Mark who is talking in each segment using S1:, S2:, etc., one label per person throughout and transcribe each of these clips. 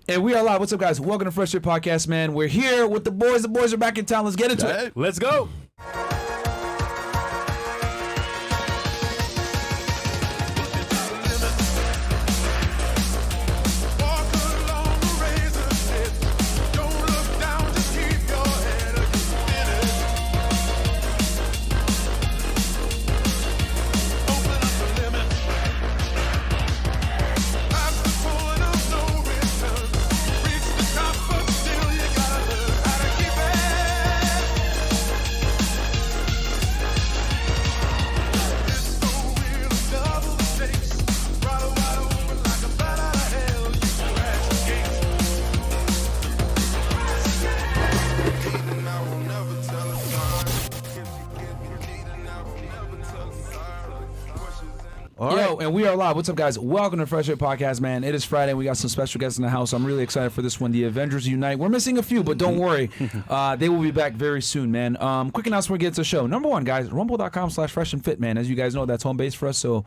S1: And we are live. What's up, guys? Welcome to Fresh&Fit Podcast, man. We're here with the boys. The boys are back in town. Let's get into it.
S2: Let's go.
S1: Yo, and we are live. What's up, guys? Welcome to Fresh&Fit Podcast, man. It is Friday, and we got some special guests in the house. I'm really excited for this one. The Avengers Unite. We're missing a few, but don't worry. They will be back very soon, man. Quick announcement, we get to the show. Number one, guys, rumble.com/fresh&fit, man. As you guys know, that's home base for us, so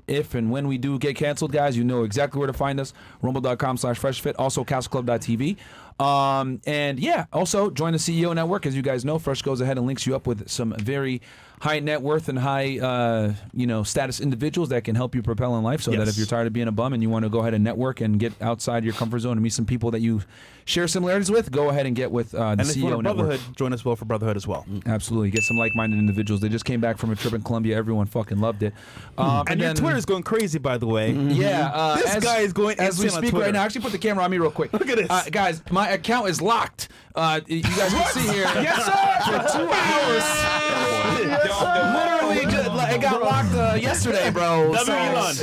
S1: if and when we do get canceled, guys, you know exactly where to find us. Rumble.com/freshfit. Also, castleclub.tv. And yeah, also join the CEO Network. As you guys know, Fresh goes ahead and links you up with some very high net worth and high, status individuals that can help you propel in life. So that if you're tired of being a bum and you want to go ahead and network and get outside your comfort zone and meet some people that you share similarities with, go ahead and get with the
S2: and
S1: CEO
S2: if you want
S1: Network.
S2: Brotherhood, join us well for Brotherhood as well.
S1: Absolutely, get some like-minded individuals. They just came back from a trip in Colombia. Everyone fucking loved it.
S2: And your Twitter is going crazy, by the way.
S1: Yeah,
S2: this guy is going
S1: as we
S2: insane on
S1: speak
S2: Twitter.
S1: right now. Actually, put the camera on me real quick.
S2: Look at this,
S1: guys. My account is locked. You guys can see here.
S2: Yes, sir.
S1: For 2 hours.
S2: Yes, sir.
S1: Literally, it got locked yesterday, bro.
S2: W Elon.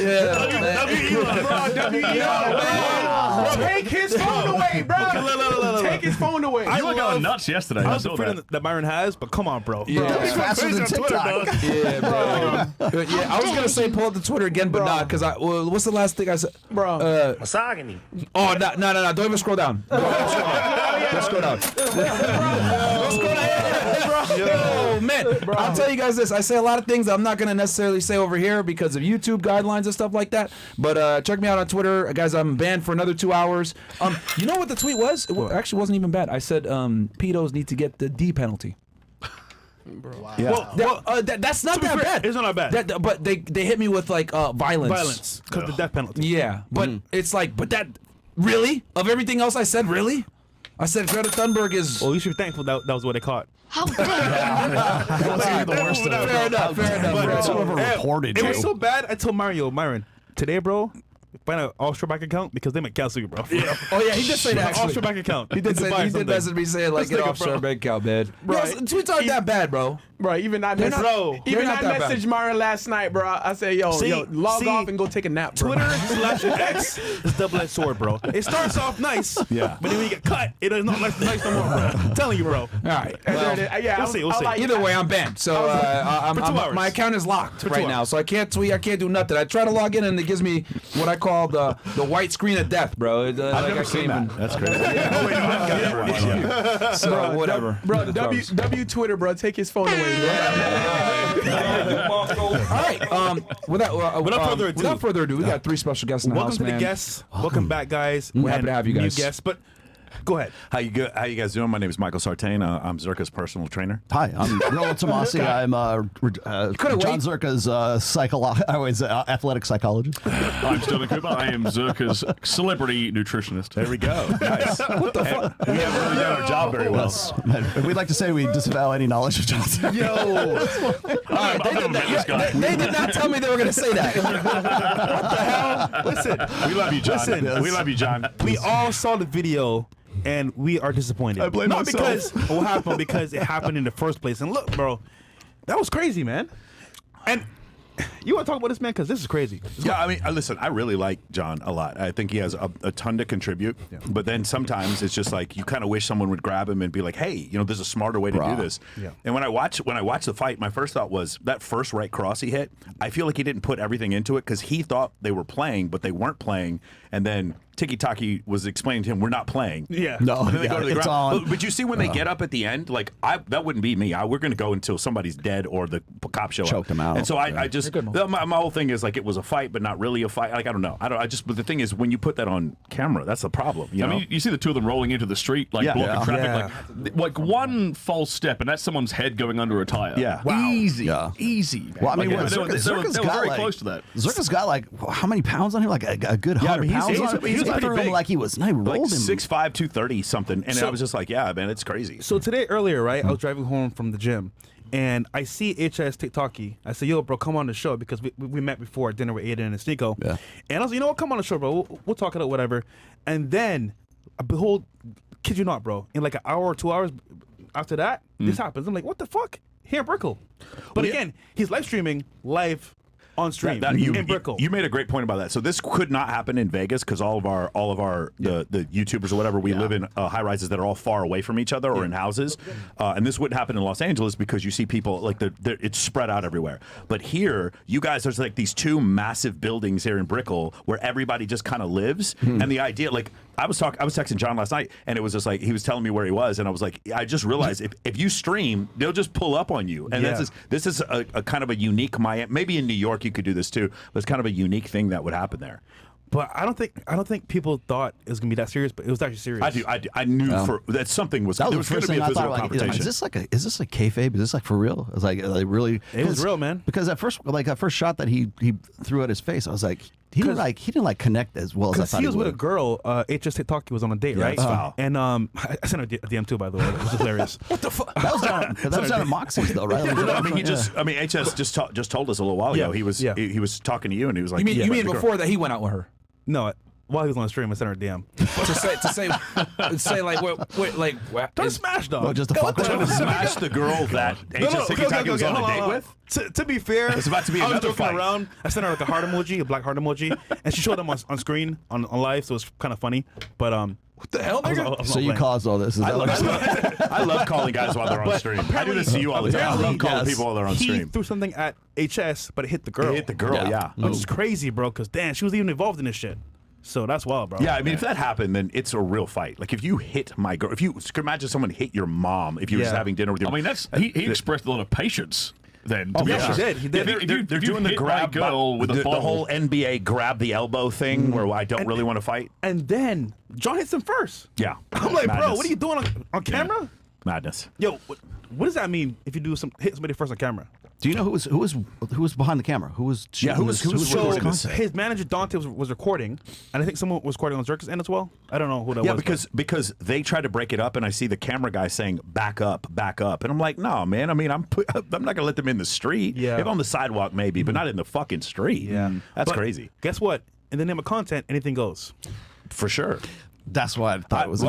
S2: W Elon.
S3: Take his phone away, bro. Take his phone away.
S4: You were going nuts yesterday.
S2: I
S4: I
S2: love
S4: saw
S2: the freedom
S4: that.
S2: that Myron has, but come on, bro.
S1: Yeah.
S2: He's
S3: faster than TikTok.
S1: Yeah, bro. Yeah, I was gonna say pull up the Twitter again, but not because what's the last thing I said,
S3: Bro.
S4: Misogyny.
S1: Oh no! Don't even scroll down. Don't scroll down. Let's go down. Yo, man, I'll tell you guys this. I say a lot of things that I'm not going to necessarily say over here because of YouTube guidelines and stuff like that. But check me out on Twitter. Guys, I'm banned for another 2 hours. You know what the tweet was? It actually wasn't even bad. I said pedos need to get the D penalty.
S3: Wow.
S2: Well,
S1: that's not
S2: to be
S1: that
S2: fair,
S1: bad.
S2: it's not that bad.
S1: But they hit me with like violence.
S2: Violence, because the death penalty.
S1: Yeah, but it's like, but that, really? Of everything else I said, really? I said Greta Thunberg is...
S2: Well, you should be thankful that was what they caught.
S3: How dare you?
S1: Fair enough.
S3: That's whoever reported
S2: It
S3: you.
S2: was so bad, I told Myron, today, bro, find an offshore bank account because they might cancel you, bro.
S1: Yeah. Oh yeah, he did say that. Actually.
S2: Offshore bank account.
S1: He did message me saying like get offshore bank account, man.
S3: Right.
S1: Yes, tweets aren't that bad, bro.
S3: Bro, even I
S1: They're not-
S3: messaged,
S1: they're
S3: even
S1: not
S3: I
S1: that bad.
S3: messaged Myron last night, bro. I said, yo, log
S2: see,
S3: off and go take a nap, bro.
S2: Twitter/X is double-edged sword, bro. It starts off nice,
S3: Yeah.
S2: but then when you get cut, it is not nice no more, bro. I'm telling you, bro.
S1: All right.
S3: Well, yeah,
S2: we'll see.
S1: Either way, I'm banned. So
S2: For 2 hours.
S1: my account is locked
S2: For 2
S1: right now,
S2: hours.
S1: so I can't tweet. I can't do nothing. I try to log in, and it gives me what I call the white screen of death, bro. I've
S4: Never seen that. That's crazy.
S1: So whatever.
S3: Bro, W Twitter, bro. Take his phone away, bro.
S1: All right. Without further ado, we got 3 special guests in the
S2: Welcome
S1: house,
S2: to
S1: man.
S2: the guests. Welcome back, guys.
S1: We're happy to have you guys.
S2: New guests, but go ahead.
S4: How you guys doing? My name is Michael Sartain. I'm Zherka's personal trainer.
S5: Hi, I'm Roland Tomasi. I'm JonZherka's athletic psychologist.
S6: I'm Sterling Cooper. I am Zherka's celebrity nutritionist.
S4: There we go. Nice. What the fuck? We haven't really done our job very well.
S5: We'd like to say we disavow any knowledge of Johnson.
S1: They did not tell me they were going to say that. What the hell?
S2: Listen,
S4: We love you, John.
S2: Listen.
S4: We love you, John.
S2: we all saw the video. And we are disappointed.
S5: I blame
S2: Not
S5: myself.
S2: because what happened, because it happened in the first place. And look, bro, that was crazy, man. And you want to talk about this, man? Because this is crazy.
S4: Yeah, I mean, listen, I really like John a lot. I think he has a ton to contribute. Yeah. But then sometimes it's just like you kind of wish someone would grab him and be like, "Hey, there's a smarter way to do this."
S2: Yeah.
S4: And when I watch the fight, my first thought was that first right cross he hit. I feel like he didn't put everything into it because he thought they were playing, but they weren't playing. And then Tiki Taki was explaining to him, "We're not playing."
S2: Yeah.
S5: No,
S4: And then they go to the
S5: it's
S4: ground.
S5: on.
S4: But you see when they get up at the end, like that wouldn't be me. We're going to go until somebody's dead or the cops show up.
S5: Choked him out.
S4: And so I just
S1: Good, Mo.
S4: My whole thing is like it was a fight, but not really a fight. Like I don't know. But the thing is, when you put that on camera, that's the problem. You know?
S6: I mean, you see the two of them rolling into the street, like blocking traffic. Like one false step, and that's someone's head going under a tire.
S4: Yeah.
S6: Wow. Easy. Man.
S5: Well, I mean,
S6: they were very
S5: like,
S6: close to that.
S5: Zherka's got like how many pounds on him? Like a good 100 pounds on him.
S4: He's pretty big.
S5: Like he was, no, he rolled
S4: like
S5: him.
S4: 6'5", 230 something, and I was just like, yeah, man, it's crazy.
S2: So today earlier, right, I was driving home from the gym, and I see HS TikToky. I said, yo, bro, come on the show, because we met before at dinner with Aiden and Sneeko. Yeah. And I was like, you know what, come on the show, bro. We'll talk it out, whatever. And then, behold, kid you not, bro, in like an hour or 2 hours after that, this happens. I'm like, what the fuck? Here in Brickell. But again, he's live streaming live on stream in Brickell.
S4: You made a great point about that. So this could not happen in Vegas because all of our the YouTubers or whatever, we live in high rises that are all far away from each other or in houses, and this wouldn't happen in Los Angeles because you see people like it's spread out everywhere. But here, you guys, there's like these two massive buildings here in Brickell where everybody just kind of lives, and the idea, like I was texting John last night, and it was just like he was telling me where he was, and I was like, I just realized if you stream, they'll just pull up on you, and this is a kind of a unique Miami. Maybe in New York you could do this too, but it's kind of a unique thing that would happen there.
S2: But I don't think people thought it was gonna be that serious, but it was actually serious.
S4: I knew that something was.
S5: That was
S4: there was going to be a physical confrontation.
S5: Is this like kayfabe? Is this like for real? I was like really.
S2: It was real, man.
S5: Because that first shot that he threw at his face, I was like, he didn't connect as well as I thought
S2: he was with a girl. HS TikTok was on a date, right? And I sent her a DM too, by the way. It was hilarious.
S5: What the fuck? That was down at Moxie's though, right?
S4: HS just told us a little while ago. He was talking to you, and he was like,
S1: you mean before that he went out with her?
S2: No, while he was on the stream, I sent her a DM.
S1: to say like what
S2: Don't smash, dog.
S5: No, just to fuck with
S4: trying to smash the girl that HS TikTok was on a date with.
S2: To be fair,
S4: it's about to be another fight.
S2: Around. I sent her like a heart emoji, a black heart emoji, and she showed them on screen on live, so it was kind of funny. But
S1: what the hell, nigga?
S5: So you caused all this?
S4: I love calling guys while they're on stream. I do this to you all the time. I love calling people while they're on stream.
S2: He threw something at HS, but it hit the girl.
S4: It hit the girl, yeah.
S2: Which is crazy, bro. Because damn, she was even involved in this shit. So that's wild, bro.
S4: Yeah, I mean, if that happened, then it's a real fight. Like if you hit my girl, if you could imagine someone hit your mom, if you were just having dinner with your.
S6: I mean, he expressed a lot of patience. Then
S2: he did.
S4: He did. They're doing the grab
S6: girl with
S4: the whole NBA grab the elbow thing, where I don't really want to fight.
S2: And then John hits him first.
S4: Yeah,
S2: I'm like, bro, what are you doing on camera?
S4: Madness.
S2: Yo, what does that mean if you hit somebody first on camera?
S5: Do you know who was behind the camera? Who was recording this?
S2: His manager Dante was recording, and I think someone was recording on Zherka's end as well. I don't know who that was.
S4: Yeah, because they tried to break it up, and I see the camera guy saying back up, and I'm like, no, man. I mean, I'm not gonna let them in the street.
S2: Yeah,
S4: maybe on the sidewalk, maybe, but not in the fucking street.
S2: Yeah,
S4: that's crazy.
S2: Guess what? In the name of content, anything goes.
S4: For sure.
S5: That's why I thought it was.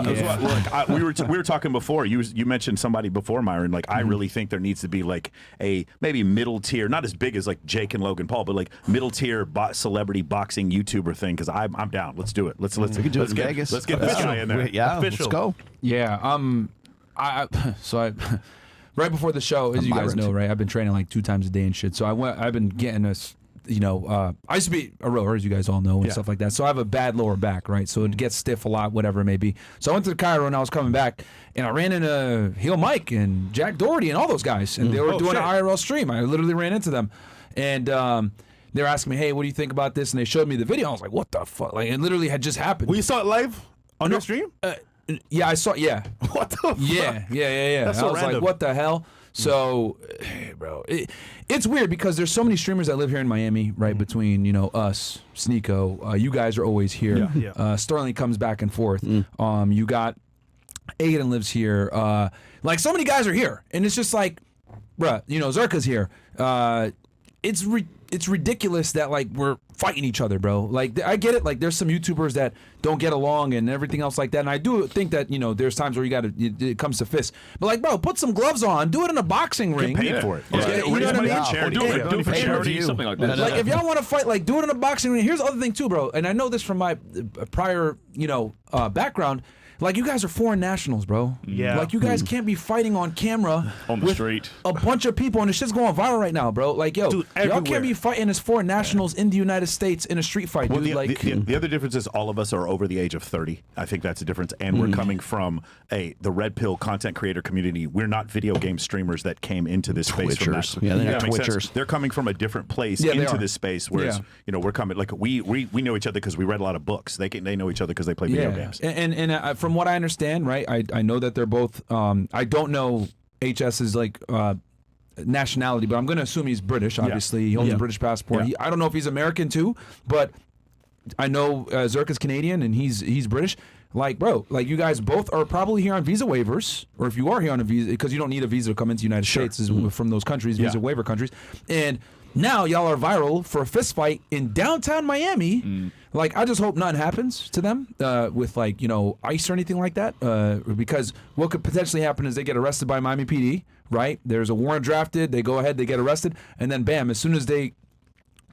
S4: We were talking before. You mentioned somebody before, Myron. Like I really think there needs to be like a maybe middle tier, not as big as like Jake and Logan Paul, but like middle tier celebrity boxing YouTuber thing. Because I'm down. Let's do it. Let's
S5: get
S4: Vegas. Let's get this guy in there.
S5: Yeah, let's go.
S1: Yeah. Right before the show, as you guys know, right? I've been training like 2 times a day and shit. So I've been getting us. I used to be a rower, as you guys all know, and stuff like that. So I have a bad lower back, right? So it gets stiff a lot, whatever it may be. So I went to the Cairo, and I was coming back, and I ran into Heel Mike and Jack Doherty and all those guys, and they were doing an IRL stream. I literally ran into them, and they were asking me, "Hey, what do you think about this?" And they showed me the video. I was like, "What the fuck?" Like it literally had just happened.
S2: Well, you saw it live on your stream?
S1: Yeah, I saw. Yeah.
S2: What the fuck?
S1: Yeah.
S2: That's so
S1: I was
S2: random.
S1: like, "What the hell?" So, hey, bro, it's weird because there's so many streamers that live here in Miami, right? Between us, Sneeko, you guys are always here.
S2: Yeah.
S1: Sterling comes back and forth. You got Aiden lives here. Like so many guys are here, and it's just like, bruh, Zherka's here. It's ridiculous that like we're fighting each other, bro. Like I get it. Like there's some YouTubers that don't get along and everything else like that. And I do think that there's times where it comes to fists. But like, bro, put some gloves on. Do it in a boxing ring.
S4: Get paid for it.
S1: Yeah. You know what I mean?
S6: Do it for charity, something like that.
S1: Like if y'all want to fight, like do it in a boxing ring. Here's the other thing too, bro. And I know this from my prior, background. Like you guys are foreign nationals, bro.
S2: Yeah.
S1: Like you guys can't be fighting on camera
S6: on the street.
S1: A bunch of people, and the shit's going viral right now, bro. Like, yo,
S2: dude,
S1: y'all can't be fighting as foreign nationals in the United States in a street fight,
S4: Well,
S1: dude.
S4: the other difference is all of us are over the age of 30. I think that's a difference. And we're coming from the red pill content creator community. We're not video game streamers that came into this space from that.
S5: Twitchers. Yeah, they're Twitchers.
S4: They're coming from a different place
S1: Yeah, they
S4: into
S1: are.
S4: this space, whereas we're coming like we know each other because we read a lot of books. They know each other because they play video games.
S1: And from what I understand, right, I know that they're both. I don't know HS's like nationality, but I'm going to assume he's British. Obviously, he holds a British passport.
S4: Yeah.
S1: I don't know if he's American too, but I know ZherKa's Canadian and he's British. Like, bro, like you guys both are probably here on visa waivers, or if you are here on a visa, because you don't need a visa to come into the United States is from those countries, visa waiver countries. And now y'all are viral for a fist fight in downtown Miami. Like, I just hope nothing happens to them with like, ICE or anything like that. Because what could potentially happen is they get arrested by Miami PD, right? There's a warrant drafted, they go ahead, they get arrested, and then bam, as soon as they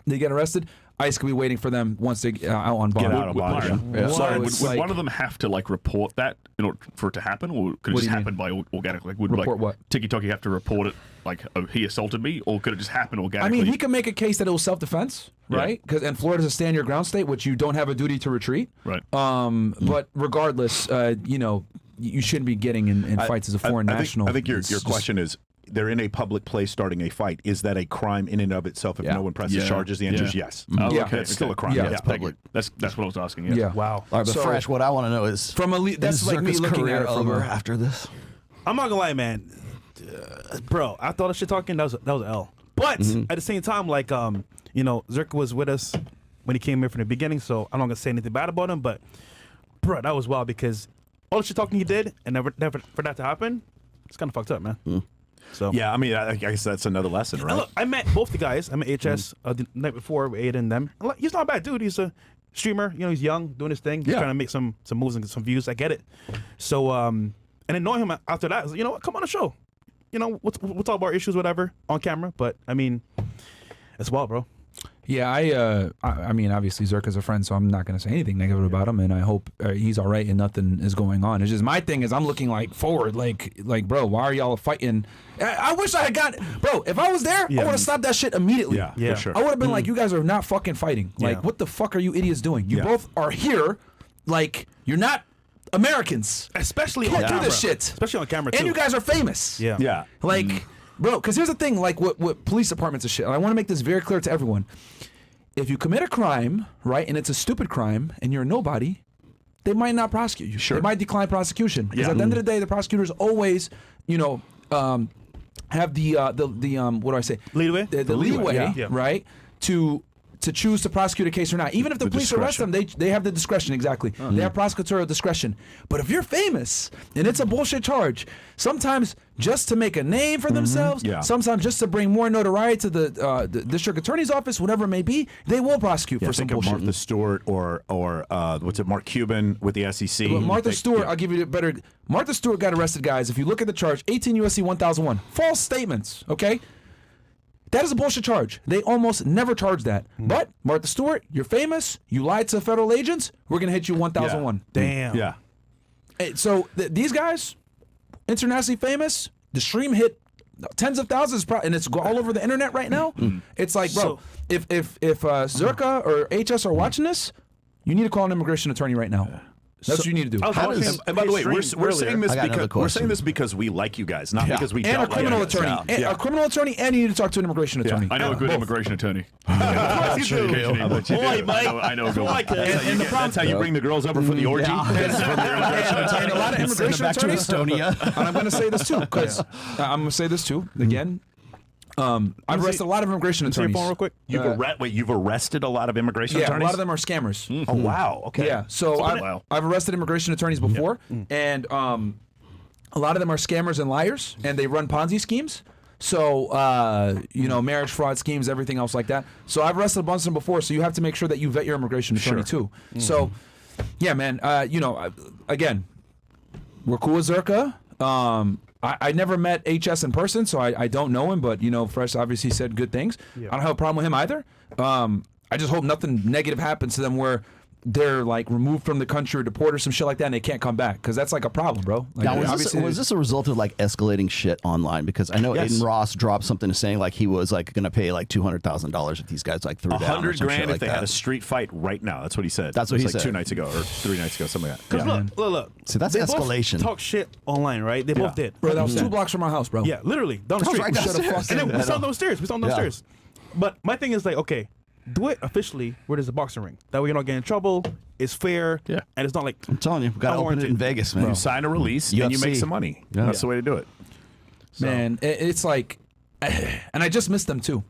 S1: get arrested, ICE could be waiting for them once they out on bond.
S4: Get out on bond.
S6: Sorry,
S1: So
S6: would
S1: it's like-
S6: one of them have to like report that in order for it to happen, or could it
S1: What
S6: just
S1: do you
S6: happen by organic? Like, would
S1: Report
S6: like
S1: what?
S6: Tiki-Toki have to report it like he assaulted me, or could it just happen organically?
S1: I mean, he can make a case that it was self-defense, right? Because and Florida's a stand-your-ground state, which you don't have a duty to retreat.
S6: Right.
S1: But regardless, you shouldn't be getting in fights as a foreign national.
S4: I think your
S1: It's just-
S4: question is, they're in a public place starting a fight. Is that a crime in and of itself if no one presses charges? The answer is yes.
S6: Oh,
S1: Yeah.
S6: okay.
S4: It's still a crime.
S1: Yeah,
S4: Yeah.
S1: it's
S6: public. That's what I was asking. Yeah.
S1: Yeah.
S2: Wow.
S5: All right, but
S1: So-
S5: Fresh, what I want to know is
S1: From that's
S5: is
S1: like me
S5: ZherKa's
S1: looking
S5: career
S1: at it from
S5: over
S1: a,
S5: after this.
S2: I'm not gonna lie, man. Bro, I thought of shit talking. That was an L. But at the same time, like ZherKa was with us when he came here from the beginning, so I'm not gonna say anything bad about him. But bro, that was wild because all the shit talking he did, and never for that to happen, it's kind of fucked up, man. So
S4: Yeah, I mean, I guess that's another lesson,
S2: And
S4: right?
S2: look, I met both the guys. I met HS the night before with Aiden and them. And look, he's not a bad dude. He's a streamer. He's young, doing his thing. He's trying to make some moves and some views. I get it. So and then knowing him after that, I was like, you know what? Come on the show. We'll talk about issues, whatever, on camera. But I mean, it's wild, bro.
S1: Yeah, I mean, obviously ZherKa's a friend, so I'm not going to say anything negative about him, and I hope he's all right and nothing is going on. It's just my thing is I'm looking like forward, like bro, why are y'all fighting? I wish I had got, bro. If I was there, I would have stopped that shit immediately.
S4: Yeah,
S2: Yeah.
S4: for sure.
S1: I would have been like, you guys are not fucking fighting. Like,
S2: Yeah.
S1: what the fuck are you idiots doing? You
S4: Yeah.
S1: both are here, like you're not Americans.
S2: Especially
S1: Can't
S2: on
S1: do
S2: camera.
S1: this shit.
S2: Especially on camera, too.
S1: And you guys are famous.
S2: Yeah.
S4: Yeah.
S1: Like, bro, because here's the thing, like what police departments and shit, and I want to make this very clear to everyone. If you commit a crime, right, and it's a stupid crime, and you're a nobody, they might not prosecute you. Sure. They might decline prosecution. Because at the end of the day, the prosecutors always, have the what do I say?
S2: Leeway?
S1: The leeway,
S2: yeah.
S1: right, to choose to prosecute a case or not. Even if the police arrest them,
S4: discretion.
S1: they have the discretion, exactly. They have prosecutorial discretion. But if you're famous and it's a bullshit charge, sometimes just to make a name for themselves,
S4: Yeah.
S1: sometimes just to bring more notoriety to the district attorney's office, whatever it may be, they will prosecute for some
S4: Think of
S1: bullshit.
S4: Martha Stewart or what's it, Mark Cuban with the SEC.
S1: But Martha
S4: They-
S1: Stewart,
S4: yeah.
S1: I'll give you a better. Martha Stewart got arrested, guys. If you look at the charge, 18 U.S.C. 1001, false statements. Okay, that is a bullshit charge. They almost never charge that. But Martha Stewart, you're famous. You lied to federal agents. We're gonna hit you 1001.
S2: Damn.
S4: Yeah.
S1: Hey, so these guys, internationally famous. The stream hit tens of thousands, and it's all over the internet right now. It's like, bro,
S2: So-
S1: if ZherKa or HS are watching this, you need to call an immigration attorney right now. That's what you need to do.
S2: I was
S5: How
S2: watching
S5: does-
S4: And by the way, we're
S2: his stream
S4: saying this
S5: I got another
S4: because we're saying
S5: question.
S4: this because we like you guys, not
S5: Yeah.
S4: because we
S1: And a
S4: don't
S1: criminal
S4: like you guys.
S1: attorney, and a criminal attorney, and you need to talk to an immigration attorney.
S6: I know a good immigration attorney.
S2: you do.
S6: I know a good one.
S1: And the problem,
S4: That's how you bring the girls over for the orgy.
S1: and a lot of immigration
S5: back to
S1: attorneys.
S5: Estonia.
S1: And I'm going to say this too, because I'm going to say this too again. I've arrested a lot of immigration
S2: See your
S1: attorneys.
S2: phone real quick.
S4: You've arrested a lot of immigration
S1: Yeah, a
S4: attorneys.
S1: lot of them are scammers.
S4: Oh wow. Okay.
S1: Yeah, so
S6: Wow.
S1: I've arrested immigration attorneys before, and a lot of them are scammers and liars, and they run Ponzi schemes. So, marriage fraud schemes, everything else like that. So I've arrested a bunch of them before, so you have to make sure that you vet your immigration attorney too. So, yeah, man, again, we're cool with ZherKa. I never met HS in person, so I don't know him, but, Fresh obviously said good things. I don't have a problem with him either. I just hope nothing negative happens to them where they're like removed from the country or deported or some shit like that, and they can't come back because that's like a problem, bro. Like,
S5: Now, was this a result of like escalating shit online? Because I know Aiden Ross dropped something saying like he was like going to pay like $200,000 if these guys like threw down.
S4: $100,000 if
S5: like
S4: they
S5: that.
S4: had a street fight right now. That's what he said.
S5: That's what he
S4: like
S5: said.
S4: 2 nights ago or 3 nights ago, something like that.
S2: Because look.
S5: See, that's
S2: they
S5: escalation.
S2: Both talk shit online, right? They both did.
S1: Bro, that was 2 blocks from my house, bro.
S2: Yeah, literally down the
S5: I was
S2: street.
S5: right downstairs.
S2: And then we
S5: Yeah,
S2: saw
S5: I
S2: them
S5: know.
S2: downstairs. We saw them downstairs. But my thing is like, okay, do it officially where there's a boxing ring. That way you don't get in trouble. It's fair.
S6: Yeah.
S2: And it's not like
S5: I'm telling you, we got to open it in Vegas, man.
S4: You sign a release and you make
S5: UFC.
S4: some money.
S5: Yeah.
S4: That's the way to do it.
S1: Man, it's like, and I just missed them too.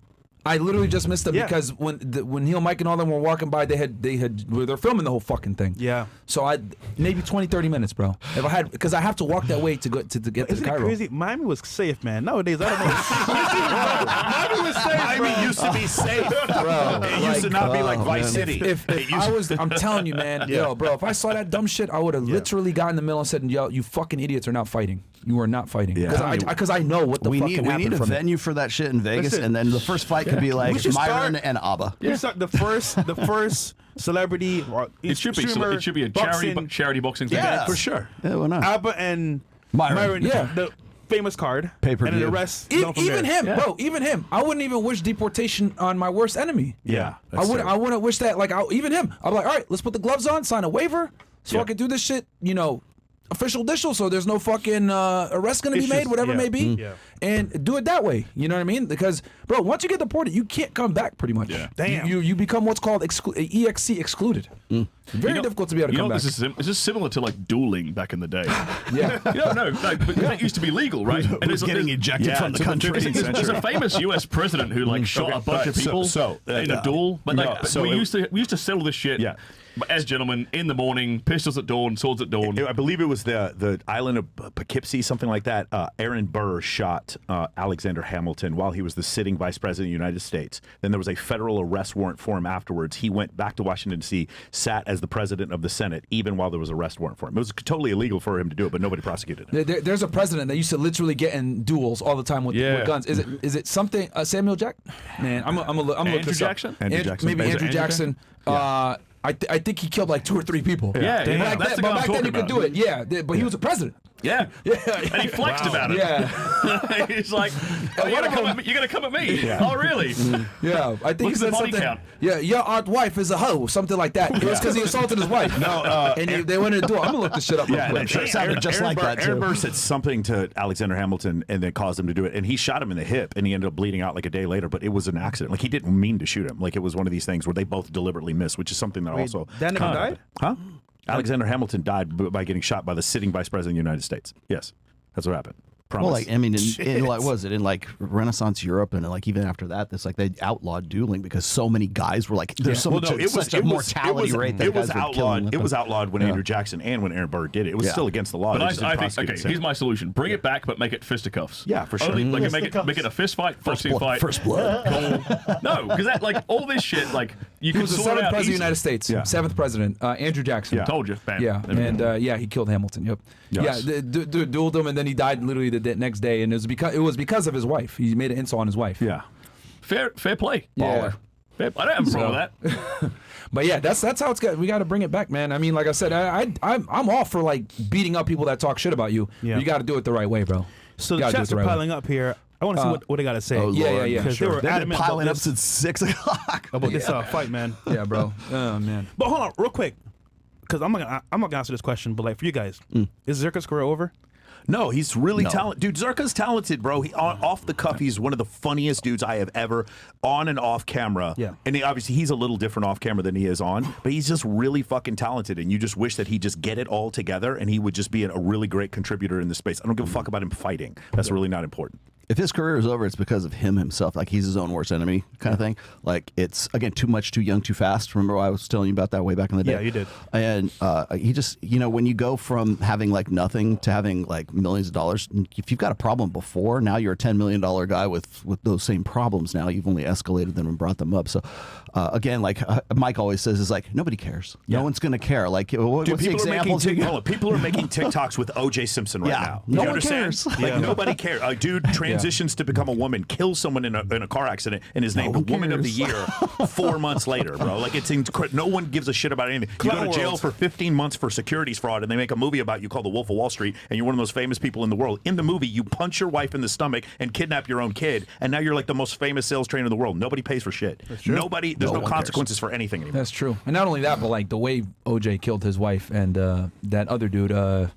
S1: I literally just missed them because when Neil, Mike, and all them were walking by, they're filming the whole fucking thing.
S2: Yeah.
S1: So maybe 20, 30 minutes, bro. If I had, because I have to walk that way to get to
S2: Isn't it
S1: Cairo.
S2: crazy? Miami was safe, man. Nowadays, I don't know. Miami was safe,
S4: Miami used to be safe,
S1: Bro,
S4: It used to not be like Vice
S5: man.
S4: City.
S1: If I was, I'm telling you, man, yo, bro, if I saw that dumb shit, I would have literally got in the middle and said, yo, you fucking idiots are not fighting. You are not fighting.
S4: Yeah.
S1: Because I know what the
S5: We
S1: fucking
S5: need
S1: happened
S5: a
S1: from it.
S5: venue for that shit in Vegas,
S2: Listen.
S5: and then the first fight could be like
S2: We should
S5: Myron
S2: start-
S5: and Abba.
S2: We start the first celebrity. Or
S6: It should be.
S2: streamer
S6: It should be a
S2: boxing,
S6: charity boxing thing.
S5: Yeah.
S4: For sure.
S5: Yeah, why not?
S2: Abba and
S5: Myron.
S1: Yeah.
S2: the famous card.
S5: Pay-per-view.
S2: And then the rest. go from
S1: Even
S2: there.
S1: him, bro. Even him. I wouldn't even wish deportation on my worst enemy.
S4: Yeah.
S1: I wouldn't wish that. Like, even him. I'm like, all right, let's put the gloves on, sign a waiver, so I can do this shit. Official, so there's no fucking arrest gonna be made, whatever it may be, and do it that way. You know what I mean? Because, bro, once you get deported, you can't come back. Pretty much.
S6: Yeah.
S2: Damn.
S1: You become what's called EXC excluded. Very difficult to be able to come back.
S6: This is similar to like dueling back in the day.
S1: Yeah.
S6: No, but that used to be legal, right? And
S5: Who's getting ejected from the country?
S6: There's a famous U.S. president who like shot a bunch of people in a duel. But we used to settle this shit.
S4: Yeah.
S6: As gentlemen, in the morning, pistols at dawn, swords at dawn.
S4: I believe it was the island of Poughkeepsie, something like that. Aaron Burr shot Alexander Hamilton while he was the sitting vice president of the United States. Then there was a federal arrest warrant for him afterwards. He went back to Washington, D.C., sat as the president of the Senate, even while there was an arrest warrant for him. It was totally illegal for him to do it, but nobody prosecuted him.
S1: There's a president that used to literally get in duels all the time with guns. Is it something? Samuel Jack? Man, I'm gonna look this up.
S6: Jackson?
S4: Andrew Jackson.
S1: Maybe
S4: Is it
S1: Andrew
S6: Andrew
S1: Jackson. I think he killed like 2 or 3 people.
S6: Yeah,
S1: Back
S6: that's the
S1: then,
S6: guy I'm
S1: back then
S6: talking
S1: you could
S6: about.
S1: do it. Yeah, but he was a president.
S6: Yeah.
S1: Yeah.
S6: And he flexed about it.
S1: Yeah.
S6: He's like, oh, you're gonna come at me. Oh, really?
S1: Yeah, I think he
S6: Look at the
S1: said
S6: body
S1: something.
S6: count.
S1: Yeah, your aunt wife is a hoe, something like that. It was because he assaulted his wife. And they went in the door. I'm gonna look this shit up real quick.
S5: Sure, it sounded just like that,
S4: Aaron
S5: too.
S4: Burr said something to Alexander Hamilton and then caused him to do it. And he shot him in the hip and he ended up bleeding out like a day later, but it was an accident. Like he didn't mean to shoot him. Like it was one of these things where they both deliberately missed, which is something that also.
S2: that nigga died?
S4: Huh? Alexander Hamilton died by getting shot by the sitting vice president of the United States. Yes. That's what happened. Promise.
S5: Well, like I mean, in like was it in like Renaissance Europe and like even after that, it's like they outlawed dueling because so many guys were like there's so much such a mortality rate that
S4: it was
S5: guys were
S4: outlawed.
S5: killing.
S4: It was outlawed when Andrew Jackson and when Aaron Burr did it. It was still against the law.
S6: But
S4: They just didn't
S6: I think,
S4: prosecute
S6: okay,
S4: it.
S6: here's my solution. Bring it back, but make it fisticuffs.
S4: Yeah, for sure.
S6: Only, like, make it a fist fight, boxing fight.
S5: First blood.
S6: No, because that, like, all this shit, like, you
S1: He
S6: can
S1: was the
S6: sort
S1: 7th
S6: out
S1: president of the
S6: easily.
S1: United States.
S4: Yeah.
S1: 7th president, Andrew Jackson.
S4: Yeah.
S6: Told you. Bam.
S1: Yeah,
S6: There we go.
S1: and he killed Hamilton. Yep.
S4: Yes.
S1: Yeah, dueled him, and then he died literally the next day, and it was because of his wife. He made an insult on his wife.
S4: Yeah.
S6: Fair play.
S1: Yeah.
S6: I don't have a problem with that.
S1: But yeah, that's how it's got. We got to bring it back, man. I mean, like I said, I'm all for like beating up people that talk shit about you.
S2: Yeah.
S1: But you got to do it the right way, bro.
S2: So
S1: You
S2: the
S1: gotta do
S2: chats
S1: it
S2: are
S1: the right way.
S2: piling up here. I want to see what they got to say.
S1: Yeah.
S2: Because
S1: Sure.
S2: they were
S5: They've been
S2: adamant
S5: piling
S2: about
S5: up
S2: this,
S5: since 6 o'clock.
S2: about this fight, man.
S1: Yeah, bro. Oh man.
S2: But hold on, real quick, because I'm not gonna answer this question. But like for you guys, is Zherka's career over?
S4: No, he's really talented. Dude, Zherka's talented, bro. He off the cuff, he's one of the funniest dudes I have ever on and off camera.
S2: Yeah.
S4: And obviously he's a little different off camera than he is on, but he's just really fucking talented. And you just wish that he'd just get it all together and he would just be a really great contributor in the space. I don't give a fuck about him fighting. That's really not important.
S5: If his career is over, it's because of him himself. Like he's his own worst enemy, kind of thing. Like it's again too much, too young, too fast. Remember I was telling you about that way back in the day.
S2: Yeah, you did.
S5: And he just, when you go from having like nothing to having like millions of dollars, if you've got a problem before, now you're a $10 million guy with those same problems. Now you've only escalated them and brought them up. So again, like Mike always says, is like nobody cares.
S4: Yeah.
S5: No one's gonna care. Like, what's the example?
S4: People are making TikToks with O.J. Simpson right now.
S5: No
S4: You
S5: one
S4: understand?
S5: cares.
S4: Like nobody cares. A dude transitions to become a woman, kills someone in a car accident, and is named the Woman of the Year 4 months later, bro. Like it's no one gives a shit about anything. You go to jail for 15 months for securities fraud, and they make a movie about you called The Wolf of Wall Street, and you're one of the most famous people in the world. In the movie, you punch your wife in the stomach and kidnap your own kid, and now you're like the most famous sales trainer in the world. Nobody pays for shit. Nobody. There's no consequences for anything anymore.
S1: That's true. And not only that, but like the way OJ killed his wife and that other dude, bro.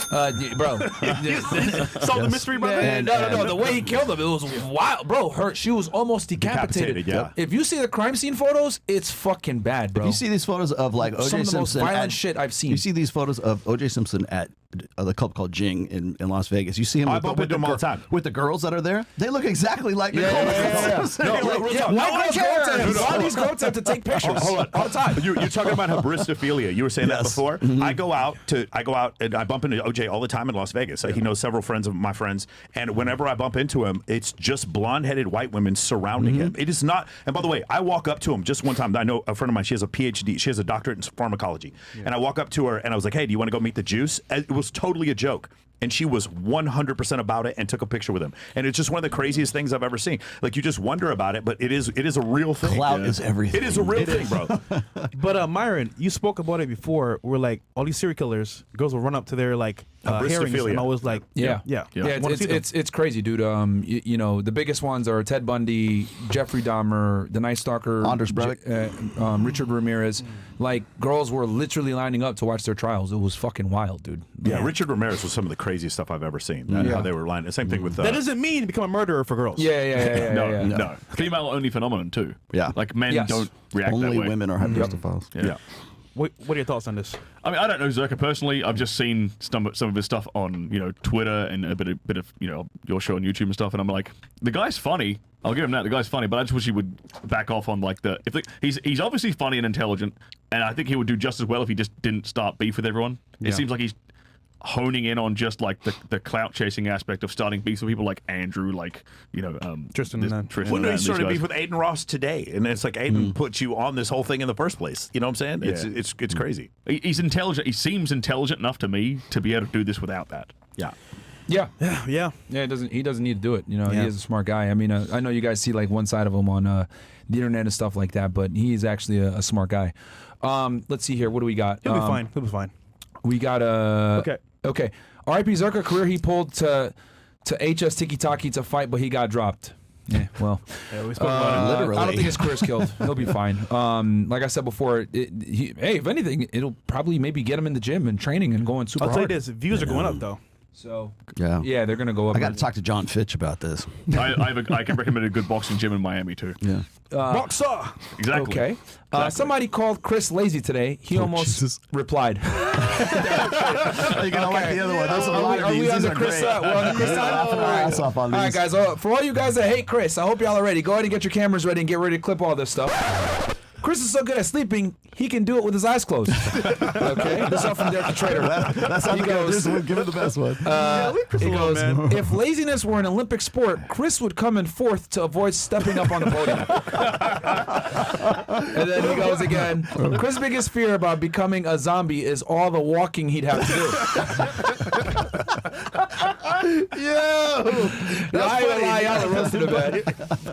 S2: Solve the mystery, brother.
S1: No. The way he killed him, it was wild, bro. She was almost decapitated.
S4: Yeah.
S1: If you see the crime scene photos, it's fucking bad, bro.
S5: If you see these photos of like O.J.
S1: Some of the
S5: Simpson
S1: most violent shit I've seen.
S5: You see these photos of O.J. Simpson at the club called Jing in Las Vegas. You see him
S4: I bump into him all the time.
S5: with the girls that are there. They look exactly like Nicole.
S1: Why these goats have to take pictures
S4: Hold on.
S1: all the time?
S4: You're talking about hybridophilia. You were saying that
S5: Yes.
S4: before. I go out and I bump into OJ all the time in Las Vegas. He knows several friends of my friends, and whenever I bump into him, it's just blonde-headed white women surrounding him. It is not. And by the way, I walk up to him just one time. I know a friend of mine. She has a PhD. She has a doctorate in pharmacology. And I walk up to her and I was like, "Hey, do you want to go meet the juice?" It was totally a joke. And she was 100% about it and took a picture with him. And it's just one of the craziest things I've ever seen. Like, you just wonder about it, but it is a real thing.
S5: Clout is everything.
S4: It is a real thing, bro.
S2: But Myron, you spoke about it before. Where like all these serial killers, girls will run up to their like hearings and always like,
S1: It's crazy, dude. You know, the biggest ones are Ted Bundy, Jeffrey Dahmer, the Night Stalker,
S5: Anders Breivik,
S1: Richard Ramirez. Like, girls were literally lining up to watch their trials. It was fucking wild, dude.
S4: Yeah, Richard Ramirez was some of the craziest stuff I've ever seen. How they were lining. Same thing with
S2: that doesn't mean become a murderer for girls.
S6: No. Female only phenomenon too.
S5: Yeah.
S6: Like men don't react that
S5: Only
S6: way.
S5: women are hybristophiles.
S4: Yeah.
S2: What are your thoughts on this?
S6: I mean, I don't know Zherka personally. I've just seen some of his stuff on Twitter and a bit of your show on YouTube and stuff, and I'm like, the guy's funny. I'll give him that. The guy's funny, but I just wish he would back off on like he's obviously funny and intelligent, and I think he would do just as well if he just didn't start beef with everyone. It seems like he's honing in on just like the clout chasing aspect of starting beefs with people like Andrew, like
S2: Tristan.
S4: Well, no, he started beef with Aiden Ross today, and it's like Aiden put you on this whole thing in the first place. You know what I'm saying? It's crazy.
S6: He's intelligent. He seems intelligent enough to me to be able to do this without that.
S4: Yeah.
S1: Yeah. He doesn't need to do it. He is a smart guy. I mean, I know you guys see like one side of him on the internet and stuff like that, but he is actually a smart guy. Let's see here. What do we got?
S2: He'll be fine.
S1: We got Okay. R.I.P. Zherka career. He pulled to HS Tiki Taki to fight, but he got dropped. Yeah, well,
S2: we spoke about it.
S5: Literally.
S1: I don't think his career's killed. He'll be fine. Like I said before, if anything, it'll probably maybe get him in the gym and training and going super
S2: I'll
S1: hard.
S2: tell you this: views are going up though.
S1: So
S5: Yeah.
S1: they're gonna go up.
S5: I got to talk to John Fitch about this.
S6: I can recommend a good boxing gym in Miami too.
S5: Yeah.
S2: Boxer.
S6: Exactly.
S1: Okay. Somebody called Chris lazy today. He almost replied.
S5: You're gonna like the other one. There's a lot of
S1: Are
S5: these.
S1: we on
S5: These
S1: the
S5: are
S1: Chris?
S5: great.
S1: We're on the Chris side.
S5: Laughing our ass off on
S1: All right,
S5: these.
S1: guys. For all you guys that hate Chris, I hope y'all are ready. Go ahead and get your cameras ready and get ready to clip all this stuff. Chris is so good at sleeping, he can do it with his eyes closed. Okay? This is all from Derek the Trader.
S5: That's not
S1: He
S5: the
S1: goes,
S5: Give it the best one.
S1: He goes, if laziness were an Olympic sport, Chris would come in fourth to avoid stepping up on the podium. And then he goes again, Chris' biggest fear about becoming a zombie is all the walking he'd have to do. I ain't gonna lie, y'all are roasting him, man.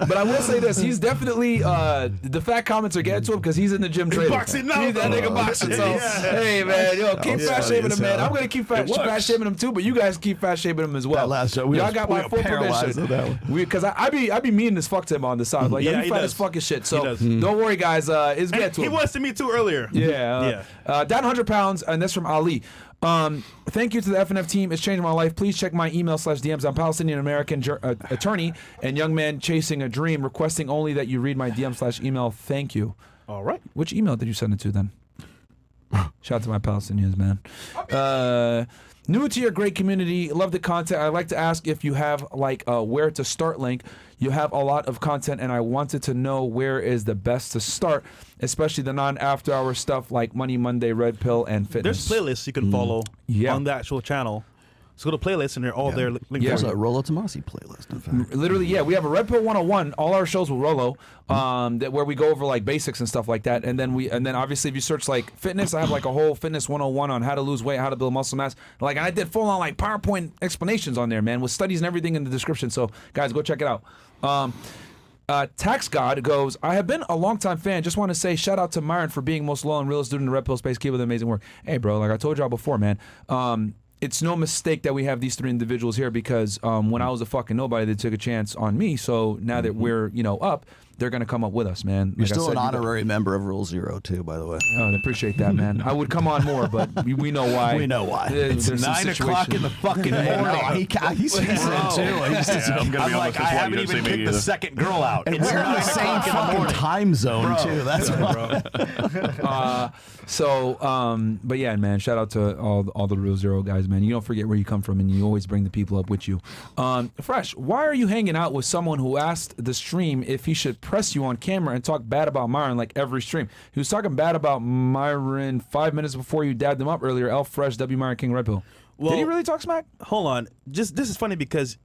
S1: But I will say this, he's definitely, the fat comments are getting to him because he's in the gym training.
S2: boxing now.
S1: He's that nigga boxing, so, hey, man, keep fat shaming him, man. I'm gonna keep fat shaming him too, but you guys keep fat shaming him as well.
S5: That last show,
S1: y'all got my full permission. Because I be mean as fuck to him on the side. Like, he fat as fucking shit. So don't worry, guys. It's get to him.
S2: He was to me too earlier.
S1: Down 100 pounds, and that's from Ali. Thank you to the FNF team. It's changed my life. Please check my email/DMs. I'm Palestinian American attorney and young man chasing a dream, requesting only that you read my DM/email. Thank you.
S2: All right.
S1: Which email did you send it to then? Shout out to my Palestinians, man. New to your great community. Love the content. I'd like to ask if you have like a where to start link. You have a lot of content, and I wanted to know where is the best to start, especially the non-after-hour stuff like Money Monday, Red Pill, and fitness.
S2: There's playlists you can follow on the actual channel. So go to playlists and they're all there. Linked
S1: Yeah.
S5: There's
S2: for
S5: a
S2: you.
S5: Rollo Tomasi playlist, in fact.
S1: Literally, yeah, we have a Red Pill 101. All our shows with Rolo, where we go over like basics and stuff like that. And then obviously if you search like fitness, I have like a whole fitness 101 on how to lose weight, how to build muscle mass. Like I did full on like PowerPoint explanations on there, man, with studies and everything in the description. So guys, go check it out. Tax God goes, I have been a longtime fan. Just want to say shout out to Myron for being most loyal and realest dude in the Red Pill space. Keep with amazing work. Hey, bro, like I told y'all before, man. It's no mistake that we have these 3 individuals here because when I was a fucking nobody, they took a chance on me. So now that we're, up, they're going to come up with us, man.
S5: You're still an honorary member of Rule Zero, too, by the way.
S1: Oh, I appreciate that, man. I would come on more, but we know why.
S5: We know why.
S4: It's 9 o'clock in the fucking morning.
S5: He's in, too.
S6: I'm gonna
S4: I'm
S6: be
S4: like,
S6: honest.
S4: I
S6: That's why you
S4: haven't
S6: don't
S4: even
S6: see me
S4: picked the
S6: either.
S4: second girl out.
S5: And
S4: It's
S5: we're in the
S4: 9
S5: same
S4: o'clock in the
S5: fucking
S4: morning.
S5: time zone, too. That's why.
S1: But yeah, man, shout out to all the Real Zero guys, man. You don't forget where you come from, and you always bring the people up with you. Fresh, why are you hanging out with someone who asked the stream if he should press you on camera and talk bad about Myron like every stream? He was talking bad about Myron 5 minutes before you dabbed him up earlier. Elf Fresh, W Myron King Red Pill.
S2: Well,
S1: Did he really talk smack?
S2: Hold on. This is funny because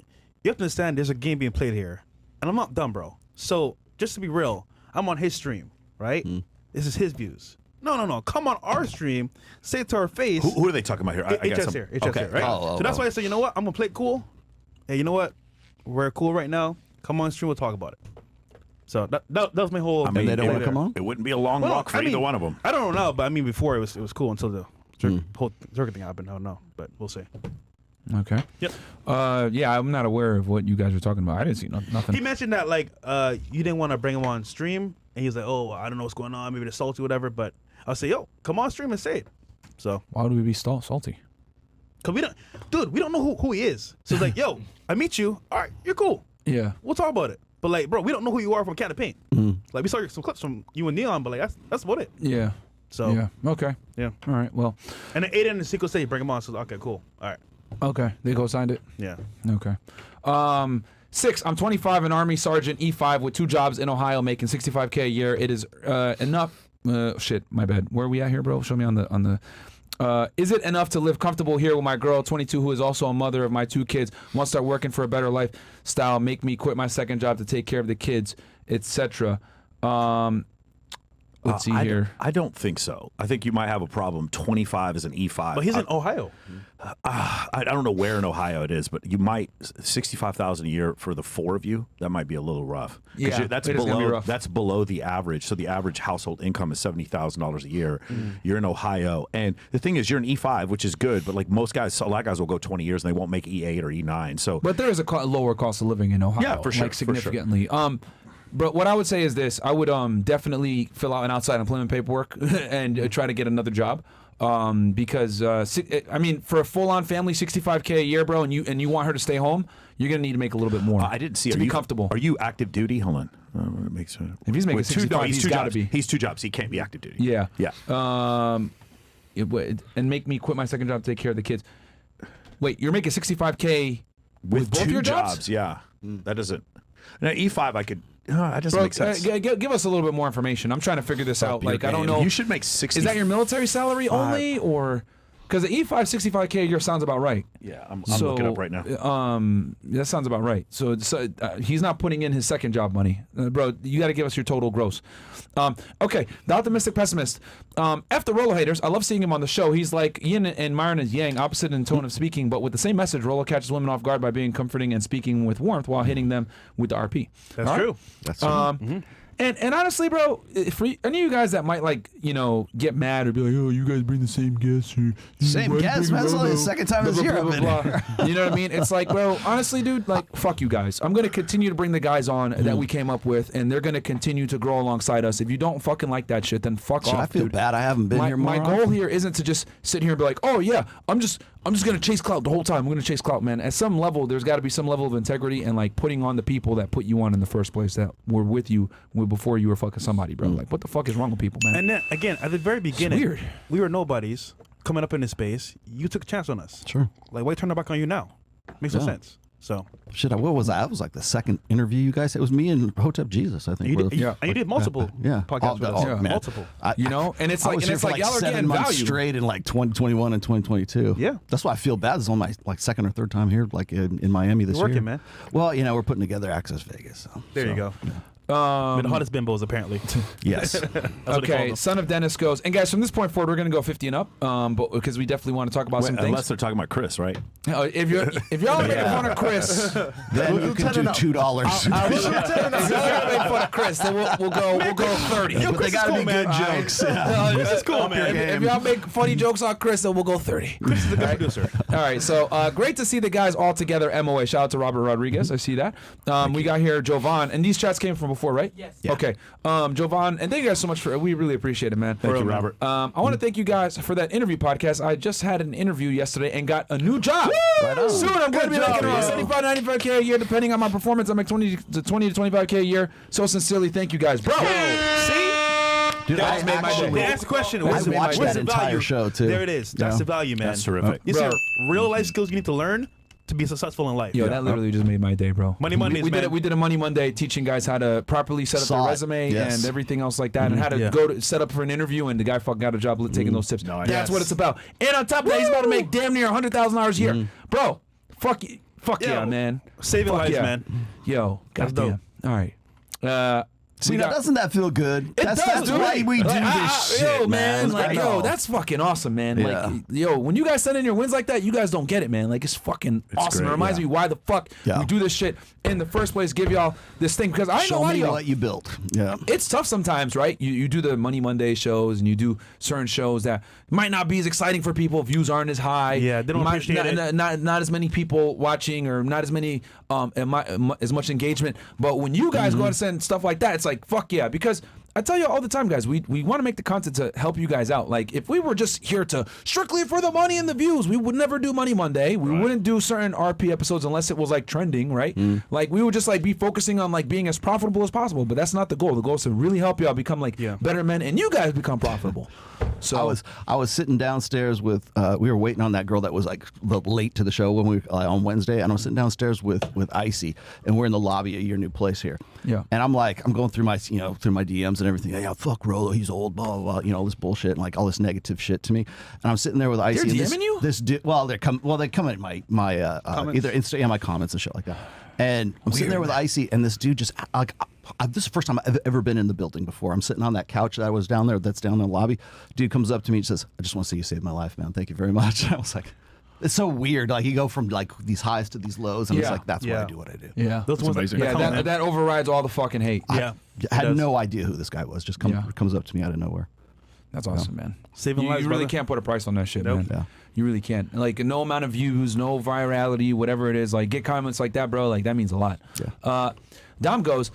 S2: you have to understand there's a game being played here. And I'm not dumb, bro. So just to be real, I'm on his stream, right? This is his views. No. Come on our stream, say it to our face.
S4: Who are they talking about here? I got
S2: HS
S4: some.
S2: here, HS
S4: Okay.
S2: here, right?
S5: Oh,
S2: So that's why I said, you know what? I'm gonna play it cool. Hey, you know what? We're cool right now. Come on stream, we'll talk about it. So that was my whole.
S4: I mean,
S5: they don't want to come on?
S4: It wouldn't be a long walk for either one of them.
S2: I don't know now, but I mean, before it was cool until the whole Zherka thing happened. I don't know, but we'll see.
S1: Okay.
S2: Yep.
S1: Yeah, I'm not aware of what you guys are talking about. I didn't see nothing.
S2: He mentioned that you didn't want to bring him on stream, and he's like, "Oh, I don't know what's going on. Maybe they're salty, whatever." But I'll say, "Yo, come on stream and say it." So,
S1: Why would we be salty?
S2: cause we don't know who he is. So it's like, "Yo, I meet you. All right, you're cool.
S1: Yeah.
S2: We'll talk about it." But like, bro, we don't know who you are from Can of Paint. Like, we saw some clips from you and Neon, but like, that's about it.
S1: Yeah.
S2: So
S1: Yeah. Okay.
S2: yeah.
S1: All right. Well.
S2: And then Aiden and Sequel say, "Bring him on." So okay, cool. All right.
S1: Okay. They co-signed it.
S2: Yeah.
S1: Okay. 6. I'm 25, an Army Sergeant E5 with 2 jobs in Ohio, making $65K a year. It is enough. Shit, my bad. Where are we at here, bro? Show me on the. Is it enough to live comfortable here with my girl, 22, who is also a mother of my 2 kids? Wants to start working for a better lifestyle. Make me quit my second job to take care of the kids, etc. Let's see here.
S4: I don't think so. I think you might have a problem. 25 is an E5.
S2: But he's in Ohio.
S4: I don't know where in Ohio it is, but you might $65,000 a year for the 4 of you. That might be a little rough.
S1: Yeah,
S4: that's
S1: it is gonna be
S4: below.
S1: rough.
S4: That's below the average. So the average household income is $70,000 a year. You're in Ohio, and the thing is, you're an E5, which is good. But like most guys, a lot of guys will go 20 years and they won't make E8 or E9. So,
S1: But there is a lower cost of living in Ohio.
S4: Yeah, for sure,
S1: like
S4: for sure.
S1: significantly. But what I would say is this: I would definitely fill out an outside employment paperwork and try to get another job. Because I mean, for a full-on family, $65K a year, bro, and you want her to stay home, you're gonna need to make a little bit more.
S4: I didn't see.
S1: to be comfortable.
S4: Are you active duty? Hold on. It makes
S1: If he's making
S4: Wait,
S1: 65,
S4: he's
S1: he's
S4: 2
S1: gotta
S4: jobs.
S1: be.
S4: He's 2 jobs. He can't be active duty.
S1: Yeah.
S4: Yeah.
S1: And make me quit my second job to take care of the kids. Wait, you're making $65K with both
S4: 2
S1: your jobs?
S4: Yeah. That doesn't. Now E5, I could. That doesn't
S1: Bro,
S4: make sense.
S1: give us a little bit more information. I'm trying to figure this out. Like, I don't know.
S4: You should make 60.
S1: Is that your military salary only, or because the E5 $65K a year sounds about right?
S4: Yeah, I'm looking it up right now.
S1: That sounds about right. So he's not putting in his second job money, bro. You got to give us your total gross. Okay, the optimistic pessimist. F the Rolo haters. I love seeing him on the show. He's like yin and Myron is yang, opposite in tone of speaking, but with the same message. Rolo catches women off guard by being comforting and speaking with warmth while hitting them with the RP.
S2: That's true.
S5: That's true.
S1: And honestly, bro, for any of you guys that might get mad or be like, oh, you guys bring the same guests here.
S5: Same guests, man. It's only the second time this year I've been here.
S1: You know what I mean? It's like, bro, honestly, dude, like, fuck you guys. I'm going to continue to bring the guys on that we came up with, and they're going to continue to grow alongside us. If you don't fucking like that shit, then fuck
S5: Should
S1: off,
S5: I feel
S1: dude.
S5: bad I haven't been here more
S1: My goal here isn't to just sit here and be like, oh, yeah, I'm just going to chase clout the whole time. I'm going to chase clout, man. At some level, there's got to be some level of integrity and, like, putting on the people that put you on in the first place, that were with you before you were fucking somebody, bro. Like, what the fuck is wrong with people, man?
S2: And then again, at the very beginning,
S1: weird.
S2: we were nobodies coming up in this space. You took a chance on us.
S5: Sure.
S2: Like, why turn it back on you now? Makes no sense. So
S5: Shit, what was that? That was like the second interview you guys. It was me and Hotep Jesus, I think.
S2: you did multiple podcasts with us.
S5: Man.
S2: Multiple.
S1: And it's
S5: I
S1: like,
S5: was
S1: and
S5: here
S1: it's
S5: for
S1: like y'all are
S5: 7
S1: getting
S5: months
S1: value.
S5: straight in like 2021 and 2022.
S2: Yeah.
S5: That's why I feel bad. This is on my like second or third time here, like in Miami this
S2: You're working,
S5: year.
S2: man.
S5: Well, we're putting together Access Vegas. So,
S2: There you go.
S5: Yeah.
S2: The hottest bimbos, apparently.
S5: Yes.
S2: That's what they call
S1: Okay,
S2: them.
S1: Son of Dennis goes, and guys, from this point forward, we're going to go 50 and up, but because we definitely want to talk about some
S4: Unless
S1: things.
S4: they're talking about Chris, right?
S1: If y'all making fun of Chris,
S5: Then you can do $2.
S1: if y'all make fun of Chris, then we'll go 30.
S5: But they gotta be good jokes.
S2: This is cool, man.
S1: If y'all make funny jokes on Chris, then we'll go 30.
S2: Chris is the good producer.
S1: All right, so great to see the guys all together. MOA, shout out to Robert Rodriguez. I see that. We got here Jovan, and these chats came from before, right?
S7: Yes.
S5: Yeah.
S1: Okay. Jovan, and thank you guys so much we really appreciate it, man.
S4: Thank you, Robert.
S1: I want to thank you guys for that interview podcast. I just had an interview yesterday and got a new job.
S5: Right on.
S1: Soon I'm going to be
S5: Good
S1: making
S5: job,
S1: around
S5: yeah.
S1: 75, 95K a year, depending on my performance. I make 20 to 25K a year. So sincerely, thank you guys, bro.
S2: See?
S5: Dude,
S1: Guys made my day.
S2: They asked the question.
S5: I
S2: What's the
S5: watched
S2: what's
S5: that
S2: the
S5: entire
S2: value?
S5: show, too.
S2: There it is. That's
S5: Yeah.
S2: the value, man.
S4: That's terrific.
S2: These
S1: Bro.
S2: are real life skills you need to learn to be successful in life.
S1: Yo, that literally just made my day, bro.
S2: Money Mondays,
S1: we did
S2: man.
S1: it. We did a Money Monday teaching guys how to properly set up
S5: Saw
S1: their
S5: it.
S1: resume
S5: Yes.
S1: and everything else like that, and how to
S2: Yeah.
S1: go to set up for an interview. And the guy fucking got a job taking those tips.
S6: Nice.
S1: That's what it's about. And on top of that, he's about to make damn near $100,000 a year, bro. Fuck yeah,
S2: Yo,
S1: man.
S2: Saving
S1: Fuck
S2: lives,
S1: yeah.
S2: man.
S1: Yo,
S2: That's
S1: goddamn. All right.
S5: See,
S1: we
S5: now
S1: got-
S5: doesn't that feel good?
S1: It
S5: That's
S1: does,
S5: why
S1: dude.
S5: we do
S1: Like,
S5: this shit,
S1: yo, man.
S5: I
S1: Like,
S5: know.
S1: yo, that's fucking awesome, man.
S5: Yeah.
S1: Like, yo, when you guys send in your wins like that, you guys don't get it, man. Like, it's fucking awesome.
S4: great,
S1: It reminds
S4: yeah.
S1: me why the fuck
S5: Yeah.
S1: we do this shit in the first place. Give y'all this thing because I ain't gonna
S5: Show
S1: lie to
S5: me
S1: y'all.
S5: what you built. Yeah.
S1: It's tough sometimes, right? You do the Money Monday shows and you do certain shows that might not be as exciting for people. Views aren't as high.
S2: Yeah, they don't
S1: Might-
S2: appreciate it.
S1: Not as many people watching or not as many as much engagement. But when you guys go out and send stuff like that, it's like fuck yeah. Because I tell you all the time, guys, we want to make the content to help you guys out. Like if we were just here to strictly for the money and the views, we would never do Money Monday. We wouldn't do certain RP episodes unless it was like trending, right? Like we would just like be focusing on like being as profitable as possible. But that's not the goal. The goal is to really help y'all become like better men and you guys become profitable. So
S5: I was sitting downstairs with we were waiting on that girl that was like late to the show when we on Wednesday, and I was sitting downstairs with Icy, and we're in the lobby at your new place here.
S1: Yeah.
S5: And I'm going through my through my DMs and everything. Yeah, fuck Rolo, he's old, blah blah blah. All this bullshit and like all this negative shit to me. And I'm sitting there with Icy.
S1: They're
S5: and this,
S1: DMing you?
S5: This they come at my either Insta, my comments and shit like that. And I'm sitting there with Icy, and this dude just like. This is the first time I've ever been in the building before. I'm sitting on that couch that I was down there, that's down in the lobby. Dude comes up to me and says, "I just want to say you saved my life, man. Thank you very much." I was like, it's so weird. Like you go from like these highs to these lows, and it's
S1: Yeah.
S5: like that's why
S2: Yeah.
S5: I do what I do.
S1: yeah,
S2: Those ones
S6: amazing.
S2: that
S1: yeah,
S2: come, man.
S1: that overrides all the fucking hate.
S2: Yeah.
S5: I had
S2: It does.
S5: no idea who this guy was. Just comes up to me out of nowhere.
S1: That's awesome, man.
S2: Saving
S1: you
S2: lives,
S1: really
S2: brother.
S1: can't put a price on that shit,
S2: Nope.
S1: man.
S5: Yeah.
S1: You really can't. Like no amount of views, no virality, whatever it is. Like get comments like that, bro. Like that means a lot.
S5: Yeah.
S1: Dom goes.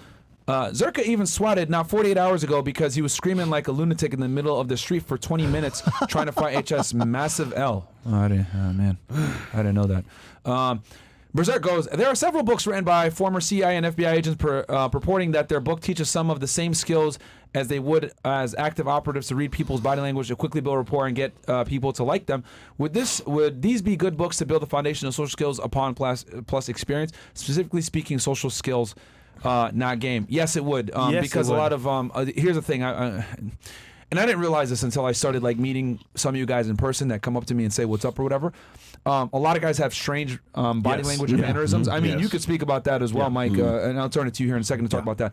S1: Zherka even swatted not 48 hours ago because he was screaming like a lunatic in the middle of the street for 20 minutes trying to fight HS massive L. Oh, man, I didn't know that. Berserk goes, there are several books written by former CIA and FBI agents purporting that their book teaches some of the same skills as they would as active operatives to read people's body language, to quickly build rapport, and get people to like them. Would these be good books to build the foundation of social skills upon plus experience? Specifically speaking, social skills, not game. Yes, it would.
S2: Yes,
S1: because
S2: it would.
S1: a lot of here's the thing. And I didn't realize this until I started like meeting some of you guys in person that come up to me and say what's up or whatever. A lot of guys have strange body
S2: Yes.
S1: language and mannerisms. I mean,
S4: Yes.
S1: you could speak about that as well, Mike, and I'll turn it to you here in a second to talk about that.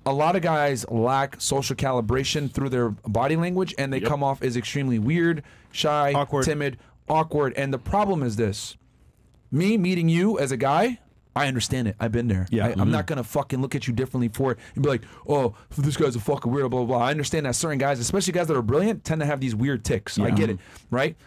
S1: A lot of guys lack social calibration through their body language, and they come off as extremely weird, shy,
S2: Awkward.
S1: timid, awkward. And the problem is this. Me meeting you as a guy, I understand it. I've been there.
S4: Yeah.
S1: I'm not going to fucking look at you differently for it and be like, oh, this guy's a fucking weirdo, blah, blah, blah. I understand that certain guys, especially guys that are brilliant, tend to have these weird tics. I get it, right?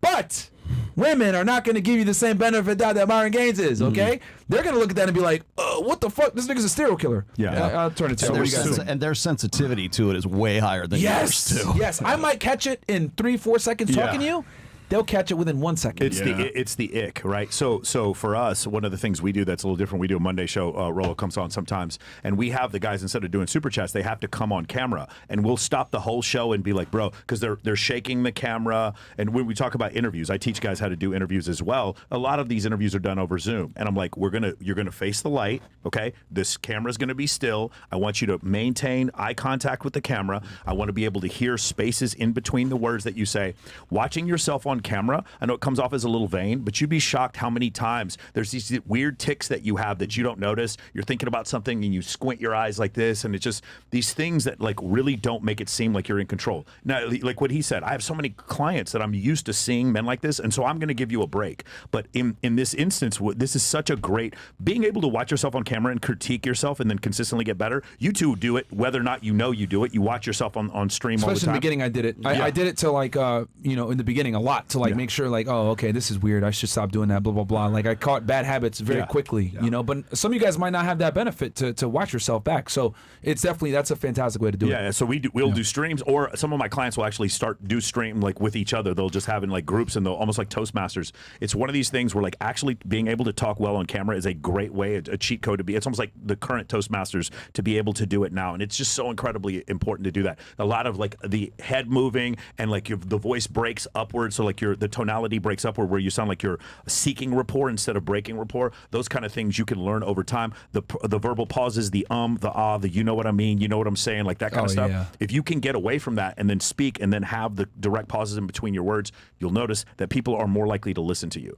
S1: But women are not going to give you the same benefit that Myron Gaines is, okay? They're going to look at that and be like, what the fuck? This nigga's a serial killer.
S4: Yeah.
S1: I'll turn it to you.
S5: And
S1: What do you guys think?
S5: their sensitivity to it is way higher than yours
S1: Yes.
S5: too.
S1: Yes. I might catch it in 3-4 seconds talking to you. they'll catch it within 1 second.
S4: It's the ick, right? So for us, one of the things we do that's a little different. We do a Monday show. Rollo comes on sometimes, and we have the guys, instead of doing super chats, they have to come on camera, and we'll stop the whole show and be like, bro, because they're shaking the camera. And when we talk about interviews, I teach guys how to do interviews as well. A lot of these interviews are done over Zoom, and I'm like, you're gonna face the light, okay? This camera's gonna be still. I want you to maintain eye contact with the camera. I want to be able to hear spaces in between the words that you say. Watching yourself on camera, I know it comes off as a little vain, but you'd be shocked how many times there's these weird tics that you have that you don't notice. You're thinking about something and you squint your eyes like this, and it's just these things that like really don't make it seem like you're in control. Now, like what he said, I have so many clients that I'm used to seeing men like this, and so I'm going to give you a break. But in this instance, this is such a great, being able to watch yourself on camera and critique yourself and then consistently get better. You two do it, whether or not you know you do it. You watch yourself on stream all the time.
S1: Especially in the beginning, I did it. I did it to like, in the beginning a lot to like make sure like, oh, okay, this is weird. I should stop doing that, blah, blah, blah. Like I caught bad habits very quickly, but some of you guys might not have that benefit to watch yourself back. So it's definitely, that's a fantastic way to do it.
S4: Yeah, so we'll do streams, or some of my clients will actually do stream like with each other. They'll just have in like groups, and they'll almost like Toastmasters. It's one of these things where like actually being able to talk well on camera is a great way, a cheat code to be. It's almost like the current Toastmasters to be able to do it now, and it's just so incredibly important to do that. A lot of like the head moving and like the voice breaks upward, so like the tonality breaks upward where you sound like you're seeking rapport instead of breaking rapport. Those kind of things you can learn over time. The verbal pauses, the the ah, the you know what I mean, you know what I'm saying, like that kind of stuff. Yeah. If you can get away from that and then speak and then have the direct pauses in between your words, you'll notice that people are more likely to listen to you.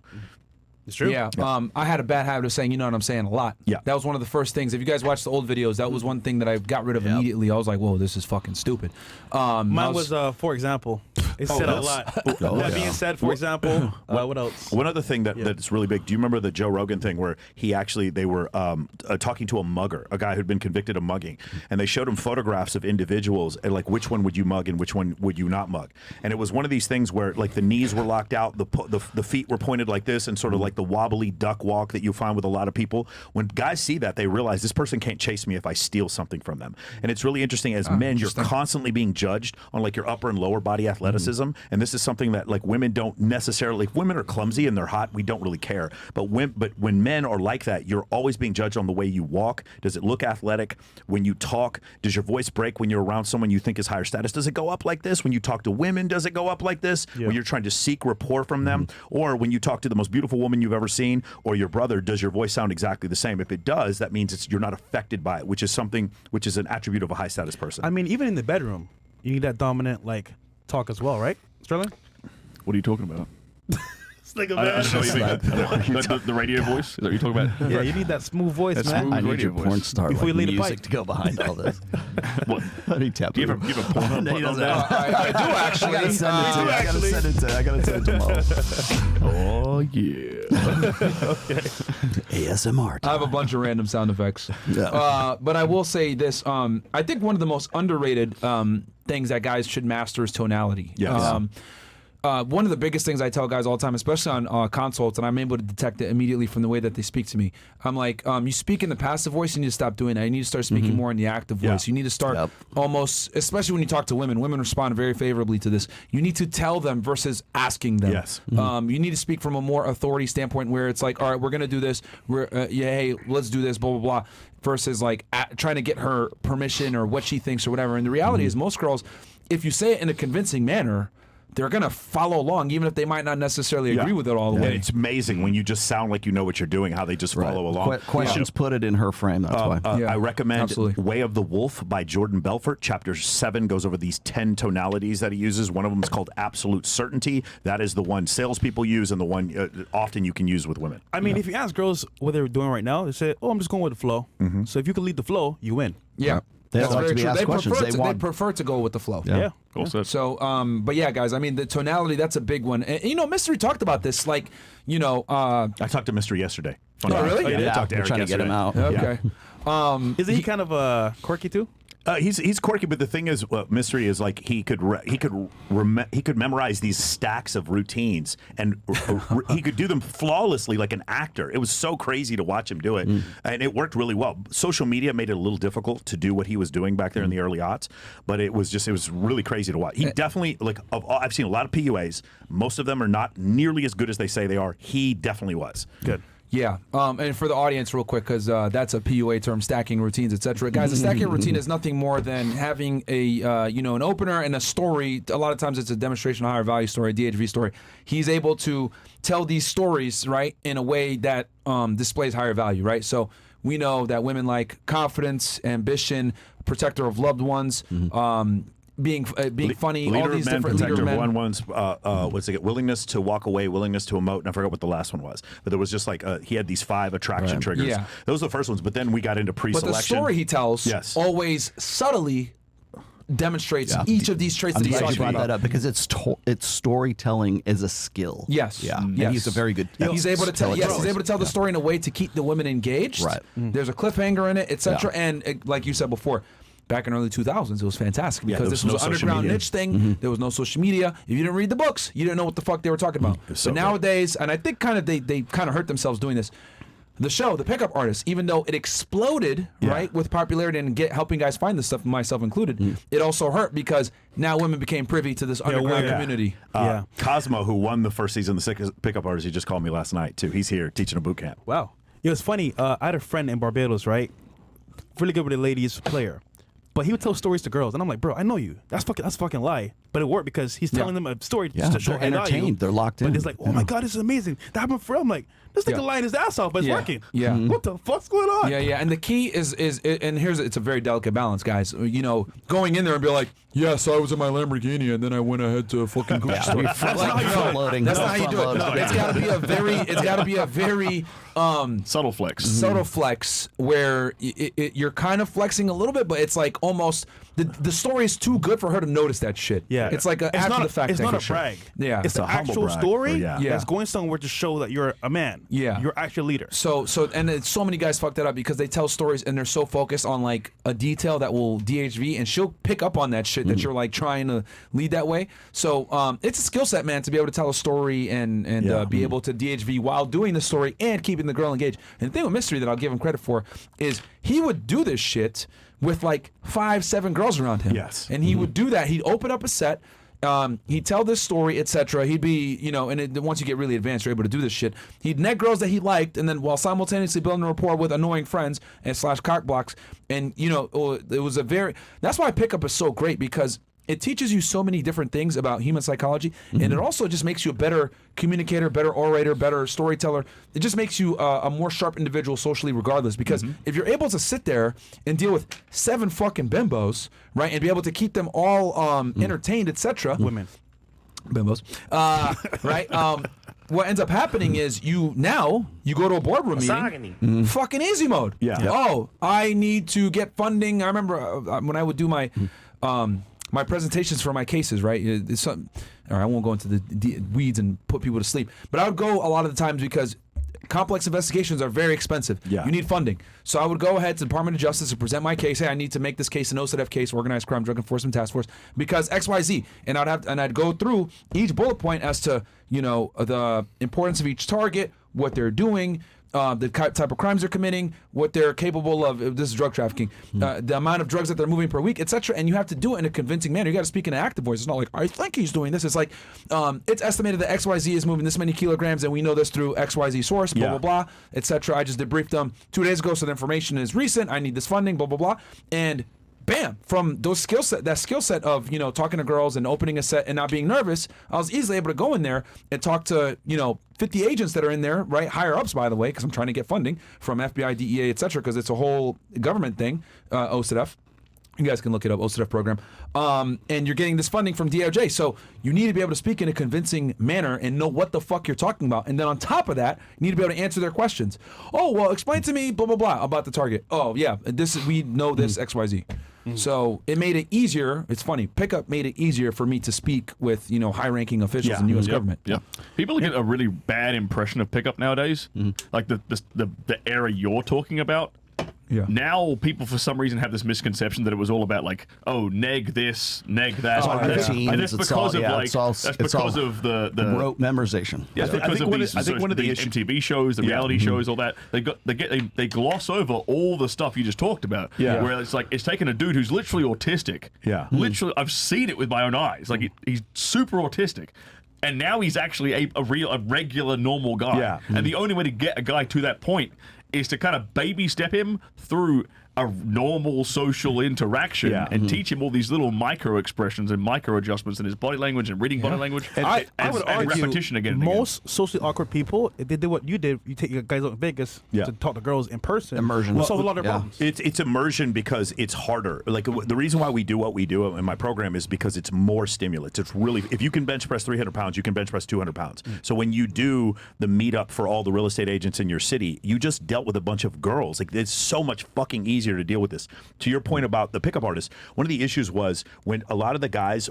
S2: It's true.
S1: Yeah. I had a bad habit of saying, you know what I'm saying, a lot.
S4: Yeah.
S1: That was one of the first things. If you guys watch the old videos, that was one thing that I got rid of immediately. I was like, whoa, this is fucking stupid.
S2: Mine was, for example. It said a lot. That being said, for example, what else?
S4: One other thing that's really big. Do you remember the Joe Rogan thing where they were talking to a mugger, a guy who'd been convicted of mugging, and they showed him photographs of individuals and like which one would you mug and which one would you not mug? And it was one of these things where like the knees were locked out, the feet were pointed like this, and sort of like the wobbly duck walk that you find with a lot of people. When guys see that, they realize this person can't chase me if I steal something from them. And it's really interesting. As men, you're constantly being judged on like your upper and lower body athleticism. And this is something that like women don't necessarily, if women are clumsy and they're hot, we don't really care. But when men are like that, you're always being judged on the way you walk. Does it look athletic? When you talk, does your voice break when you're around someone you think is higher status? Does it go up like this? When you talk to women, does it go up like this? When you're trying to seek rapport from them? Or when you talk to the most beautiful woman you've ever seen, or your brother, does your voice sound exactly the same? If it does, that means you're not affected by it, which is an attribute of a high status person.
S2: I mean, even in the bedroom, you need that dominant like talk as well, right, Sterling?
S6: What are you talking about?
S2: Like a
S6: the radio voice? Is that what you're talking about?
S2: Yeah, you need that smooth voice, man.
S5: I need your porn star
S2: Before you lead a
S5: music
S2: pipe
S5: to go behind all this.
S6: What?
S5: I need taboo.
S6: Do you have a Pornhub button on that?
S1: I do actually.
S5: I gotta send it to tomorrow.
S6: Oh, yeah.
S5: ASMR.
S1: I have a bunch of random sound effects.
S5: Yeah.
S1: But I will say this. I think one of the most underrated things that guys should master is tonality.
S4: Yes.
S1: One of the biggest things I tell guys all the time, especially on consults, and I'm able to detect it immediately from the way that they speak to me. I'm like, you speak in the passive voice, you need to stop doing that. You need to start speaking more in the active voice. You need to start almost, especially when you talk to women. Women respond very favorably to this. You need to tell them versus asking them.
S4: Yes.
S1: You need to speak from a more authority standpoint where it's like, all right, we're going to do this. Hey, let's do this, blah, blah, blah. Versus like trying to get her permission or what she thinks or whatever. And the reality is most girls, if you say it in a convincing manner, they're going to follow along, even if they might not necessarily agree with it all the way.
S4: And it's amazing when you just sound like you know what you're doing, how they just follow along.
S5: Questions put it in her frame, that's why.
S4: I recommend Way of the Wolf by Jordan Belfort. Chapter 7 goes over these 10 tonalities that he uses. One of them is called Absolute Certainty. That is the one salespeople use and the one often you can use with women.
S2: I mean, if you ask girls what they're doing right now, they say, oh, I'm just going with the flow. So if you can lead the flow, you win.
S1: Yeah.
S5: That's like to be asked questions.
S1: They prefer to go with the flow.
S2: Yeah.
S1: So, but yeah, guys, I mean, the tonality, that's a big one. And, Mystery talked about this, like, I
S4: talked to Mystery yesterday.
S1: Oh, really?
S4: I talked to Eric
S5: trying to get him out.
S1: Okay.
S2: Isn't he kind of quirky too?
S4: He's quirky, but the thing is, mystery is like he could memorize these stacks of routines, and he could do them flawlessly like an actor. It was so crazy to watch him do it, and it worked really well. Social media made it a little difficult to do what he was doing back there in the early aughts, but it was really crazy to watch. He definitely I've seen a lot of PUAs. Most of them are not nearly as good as they say they are. He definitely was
S2: Good.
S1: Yeah, and for the audience, real quick, because that's a PUA term, stacking routines, etc. Guys, a stacking routine is nothing more than having a an opener and a story. A lot of times, it's a demonstration of higher value story, a DHV story. He's able to tell these stories right in a way that displays higher value, right? So we know that women like confidence, ambition, protector of loved ones. Being funny,
S4: leader
S1: all these
S4: of men,
S1: different
S4: protector
S1: leader
S4: of
S1: men.
S4: what's it? Willingness to walk away, willingness to emote, and I forgot what the last one was. But there was just like he had these 5 attraction triggers.
S1: Yeah.
S4: Those were the first ones. But then we got into pre-selection.
S1: But the story he tells
S4: Yes.
S1: always subtly demonstrates each of these traits
S5: I'm
S1: that he's
S5: glad you
S1: talking
S5: brought
S1: about.
S5: that up because it's storytelling is a skill.
S1: Yes.
S5: Yeah.
S1: Yes.
S5: And he's a very good.
S1: He's able to tell. Yes, he's able to tell the
S5: Yeah.
S1: story in a way to keep the women engaged.
S5: Right.
S1: There's a cliffhanger in it, etc.
S5: Yeah.
S1: And like you said before, back in early 2000s, it was fantastic because
S4: there
S1: this
S4: was
S1: was
S4: no
S1: an
S4: social
S1: underground
S4: media.
S1: niche thing. There was no social media. If you didn't read the books, you didn't know what the fuck they were talking about.
S4: so
S1: But nowadays, and I think kind of they kind of hurt themselves doing this. The show, The Pickup Artist, even though it exploded, right, with popularity and helping guys find this stuff, myself included, it also hurt because now women became privy to this underground community.
S4: Cosmo, who won the first season of the Pickup Artist, he just called me last night too. He's here teaching a boot camp.
S2: Wow. It was funny. I had a friend in Barbados, right? Really good with the ladies player. But he would tell stories to girls, and I'm like, bro, I know you. That's fucking lie. But it worked because he's telling them a story just to show
S5: they're
S2: high value.
S5: entertained. They're locked in.
S2: But it's like, oh my God, this is amazing. That happened for real. I'm like, this nigga lying his ass off, but it's working.
S1: Yeah.
S2: What the fuck's going on?
S1: Yeah, yeah, and the key is and it's a very delicate balance, guys. You know, going in there and be like, yes, I was in my Lamborghini, and then I went ahead to a fucking Gucci store.
S5: That's not how you front loading.
S1: That's
S5: No
S1: not how you do
S5: front
S1: it.
S5: loading.
S1: It's got to be a very
S6: Subtle flex.
S1: subtle flex where you're kind of flexing a little bit, but it's like almost the story is too good for her to notice that shit.
S2: Yeah.
S1: It's like
S2: It's
S1: after
S2: not
S1: the fact
S2: It's
S1: thing.
S2: not a brag.
S1: Yeah.
S2: It's
S4: a
S2: an
S4: humble
S2: actual
S4: brag,
S2: story
S4: or yeah.
S2: that's going somewhere to show that you're a man.
S1: Yeah.
S2: You're actually a leader.
S1: So and it's so many guys fuck that up because they tell stories and they're so focused on like a detail that will DHV, and she'll pick up on that shit that you're like trying to lead that way. So it's a skill set, man, to be able to tell a story and be able to DHV while doing the story and keeping the girl engaged. And the thing with Mystery that I'll give him credit for is he would do this shit with like 5-7 girls around him.
S4: Yes.
S1: And he would do that. He'd open up a set. He'd tell this story, etc. He'd be, once you get really advanced, you're able to do this shit. He'd net girls that he liked, and then while simultaneously building a rapport with annoying friends and / cock blocks. And it was that's why Pickup is so great because it teaches you so many different things about human psychology, and it also just makes you a better communicator, better orator, better storyteller. It just makes you a more sharp individual socially regardless, because if you're able to sit there and deal with 7 fucking bimbos, right, and be able to keep them all entertained, etc.
S2: Women.
S1: Bimbos. Right? What ends up happening is you go to a boardroom meeting, fucking easy mode.
S4: Yeah.
S1: Oh, I need to get funding. I remember when I would do my my presentations for my cases, right? I won't go into the weeds and put people to sleep, but I would go a lot of the times because complex investigations are very expensive.
S4: Yeah.
S1: You need funding. So I would go ahead to the Department of Justice and present my case. Hey, I need to make this case an OCDF case, Organized Crime Drug Enforcement Task Force, because XYZ. And I'd go through each bullet point as to, the importance of each target, what they're doing, the type of crimes they're committing, what they're capable of. This is drug trafficking, the amount of drugs that they're moving per week, etc. And you have to do it in a convincing manner. You got to speak in an active voice. It's not like, I think he's doing this. It's like, it's estimated that XYZ is moving this many kilograms, and we know this through XYZ source, blah, blah, blah, etc. I just debriefed them 2 days ago, so the information is recent. I need this funding, blah, blah, blah. And bam, from that skill set of, talking to girls and opening a set and not being nervous, I was easily able to go in there and talk to, 50 agents that are in there, right? Higher ups, by the way, because I'm trying to get funding from FBI, DEA, etc., because it's a whole government thing, OCDF. You guys can look it up, OCDF program. And you're getting this funding from DOJ. So you need to be able to speak in a convincing manner and know what the fuck you're talking about. And then on top of that, you need to be able to answer their questions. Oh, well, explain to me, blah, blah, blah, about the target. Oh, yeah, we know this, XYZ. So it made it easier. It's funny. Pickup made it easier for me to speak with, high-ranking officials in the U.S. government.
S6: Yeah. People get a really bad impression of Pickup nowadays. Like the era you're talking about.
S1: Yeah.
S6: Now people for some reason have this misconception that it was all about like, oh, neg this, neg that.
S5: It's all
S6: and that's
S5: routines, it's
S6: because
S5: all-
S6: of
S5: yeah,
S6: like
S5: it's all-
S6: that's
S5: it's
S6: because
S5: all
S6: of the
S5: rote memorization.
S6: That's
S4: I
S6: because
S4: think
S6: of
S4: one of-
S6: these,
S4: I think one of the
S6: these
S4: issues-
S6: MTV shows, the reality shows, all that. They gloss over all the stuff you just talked about.
S4: Yeah.
S6: Where it's like it's taken a dude who's literally autistic.
S4: Yeah.
S6: Literally, I've seen it with my own eyes. Like he's super autistic. And now he's actually a regular, normal guy.
S4: Yeah.
S6: And the only way to get a guy to that point is to kind of baby step him through a normal social interaction and teach him all these little micro expressions and micro adjustments in his body language and reading body language.
S2: I would
S6: and
S2: argue
S6: repetition again and again.
S2: most socially awkward people, if they did what you did, you take your guys out in Vegas to talk to girls in person.
S5: Immersion.
S2: Will solve a lot of their
S5: Yeah.
S2: problems.
S4: It's immersion because it's harder. Like the reason why we do what we do in my program is because it's more stimulants. It's really, if you can bench press 300 pounds, you can bench press 200 pounds. So when you do the meetup for all the real estate agents in your city, you just dealt with a bunch of girls. Like it's so much fucking easier to deal with this. To your point about the pickup artists, one of the issues was when a lot of the guys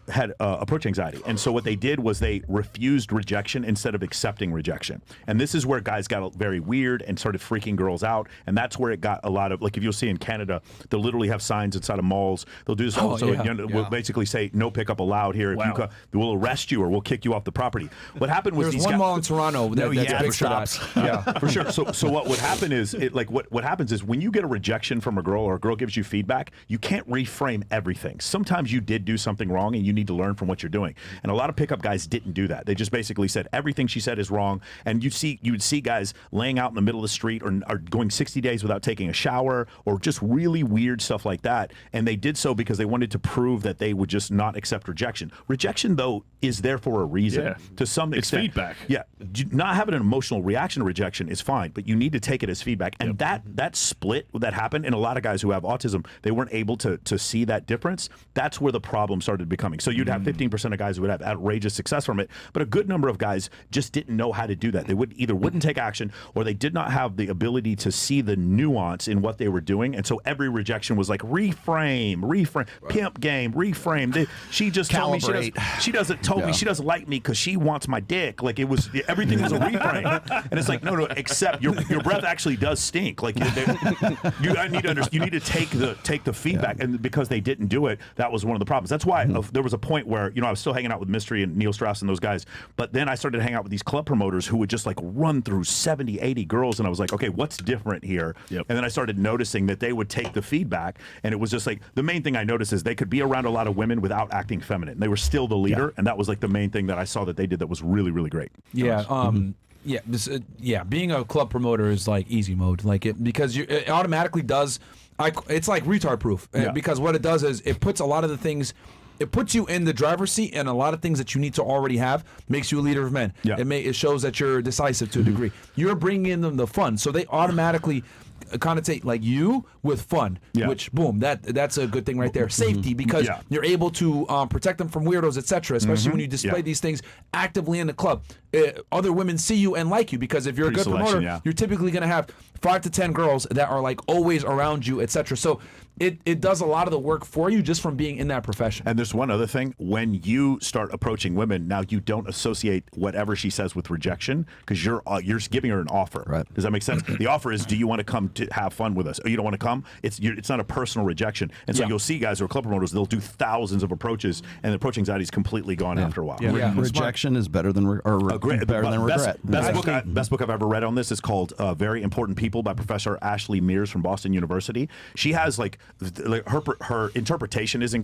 S4: had approach anxiety, and so what they did was they refused rejection instead of accepting rejection. And this is where guys got very weird and started freaking girls out, and that's where it got a lot of, like if you'll see in Canada, they'll literally have signs inside of malls. They'll do this also. We'll basically say no pickup allowed here. If you we'll arrest you or we'll kick you off the property. What happened was
S1: There's one mall in Toronto that's big for that.
S4: Yeah, for sure. So what would happen is what happens is when you get a rejection from a girl or a girl gives you feedback, you can't reframe everything. Sometimes you did do something wrong and you need to learn from what you're doing. And a lot of pickup guys didn't do that. They just basically said everything she said is wrong. And you would see guys laying out in the middle of the street or going 60 days without taking a shower or just really weird stuff like that. And they did so because they wanted to prove that they would just not accept rejection. Rejection, though, is there for a reason to some extent.
S6: It's feedback.
S4: Yeah. Not having an emotional reaction to rejection is fine, but you need to take it as feedback. And that split that happened in a lot of guys who have autism, they weren't able to see that difference. That's where the problem started becoming. So you'd have 15% of guys who would have outrageous success from it, but a good number of guys just didn't know how to do that. They wouldn't take action, or they did not have the ability to see the nuance in what they were doing. And so every rejection was like reframe, pimp game, reframe. She just told me she doesn't like me because she wants my dick. Like everything was a reframe. And it's like, no, except your breath actually does stink. Like you need to take the feedback, and because they didn't do it, that was one of the problems. That's why there was a point where I was still hanging out with Mystery and Neil Strauss and those guys, but then I started to hang out with these club promoters who would just like run through 70, 80 girls, and I was like, okay, what's different here? And then I started noticing that they would take the feedback, and it was just like the main thing I noticed is they could be around a lot of women without acting feminine. They were still the leader, and that was like the main thing that I saw that they did that was really, really great.
S1: Being a club promoter is like easy mode, because it automatically does. It's like retard proof, because what it does is it puts a lot of the things. It puts you in the driver's seat, and a lot of things that you need to already have makes you a leader of men. It shows that you're decisive to a degree. You're bringing in them the fun, so they automatically connotate like you with fun, which boom, that's a good thing right there. Safety, because you're able to protect them from weirdos, etc. Especially when you display these things actively in the club. Other women see you and like you, because if you're a good promoter, you're typically going to have 5 to 10 girls that are like always around you, etc. So it does a lot of the work for you just from being in that profession.
S4: And there's one other thing. When you start approaching women, now you don't associate whatever she says with rejection, because you're giving her an offer.
S5: Right.
S4: Does that make sense? The offer is, do you want to come to have fun with us? Or you don't want to come? It's not a personal rejection. And so you'll see guys who are club promoters, they'll do thousands of approaches, and the approach anxiety is completely gone after a while.
S5: Rejection is better than regret.
S4: Best book I've ever read on this is called Very Important People by Professor Ashley Mears from Boston University. She has her interpretation is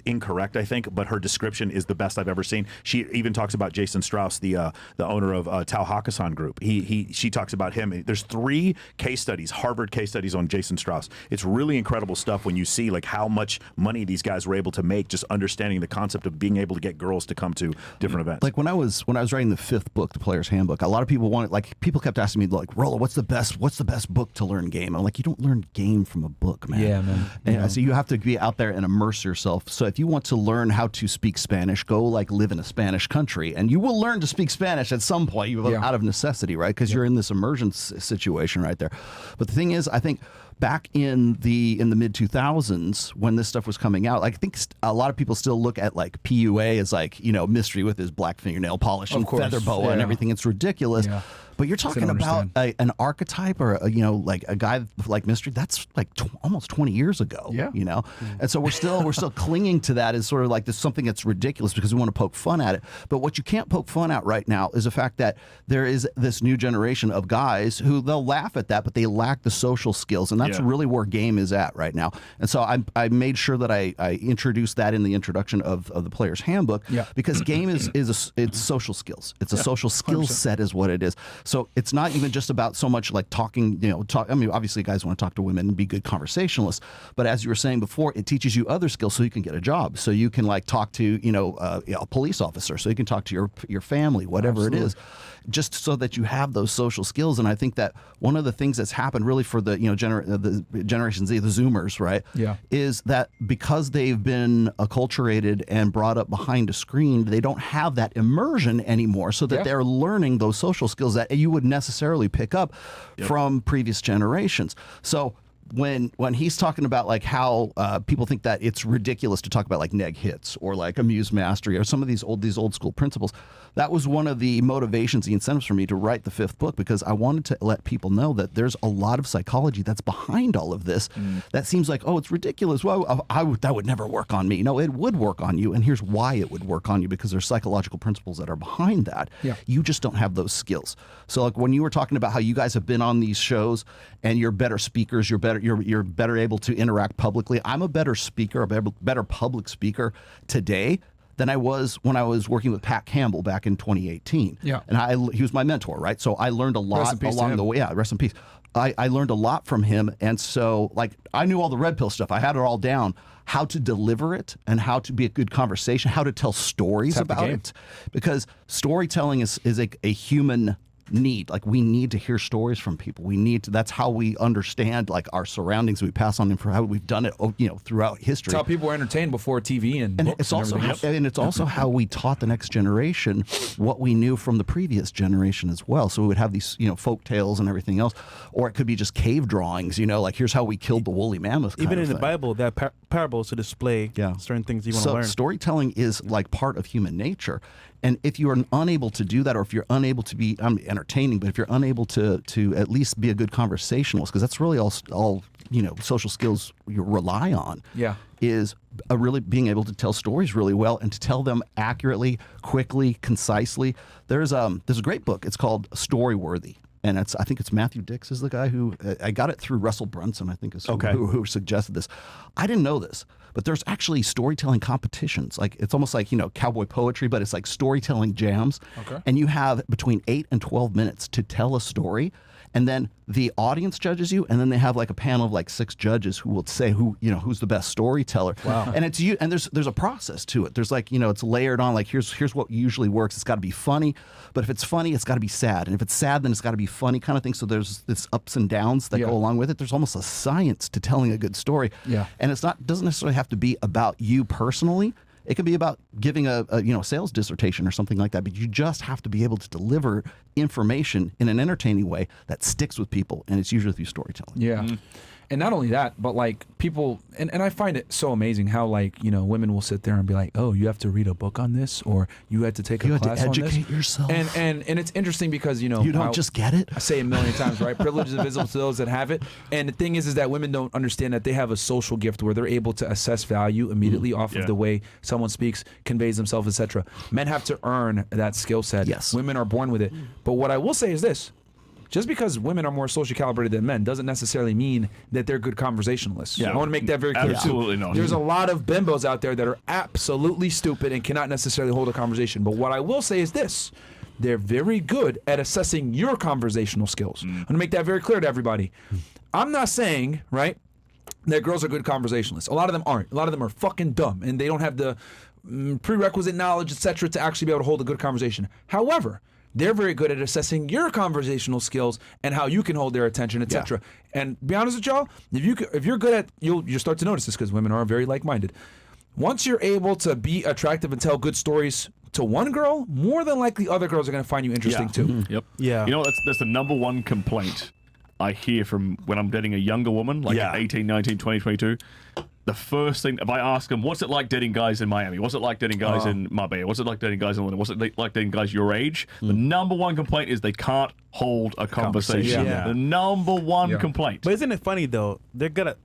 S4: incorrect, I think, but her description is the best I've ever seen. She even talks about Jason Strauss, the owner of Tal Hakkasan Group. She talks about him. There's 3 case studies, Harvard case studies on Jason Strauss. It's really incredible stuff when you see like how much money these guys were able to make just understanding the concept of being able to get girls to come to different events.
S5: Like when I was writing the 5th book, The Player's Handbook, a lot of people people kept asking me like, Rollo, what's the best book to learn game? I'm like, you don't learn game from a book, man.
S1: Yeah, man.
S5: And so you have to be out there and immerse yourself. So if you want to learn how to speak Spanish, go live in a Spanish country, and you will learn to speak Spanish at some point, out of necessity, right? Because you're in this immersion situation right there. But the thing is, I think back in the mid 2000s when this stuff was coming out, I think a lot of people still look at like PUA as like, Mystery with his black fingernail polish and feather boa and everything. It's ridiculous. But you're talking about an archetype or like a guy like Mystery. That's like almost 20 years ago.
S1: Yeah.
S5: And so we're still clinging to that as sort of like this something that's ridiculous because we want to poke fun at it. But what you can't poke fun at right now is the fact that there is this new generation of guys who they'll laugh at that, but they lack the social skills, and that's really where game is at right now. And so I made sure that I introduced that in the introduction of the Player's Handbook, because game it's social skills. It's a social skill set is what it is. So it's not even just about so much like talking, I mean, obviously guys want to talk to women and be good conversationalists, but as you were saying before, it teaches you other skills so you can get a job. So you can like talk to, a police officer, so you can talk to your family, whatever it is, just so that you have those social skills. And I think that one of the things that's happened really for the, the Generation Z, the Zoomers, right?
S1: Yeah.
S5: Is that because they've been acculturated and brought up behind a screen, they don't have that immersion anymore, so that they're learning those social skills that you would necessarily pick up from previous generations. So when he's talking about like how people think that it's ridiculous to talk about like neg hits or like amuse mastery or some of these old school principles, that was one of the motivations, the incentives for me to write the 5th book, because I wanted to let people know that there's a lot of psychology that's behind all of this. That seems like, oh, it's ridiculous. Well, that would never work on me. No, it would work on you, and here's why it would work on you, because there's psychological principles that are behind that. You just don't have those skills. So like when you were talking about how you guys have been on these shows and you're better speakers, you're better able to interact publicly. I'm a better speaker, a better public speaker today than I was when I was working with Pat Campbell back in 2018.
S1: Yeah.
S5: And he was my mentor, right? So I learned a lot along the way. Yeah, rest in peace. I learned a lot from him. And so like I knew all the red pill stuff. I had it all down. How to deliver it and how to be a good conversation, how to tell stories about it. Because storytelling is a human need. Like we need to hear stories from people. That's how we understand like our surroundings. We pass on for how we've done it, throughout history.
S1: It's how people were entertained before TV and books
S5: it's also it's also how we taught the next generation what we knew from the previous generation as well. So we would have these, folk tales and everything else, or it could be just cave drawings, like here's how we killed the woolly mammoth.
S2: Even in the Bible, there are parables to display certain things you want to learn.
S5: Storytelling is like part of human nature. And if you are unable to do that, or if you're unable to be entertaining, but if you're unable to at least be a good conversationalist, because that's really all social skills you rely on, is really being able to tell stories really well and to tell them accurately, quickly, concisely. There's a great book. It's called Storyworthy. And I think it's Matthew Dix is the guy who I got it through Russell Brunson, I think is who suggested this. I didn't know this, but there's actually storytelling competitions. Like it's almost like, cowboy poetry, but it's like storytelling jams. Okay. And you have between 8 and 12 minutes to tell a story. And then the audience judges you, and then they have like a panel of like 6 judges who will say who's the best storyteller. Wow. And it's you, and there's a process to it. There's like, it's layered on, like here's what usually works. It's got to be funny, but if it's funny, it's got to be sad. And if it's sad, then it's got to be funny kind of thing. So there's this ups and downs that go along with it. There's almost a science to telling a good story. Yeah. And doesn't necessarily have to be about you personally. It could be about giving a sales dissertation or something like that, but you just have to be able to deliver information in an entertaining way that sticks with people, and it's usually through storytelling.
S1: Yeah. Mm-hmm. And not only that, but like people, and I find it so amazing how like, women will sit there and be like, oh, you have to read a book on this, or you had to take a class on this. You have to educate
S5: yourself.
S1: And it's interesting because, you
S5: don't just get it.
S1: I say a million times, right? Privilege is invisible to those that have it. And the thing is that women don't understand that they have a social gift where they're able to assess value immediately off of the way someone speaks, conveys themselves, etc. Men have to earn that skill set.
S5: Yes.
S1: Women are born with it. But what I will say is this. Just because women are more socially calibrated than men doesn't necessarily mean that they're good conversationalists. Yeah. I want to make that very clear,
S6: absolutely
S1: too.
S6: Not.
S1: There's a lot of bimbos out there that are absolutely stupid and cannot necessarily hold a conversation. But what I will say is this. They're very good at assessing your conversational skills. I'm going to make that very clear to everybody. I'm not saying, right, that girls are good conversationalists. A lot of them aren't. A lot of them are fucking dumb, and they don't have the prerequisite knowledge, etc., to actually be able to hold a good conversation. However, they're very good at assessing your conversational skills and how you can hold their attention, etc. Yeah. And be honest with y'all, if you're good at, you'll start to notice this because women are very like-minded. Once you're able to be attractive and tell good stories to one girl, more than likely other girls are going to find you interesting too.
S6: Mm-hmm. Yep. Yeah. That's the number one complaint I hear from when I'm dating a younger woman, like 18, 19, 20, 22. the first thing, if I ask them, what's it like dating guys in Miami? What's it like dating guys in Marbella? What's it like dating guys in London? What's it like dating guys your age? The number one complaint is they can't hold a conversation.
S2: Yeah.
S6: The number one complaint.
S2: But isn't it funny though? They're good at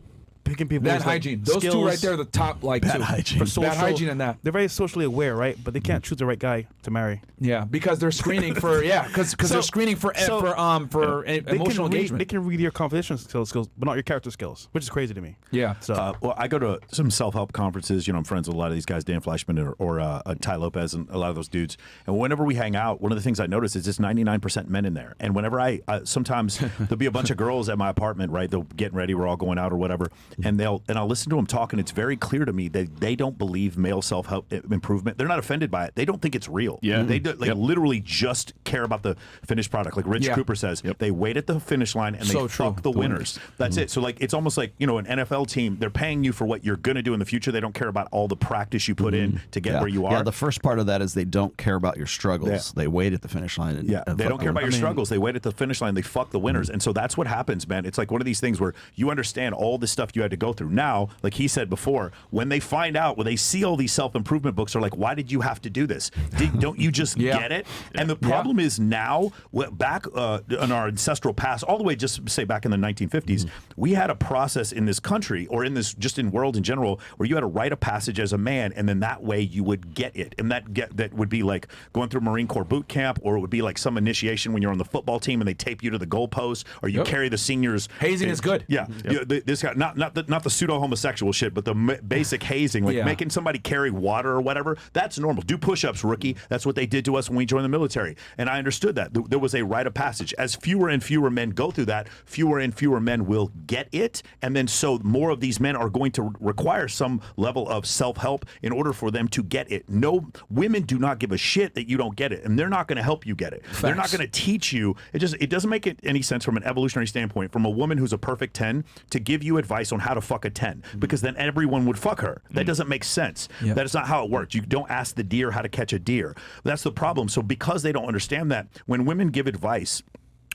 S2: picking people.
S1: Bad hygiene. Those two right there are the top, like,
S5: Bad
S1: two.
S5: hygiene.
S2: For social,
S1: Bad hygiene and that.
S2: They're very socially aware, right? But they can't choose the right guy to marry.
S1: Yeah, because they're screening for because they're screening for emotional engagement.
S2: They can read your conversation skills, but not your character skills, which is crazy to me.
S1: Yeah.
S2: So
S4: Well, I go to some self-help conferences. I'm friends with a lot of these guys, Dan Flashman or Ty Lopez, and a lot of those dudes. And whenever we hang out, one of the things I notice is it's 99% men in there. And whenever sometimes there'll be a bunch of girls at my apartment, right? They're getting ready, we're all going out or whatever, and I'll listen to them talk, and it's very clear to me that they don't believe male self-help improvement. They're not offended by it. They don't think it's real.
S6: Yeah.
S4: They literally just care about the finished product. Like Rich Cooper says, they wait at the finish line and they fuck the winners. That's it. So like it's almost like, an NFL team, they're paying you for what you're going to do in the future. They don't care about all the practice you put in to get where you are.
S5: Yeah, the first part of that is they don't care about your struggles.
S4: Yeah.
S5: They wait at the finish line. And,
S4: they don't care about your struggles. They wait at the finish line. They fuck the winners. And so that's what happens, man. It's like one of these things where you understand all the stuff you had to go through. Now, like he said before, when they find out, when they see all these self-improvement books, they're like, why did you have to do this? Don't you just get it? And the problem is now, back in our ancestral past, all the way just say back in the 1950s, we had a process in this country, or in this just in world in general, where you had to write a passage as a man, and then that way you would get it. And that would be like going through Marine Corps boot camp, or it would be like some initiation when you're on the football team and they tape you to the goalpost, or you carry the seniors.
S1: Hazing is good.
S4: Yeah. This guy, not the pseudo homosexual shit, but the basic hazing, like making somebody carry water or whatever. That's normal. Do push-ups, rookie. That's what they did to us when we joined the military. And I understood that. There was a rite of passage. As fewer and fewer men go through that, fewer and fewer men will get it. And then so more of these men are going to require some level of self-help in order for them to get it. No, women do not give a shit that you don't get it. And they're not going to help you get it. Facts. They're not going to teach you. It doesn't make any sense from an evolutionary standpoint, from a woman who's a perfect 10 to give you advice on how to fuck a 10, because then everyone would fuck her. That doesn't make sense. Yep. That is not how it works. You don't ask the deer how to catch a deer. That's the problem. So because they don't understand that, when women give advice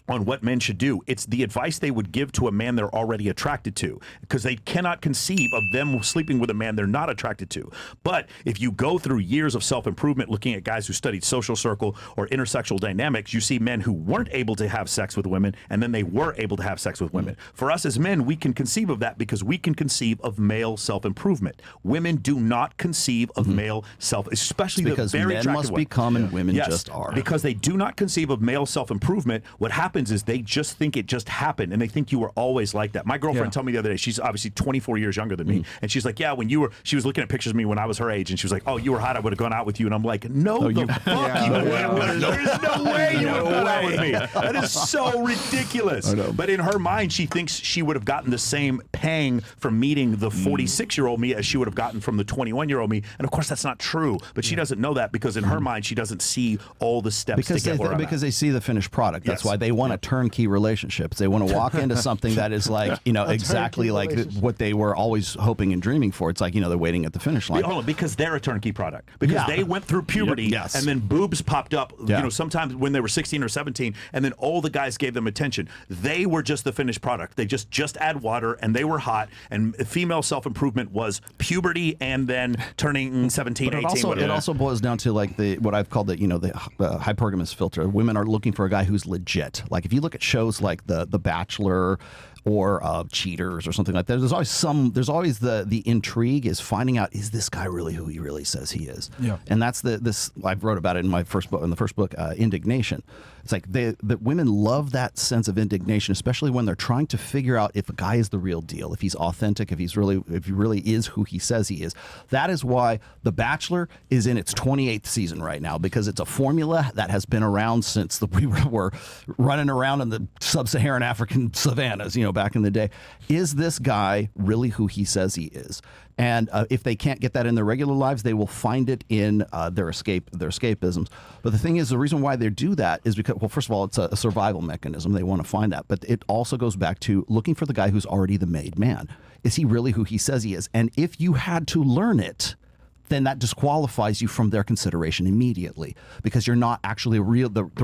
S4: on what men should do, it's the advice they would give to a man they're already attracted to, because they cannot conceive of them sleeping with a man they're not attracted to. But if you go through years of self-improvement looking at guys who studied social circle or intersexual dynamics, you see men who weren't able to have sex with women, and then they were able to have sex with women. For us as men, we can conceive of that because we can conceive of male self-improvement. Women do not conceive of male especially
S5: because
S4: the very
S5: men
S4: attractive
S5: must
S4: one.
S5: become and women just are.
S4: Because they do not conceive of male self-improvement. What happens is they just think it just happened, and they think you were always like that. My girlfriend told me the other day, she's obviously 24 years younger than me, and she's like, she was looking at pictures of me when I was her age, and she was like, oh, you were hot, I would have gone out with you. And I'm like, no, fuck you would. There's no way you would have gone out with me. That is so ridiculous. But in her mind, she thinks she would have gotten the same pang from meeting the 46-year-old me as she would have gotten from the 21-year-old me. And of course, that's not true. But she doesn't know that, because in her mind, she doesn't see all the steps to get where I'm at.
S5: Because they see the finished product. That's why they want a turnkey relationships. They want to walk into something that is like, exactly like what they were always hoping and dreaming for. It's like, they're waiting at the finish line.
S4: Hold on, because they're a turnkey product. Because they went through puberty, and then boobs popped up, sometimes when they were 16 or 17, and then all the guys gave them attention. They were just the finished product. They just add water, and they were hot, and female self-improvement was puberty and then turning 17, 18.
S5: It also boils down to like what I've called the hypergamous filter. Women are looking for a guy who's legit. Like if you look at shows like The Bachelor or Cheaters or something like that, there's always the intrigue is finding out, is this guy really who he really says he is? Yeah. And that's this I wrote about it in the first book, Indignation. It's like that women love that sense of indignation, especially when they're trying to figure out if a guy is the real deal, if he's authentic, if he really is who he says he is. That is why The Bachelor is in its 28th season right now, because it's a formula that has been around since we were running around in the sub-Saharan African savannas, back in the day. Is this guy really who he says he is? And if they can't get that in their regular lives, they will find it in their escapisms. But the thing is, the reason why they do that is because, well, first of all, it's a survival mechanism. They want to find that. But it also goes back to looking for the guy who's already the made man. Is he really who he says he is? And if you had to learn it, then that disqualifies you from their consideration immediately because you're not actually the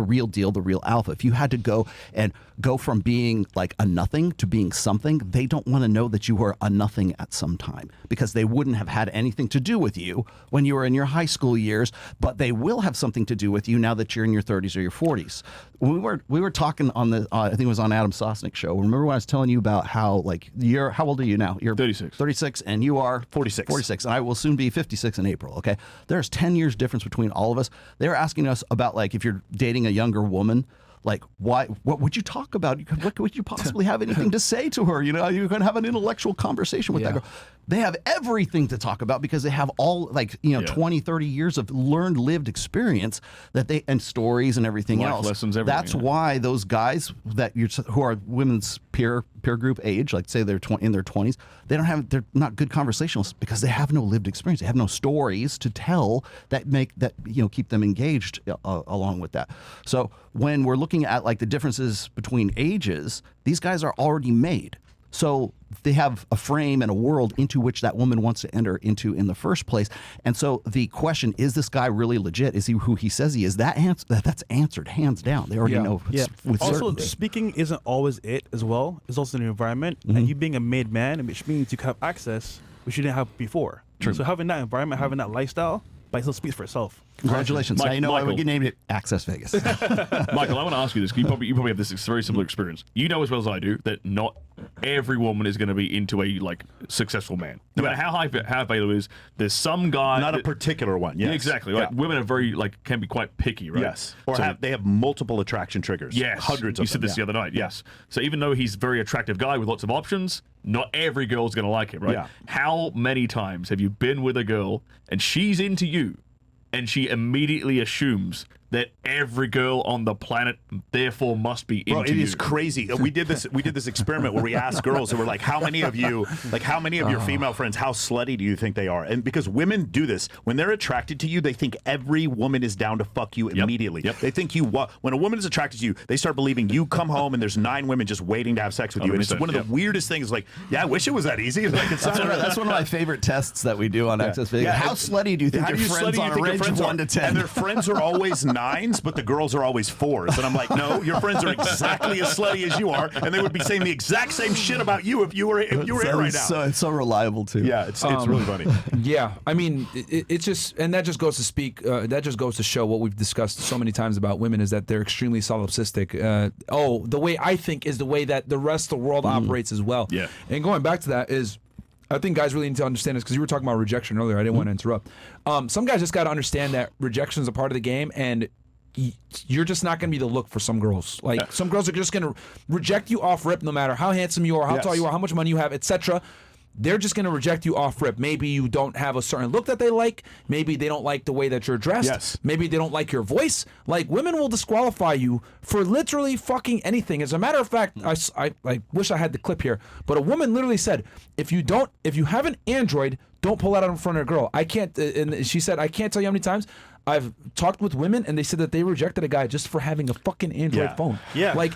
S5: real deal, the real alpha. If you had to go from being like a nothing to being something, they don't want to know that you were a nothing at some time because they wouldn't have had anything to do with you when you were in your high school years, but they will have something to do with you now that you're in your 30s or your 40s. We were talking on the I think it was on Adam Sosnick's show. Remember when I was telling you about how like how old are you now? You're
S6: 36.
S5: 36 and you are
S4: 46.
S5: 46 and I will soon be 56 in April, okay? There's 10 years difference between all of us. They were asking us about like if you're dating a younger woman, like what would you talk about? What would you possibly have anything to say to her? You know, you're going to have an intellectual conversation with that girl. They have everything to talk about because they have all 20, 30 years of lived experience and stories and everything
S6: Life
S5: else.
S6: Lessons, everything.
S5: That's why those guys who are women's peer group age, like say they're in their 20s, they're not good conversationalists because they have no lived experience. They have no stories to tell that keep them engaged along with that. So when we're looking at like the differences between ages, these guys are already made. So they have a frame and a world into which that woman wants to enter into in the first place. And so the question, is this guy really legit? Is he who he says he is? That's answered hands down. They already know with
S2: also,
S5: certainty.
S2: speaking isn't always it as well. It's also an environment. And you being a made man, which means you can have access, which you didn't have before. True. So having that environment, having that lifestyle, but it still speaks for itself.
S5: Congratulations.
S6: Mike,
S5: now you know
S6: Michael.
S5: I would name it Access Vegas.
S6: Michael, I want to ask you this. 'Cause you probably have this very similar experience. You know as well as I do that not every woman is going to be into a like successful man. No matter how high available is, there's some guy.
S4: Not a particular one. Yes.
S6: Yeah, exactly. Like women are very can be quite picky, right?
S4: Yes. Or they have multiple attraction triggers.
S6: Yes.
S4: Hundreds of
S6: You said
S4: them.
S6: this the other night. Yes. So even though he's a very attractive guy with lots of options, not every girl's going to like him, right?
S4: Yeah.
S6: How many times have you been with a girl and she's into you and she immediately assumes that every girl on the planet therefore must be into
S4: Bro, it
S6: you?
S4: is crazy. We did this experiment where we asked girls and we're like, how many of your female friends, how slutty do you think they are? And because women do this, when they're attracted to you, they think every woman is down to fuck you immediately.
S6: Yep.
S4: They think when a woman is attracted to you, they start believing you come home and there's 9 women just waiting to have sex with you. And it's one of the weirdest things. Like, I wish it was that easy. Like,
S5: That's one of my favorite tests that we do on Access Vegas.
S4: Yeah.
S5: How slutty do you think your friends are? Range of 1 to 10.
S4: And their friends are always 9s, but the girls are always 4s. And I'm like, no, your friends are exactly as slutty as you are, and they would be saying the exact same shit about you if you were in right now.
S5: So it's so reliable too.
S4: Yeah, it's really funny.
S1: Yeah, I mean, it's just, and that just goes to that just goes to show what we've discussed so many times about women is that they're extremely solipsistic. The way I think is the way that the rest of the world operates as well.
S6: Yeah.
S1: And going back to that is, I think guys really need to understand this because you were talking about rejection earlier. I didn't want to interrupt. Some guys just got to understand that rejection is a part of the game, and you're just not going to be the look for some girls. Like some girls are just going to reject you off rip, no matter how handsome you are, how tall you are, how much money you have, etc. They're just going to reject you off rip. Maybe you don't have a certain look that they like. Maybe they don't like the way that you're dressed.
S4: Yes.
S1: Maybe they don't like your voice. Like, women will disqualify you for literally fucking anything. As a matter of fact, I wish I had the clip here, but a woman literally said, if you have an Android, don't pull that out in front of a girl. I can't, and she said, I can't tell you how many times I've talked with women and they said that they rejected a guy just for having a fucking Android phone.
S2: Yeah.
S1: Like,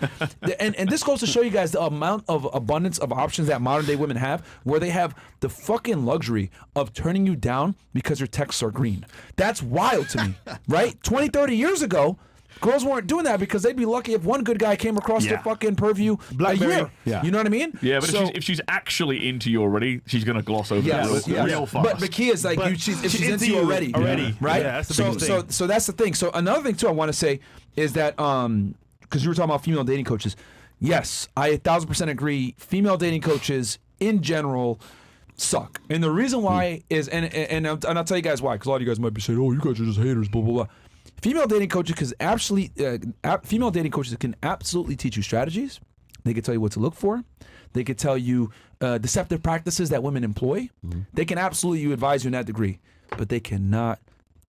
S1: and this goes to show you guys the amount of abundance of options that modern day women have, where they have the fucking luxury of turning you down because your texts are green. That's wild to me, right? 20, 30 years ago, girls weren't doing that because they'd be lucky if one good guy came across their fucking purview a year.
S4: Yeah.
S1: You know what I mean?
S6: Yeah, but if she's actually into you already, she's going to gloss over that real fast.
S1: But the key is like if she's into you already, right?
S2: Yeah, that's the biggest thing.
S1: So that's the thing. So another thing too I want to say is that because you were talking about female dating coaches, yes, I 1000% agree. Female dating coaches in general suck, and the reason why is and I'll tell you guys why, because a lot of you guys might be saying, oh, you guys are just haters, blah blah blah. Female dating coaches can absolutely teach you strategies. They can tell you what to look for. They can tell you deceptive practices that women employ. They can absolutely advise you in that degree, but they cannot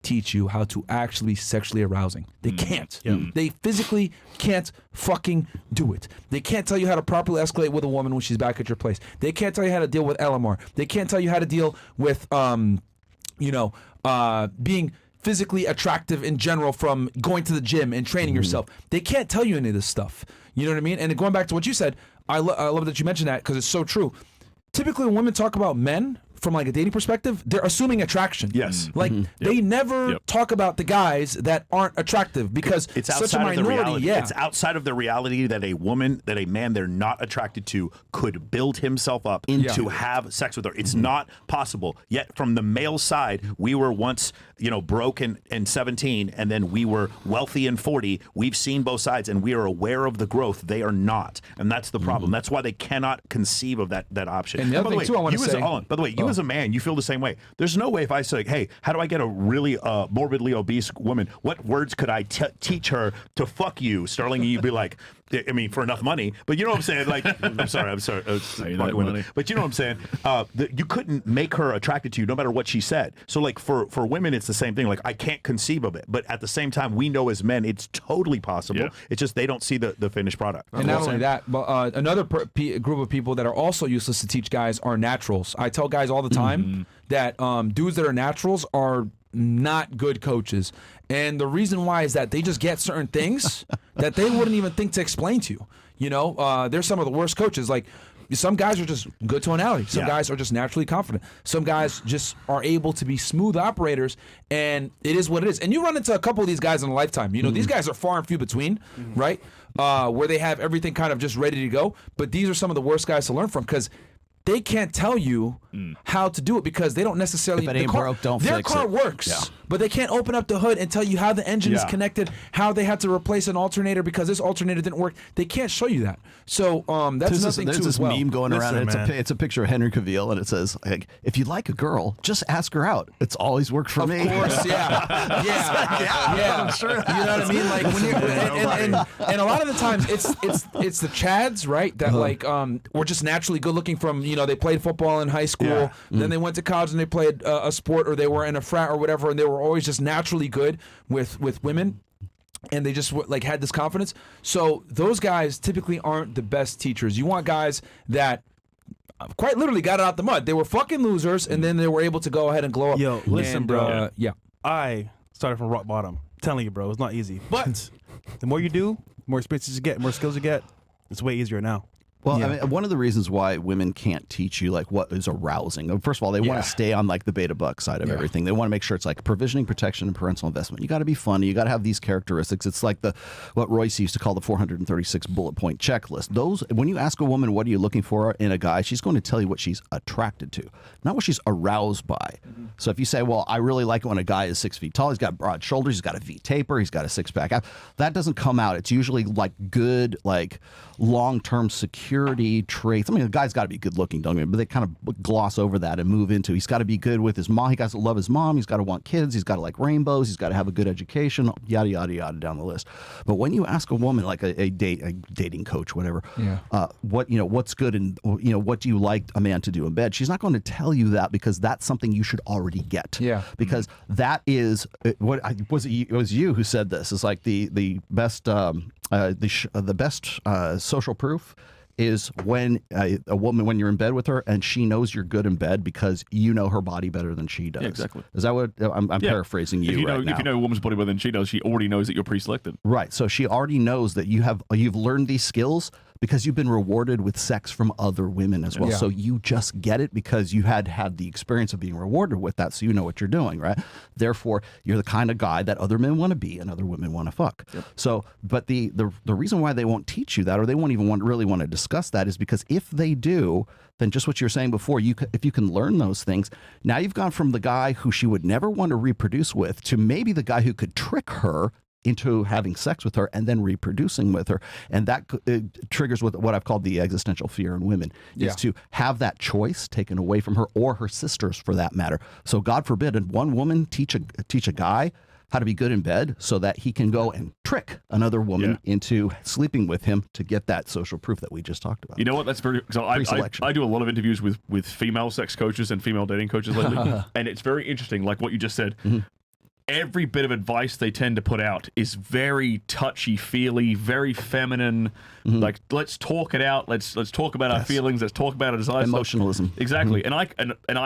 S1: teach you how to actually sexually arousing. They can't. They physically can't fucking do it. They can't tell you how to properly escalate with a woman when she's back at your place. They can't tell you how to deal with LMR. They can't tell you how to deal with being physically attractive in general from going to the gym and training yourself. They can't tell you any of this stuff. You know what I mean? And going back to what you said, I love that you mentioned that because it's so true. Typically when women talk about men, from like a dating perspective, they're assuming attraction.
S4: Yes.
S1: Like they never talk about the guys that aren't attractive because
S4: it's
S1: such
S4: outside
S1: a minority.
S4: of the reality.
S1: Yeah.
S4: It's outside of the reality that a man they're not attracted to could build himself up to have sex with her. It's not possible. Yet from the male side, we were once, broke and 17, and then we were wealthy and 40. We've seen both sides, and we are aware of the growth. They are not, and that's the problem. That's why they cannot conceive of that option.
S1: And the other thing too, I want to say.
S4: By the way, you as a man, you feel the same way. There's no way if I say, hey, how do I get a really morbidly obese woman? What words could I teach her to fuck you, Sterling? And you'd be like, I mean, for enough money. But you know what I'm saying? Like, I'm sorry. But you know what I'm saying? You couldn't make her attracted to you no matter what she said. So like for women, it's the same thing. Like I can't conceive of it. But at the same time, we know as men, it's totally possible. Yeah. It's just they don't see the finished product.
S1: And not only that, but another group of people that are also useless to teach guys are naturals. I tell guys all the time that dudes that are naturals are not good coaches. And the reason why is that they just get certain things that they wouldn't even think to explain to you. They're some of the worst coaches. Like some guys are just good tonality. Some guys are just naturally confident. Some guys just are able to be smooth operators, and it is what it is. And you run into a couple of these guys in a lifetime. These guys are far and few between, right? Where they have everything kind of just ready to go. But these are some of the worst guys to learn from because they can't tell you how to do it because they don't necessarily.
S5: If it ain't broke, don't
S1: their
S5: fix
S1: car
S5: it.
S1: works, but they can't open up the hood and tell you how the engine is connected, how they had to replace an alternator because this alternator didn't work. They can't show you that. So that's nothing
S5: there's
S1: too
S5: this
S1: as well.
S5: meme going around.
S2: Listen,
S5: And it's a picture of Henry Cavill, and it says, like, "If you like a girl, just ask her out. It's always worked for me."
S1: Of course, yeah.
S5: I'm sure.
S1: You know what I mean? Like when you're and a lot of the times it's the Chads, right? That like were just naturally good looking from they played football in high school, then they went to college and they played a sport or they were in a frat or whatever, and they were always just naturally good with women. And they just like had this confidence. So those guys typically aren't the best teachers. You want guys that quite literally got it out the mud. They were fucking losers, and then they were able to go ahead and glow up.
S2: Yo, listen, bro.
S1: Yeah.
S2: I started from rock bottom. I'm telling you, bro, it's not easy. But the more you do, the more experiences you get, more skills you get, it's way easier now.
S5: Well, I mean, one of the reasons why women can't teach you like what is arousing. First of all, they want to stay on like the beta buck side of everything. They want to make sure it's like provisioning, protection, and parental investment. You got to be funny. You got to have these characteristics. It's like what Royce used to call the 436 bullet point checklist. Those, when you ask a woman what are you looking for in a guy, she's going to tell you what she's attracted to, not what she's aroused by. So if you say, well, I really like it when a guy is 6 feet tall, he's got broad shoulders, he's got a V taper, he's got a six pack. That doesn't come out. It's usually like good, like long-term security traits. I mean, the guy's got to be good looking, don't get me wrong, but they kind of gloss over that and move into he's got to be good with his mom. He got to love his mom. He's got to want kids. He's got to like rainbows. He's got to have a good education. Yada yada yada down the list. But when you ask a woman, like a dating coach, whatever, what's good and what do you like a man to do in bed? She's not going to tell you that because that's something you should already get. Yeah. Because that is what was it? It was you who said this. It's like the best social proof is when a woman, when you're in bed with her and she knows you're good in bed because you know her body better than she does.
S6: Yeah, exactly.
S5: Is that what I'm paraphrasing you right now?
S6: If you know a woman's body better than she does, she already knows that you're pre-selected.
S5: Right. So she already knows that you've learned these skills because you've been rewarded with sex from other women as well. Yeah. So you just get it because you had the experience of being rewarded with that, so you know what you're doing, right? Therefore, you're the kind of guy that other men want to be and other women want to fuck. Yep. So, but the reason why they won't teach you that, or they won't even really want to discuss that, is because if they do, then just what you were saying before, if you can learn those things, now you've gone from the guy who she would never want to reproduce with to maybe the guy who could trick her into having sex with her and then reproducing with her. And that triggers what I've called the existential fear in women, is to have that choice taken away from her, or her sisters for that matter. So God forbid one woman teach a guy how to be good in bed so that he can go and trick another woman into sleeping with him to get that social proof that we just talked about.
S6: You know what? That's very... So I do a lot of interviews with female sex coaches and female dating coaches lately, and it's very interesting, like what you just said. Mm-hmm. Every bit of advice they tend to put out is very touchy-feely, very feminine. Mm-hmm. Like, let's talk it out. Let's talk about our feelings. Let's talk about our desires.
S5: Emotionalism.
S6: Exactly. Mm-hmm. And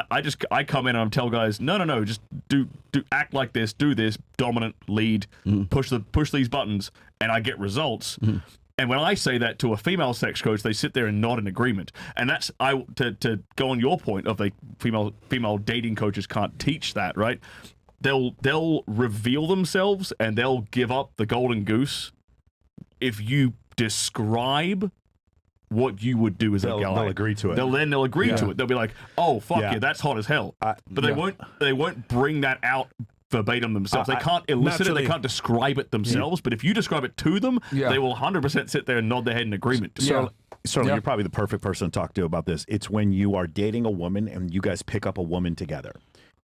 S6: I come in and I tell guys, no, just do act like this, do this, dominant, lead, push these buttons, and I get results. Mm-hmm. And when I say that to a female sex coach, they sit there and nod in agreement. And that's to go on your point of the female dating coaches can't teach that, right? They'll reveal themselves and they'll give up the golden goose if you describe what you would do as a guy.
S4: They'll agree to it.
S6: They'll agree to it. They'll be like, "Oh fuck yeah, that's hot as hell." But they won't bring that out verbatim themselves. They can't elicit it. They can't describe it themselves. But if you describe it to them, they will 100% sit there and nod their head in agreement.
S4: So you're probably the perfect person to talk to about this. It's when you are dating a woman and you guys pick up a woman together.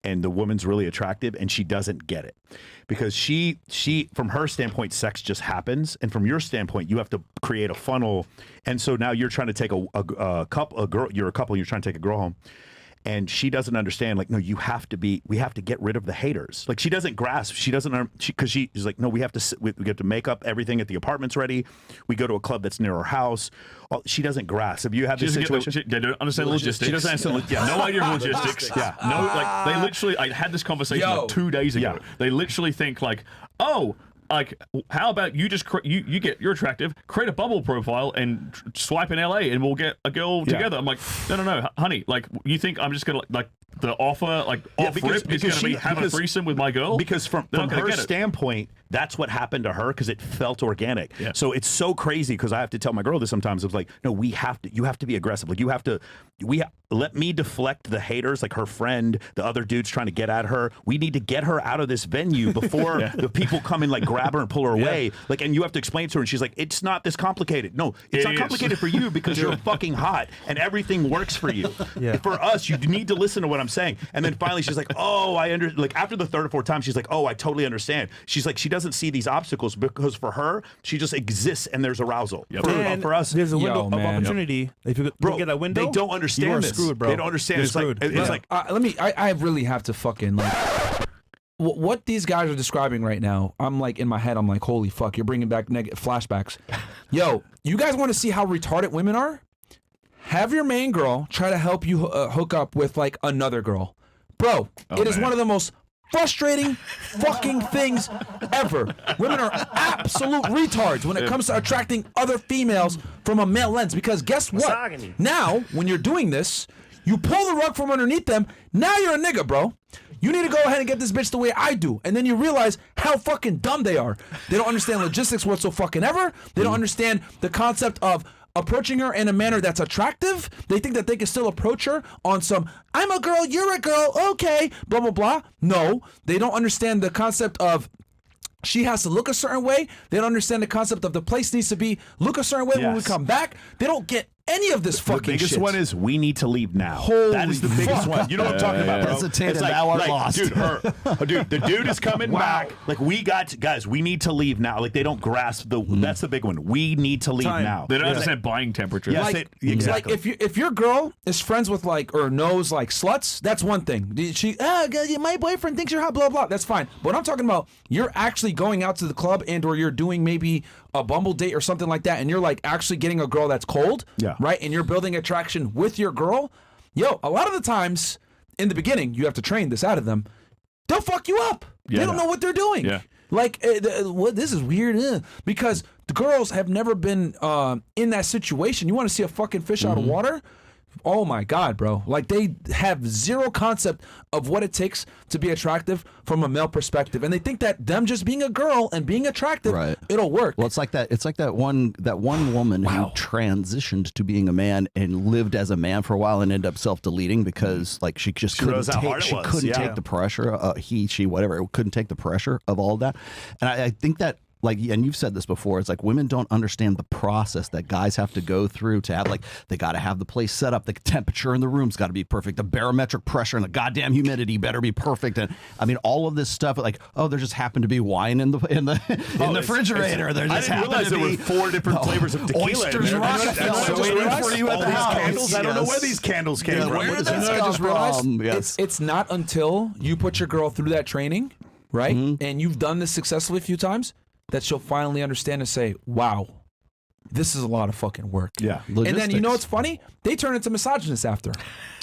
S4: And the woman's really attractive, and she doesn't get it because she from her standpoint, sex just happens, and from your standpoint, you have to create a funnel. And so now you're trying to take a girl. You're a couple, and you're trying to take a girl home, and she doesn't understand. Like, no, we have to get rid of the haters. Like, she doesn't grasp. She doesn't because she's like, no, we have to make up everything at the apartment's ready. We go to a club that's near our house. She doesn't grasp. If you have this situation,
S6: they don't understand logistics.
S4: She doesn't understand.
S6: No idea of logistics. No, like they literally. I had this conversation like 2 days ago. They literally think like, oh. Like, how about you just you're attractive, create a bubble profile and swipe in LA and we'll get a girl together. I'm like, no, honey. Like, you think I'm just gonna like the offer off rip is gonna be having a threesome with my girl?
S4: Because from her standpoint, that's what happened to her because it felt organic. Yeah. So it's so crazy because I have to tell my girl this sometimes. It's like, no, you have to be aggressive. Like, let me deflect the haters, like her friend, the other dude's trying to get at her. We need to get her out of this venue before the people come and like grab her and pull her away. Like, and you have to explain to her, and she's like, "It's not this complicated." No, it's not complicated for you because you're fucking hot and everything works for you. For us, you need to listen to what I'm saying. And then finally, she's like, "Oh, like after the third or fourth time, she's like, "Oh, I totally understand." She's like, she doesn't see these obstacles because for her, she just exists and there's arousal. For us,
S2: there's a window of opportunity. If you get a window,
S4: they don't understand this. Screwed, bro. They don't understand. It's like
S1: I really have to fucking like what these guys are describing right now. I'm like in my head. I'm like, holy fuck! You're bringing back flashbacks. Yo, you guys want to see how retarded women are? Have your main girl try to help you hook up with like another girl, bro. It is one of the most frustrating fucking things ever. Women are absolute retards when it comes to attracting other females from a male lens because guess what? Now, when you're doing this, you pull the rug from underneath them. Now you're a nigga, bro. You need to go ahead and get this bitch the way I do. And then you realize how fucking dumb they are. They don't understand logistics whatsoever. They don't understand the concept of approaching her in a manner that's attractive. They think that they can still approach her on some, I'm a girl, you're a girl, okay, blah, blah, blah. No, they don't understand the concept of she has to look a certain way. They don't understand the concept of the place needs to look a certain way when we come back. They don't get any of this fucking shit.
S4: The biggest one is we need to leave now.
S1: Holy
S4: that is the biggest one. You know what I'm talking about, bro?
S5: Hesitated, now are lost.
S4: Dude, the dude is coming back. Like, guys, we need to leave now. Like, they don't grasp that's the big one. We need to leave now.
S6: They don't understand buying temperature.
S1: Yes, exactly. Like, if your girl is friends with like, or knows like sluts, that's one thing. My boyfriend thinks you're hot, blah, blah. That's fine. But I'm talking about, you're actually going out to the club and or you're doing maybe a Bumble date or something like that, and you're like actually getting a girl that's cold, right? And you're building attraction with your girl. Yo, a lot of the times in the beginning, you have to train this out of them. They'll fuck you up. They don't know what they're doing. Yeah. Like, this is weird because the girls have never been in that situation. You want to see a fucking fish out of water? Oh my God, bro. Like, they have zero concept of what it takes to be attractive from a male perspective. And they think that them just being a girl and being attractive, it'll work.
S5: Well, it's like that one woman who transitioned to being a man and lived as a man for a while and ended up self-deleting because like she just couldn't take the pressure, she, whatever, couldn't take the pressure of all of that. And I think that, like, and you've said this before, it's like women don't understand the process that guys have to go through to have, like, they got to have the place set up, the temperature in the room's got to be perfect, the barometric pressure and the goddamn humidity better be perfect, and I mean all of this stuff. Like, oh, there just happened to be wine in the refrigerator. There just
S4: I didn't realize there were 4 different flavors of tequila.
S5: Oysters,
S4: I don't know where these candles came from.
S1: I just realized it's not until you put your girl through that training, right, and you've done this successfully a few times, that she'll finally understand and say, wow, this is a lot of fucking work.
S4: Yeah.
S1: Logistics. And then, you know what's funny? They turn into misogynists after.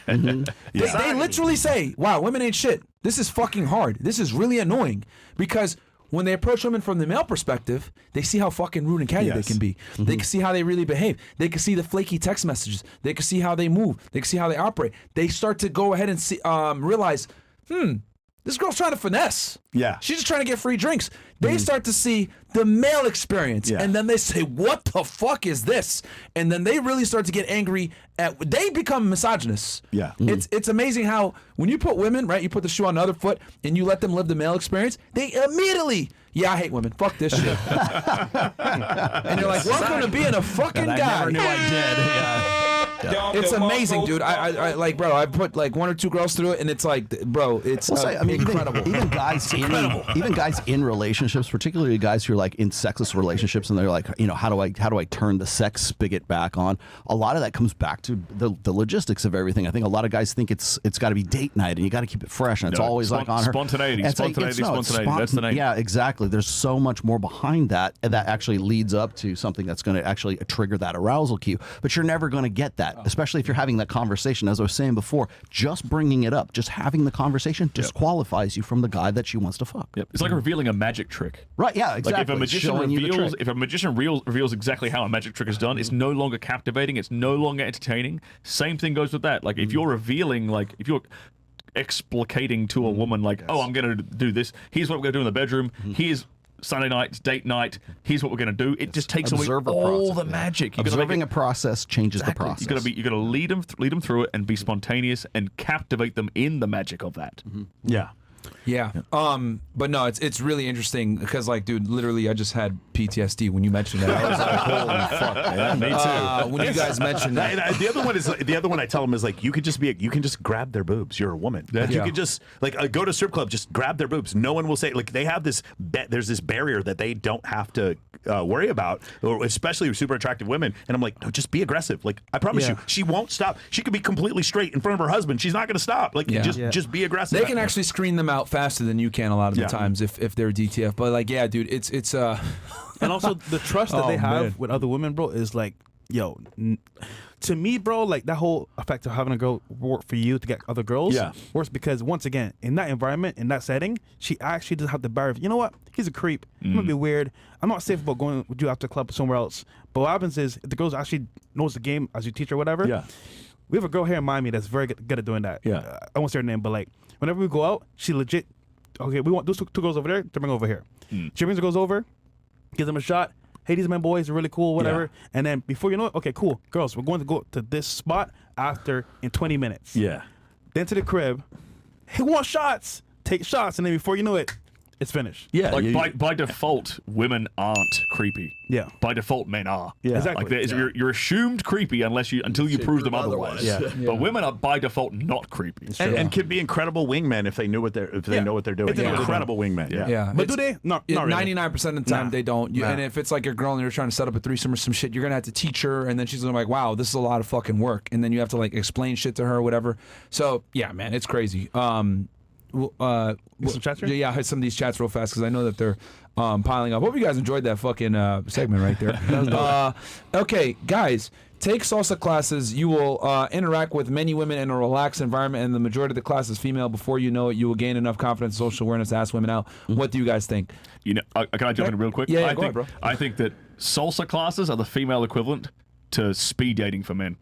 S1: They literally say, wow, women ain't shit. This is fucking hard. This is really annoying. Because when they approach women from the male perspective, they see how fucking rude and catty they can be. They can see how they really behave. They can see the flaky text messages. They can see how they move. They can see how they operate. They start to go ahead and see, realize, this girl's trying to finesse.
S4: Yeah.
S1: She's just trying to get free drinks. They start to see the male experience.
S4: Yeah.
S1: And then they say, what the fuck is this? And then they really start to get angry they become misogynists.
S4: Yeah.
S1: It's amazing how when you put women, right, you put the shoe on the other foot and you let them live the male experience, they immediately, I hate women. Fuck this shit. And you're like, welcome to being a fucking guy.
S5: I never knew I did. Yeah.
S1: It's amazing, dude. I like, bro, I put like 1 or 2 girls through it, and it's like, bro, it's incredible.
S5: Even guys in relationships, particularly guys who are like in sexless relationships, and they're like, how do I turn the sex spigot back on? A lot of that comes back to the logistics of everything. I think a lot of guys think it's got to be date night, and you got to keep it fresh, and it's always like on her.
S6: Spontaneity. That's the name.
S5: Yeah, exactly. There's so much more behind that, and that actually leads up to something that's going to actually trigger that arousal cue. But you're never going to get that. Especially if you're having that conversation. As I was saying before, just bringing it up, just having the conversation disqualifies you from the guy that she wants to fuck.
S6: Yep. It's like revealing a magic trick.
S5: Right, yeah, exactly.
S6: Like if a magician reveals exactly how a magic trick is done, it's no longer captivating, it's no longer entertaining. Same thing goes with that. Like if you're revealing, like if you're explicating to a woman, like, oh, I'm going to do this, here's what we're going to do in the bedroom, here's Sunday night, it's date night, here's what we're going to do. It just takes away all the magic.
S5: Observing a process changes the process.
S6: You got to lead them through it and be spontaneous and captivate them in the magic of that.
S4: Yeah.
S1: Yeah. But no, it's really interesting because, like, dude, literally, I just had PTSD when you mentioned that. I was like, holy fuck.
S4: Yeah, me too.
S1: When you guys mentioned that.
S4: The other one I tell them is like, you can just grab their boobs. You're a woman. Like, you could just go to a strip club, just grab their boobs. No one will say, like, they have this. There's this barrier that they don't have to worry about, especially with super attractive women. And I'm like, no, just be aggressive. Like, I promise you, she won't stop. She could be completely straight in front of her husband. She's not going to stop. Like, just be aggressive.
S1: They can actually screen them out faster than you can a lot of the times if they're DTF. But like, yeah, dude, it's
S2: and also the trust that they have with other women, bro, is like, yo, to me, bro, like that whole effect of having a girl work for you to get other girls works because once again, in that environment, in that setting, she actually doesn't have the barrier of, you know what, he's a creep, he might be weird, I'm not safe about going with you after the club or somewhere else. But what happens is if the girl actually knows the game as you teach her or whatever, we have a girl here in Miami that's very good at doing that. I won't say her name, but like whenever we go out, she legit, okay, we want those two girls over there to bring over here. She brings the girls over, gives them a shot. Hey, these are my boys, they're really cool, whatever. And then before you know it, okay, cool, girls, we're going to go to this spot in 20 minutes. Then to the crib. Hey, who wants shots? Take shots, and then before you know it, it's finished.
S6: Like by default, women aren't creepy. By default, men are.
S2: Exactly.
S6: Like you're assumed creepy until you prove them otherwise. But women are by default not creepy.
S4: And can be incredible wingmen if they know what they're doing. It's incredible wingmen.
S2: But do they? Not really.
S1: 99% of the time they don't. And if it's like your girl and you're trying to set up a threesome or some shit, you're gonna have to teach her, and then she's gonna be like, wow, this is a lot of fucking work, and then you have to like explain shit to her or whatever. So yeah, man, it's crazy.
S2: Some chats here?
S1: Yeah, I had some of these chats real fast because I know that they're piling up. Hope you guys enjoyed that fucking segment right there. Okay, guys, take salsa classes. You will interact with many women in a relaxed environment, and the majority of the class is female. Before you know it, you will gain enough confidence and social awareness to ask women out. What do you guys think?
S6: You know, can I jump in real quick?
S1: Yeah, go ahead, bro.
S6: I think that salsa classes are the female equivalent to speed dating for men.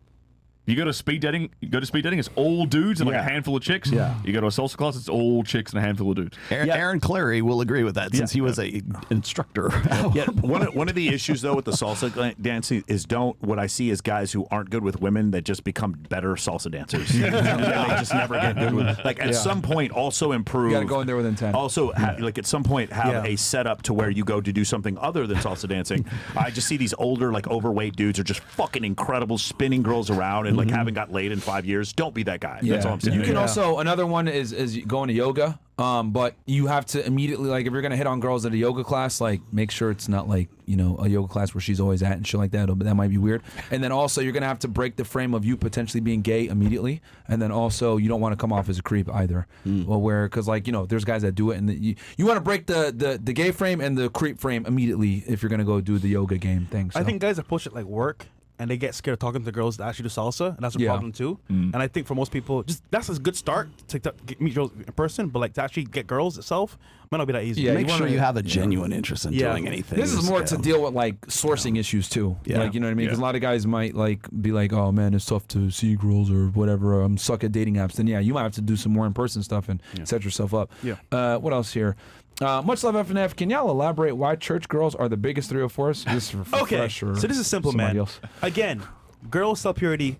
S6: You go to speed dating, it's all dudes and like a handful of chicks. You go to a salsa class, it's all chicks and a handful of dudes.
S5: Aaron Clary will agree with that since he was an instructor.
S4: One of the issues though with the salsa dancing is what I see is guys who aren't good with women that just become better salsa dancers. And they just never get good with. Like at some point, also improve.
S1: You got to go in there with intent.
S4: Also, like at some point, have a setup to where you go to do something other than salsa dancing. I just see these older, like overweight dudes are just fucking incredible, spinning girls around and like haven't got laid in 5 years. Don't be that guy. That's all I'm saying.
S1: You can also, another one is going to yoga. But you have to immediately, like, if you're gonna hit on girls at a yoga class, like, make sure it's not like, you know, a yoga class where she's always at and shit like that. But that might be weird. And then also, you're gonna have to break the frame of you potentially being gay immediately. And then also, you don't want to come off as a creep either. Well, because like, you know, there's guys that do it, and you want to break the gay frame and the creep frame immediately if you're gonna go do the yoga game thing. So.
S2: I think guys approach it like work. and they get scared of talking to girls that actually do salsa, and that's a
S1: Yeah.
S2: problem too. And I think for most people, just that's a good start to meet girls in person, but like to actually get girls itself might not be that easy.
S1: Yeah,
S5: Make
S1: you
S5: sure
S1: wanna-
S5: you have a genuine interest in doing anything.
S1: This is more to deal with like sourcing issues too.
S5: Yeah.
S1: Like, you know what I mean? Because
S6: Yeah.
S1: a lot of guys might like be like, oh man, it's tough to see girls or whatever. I'm suck at dating apps. Then yeah, you might have to do some more in person stuff and set yourself up.
S2: Yeah.
S1: What else here? Much love, FNF. Can y'all elaborate why church girls are the biggest 304s? This is for
S2: Okay,
S1: Fresh or
S2: so this is simple,
S1: somebody
S2: man.
S1: else.
S2: Again, girls sell purity,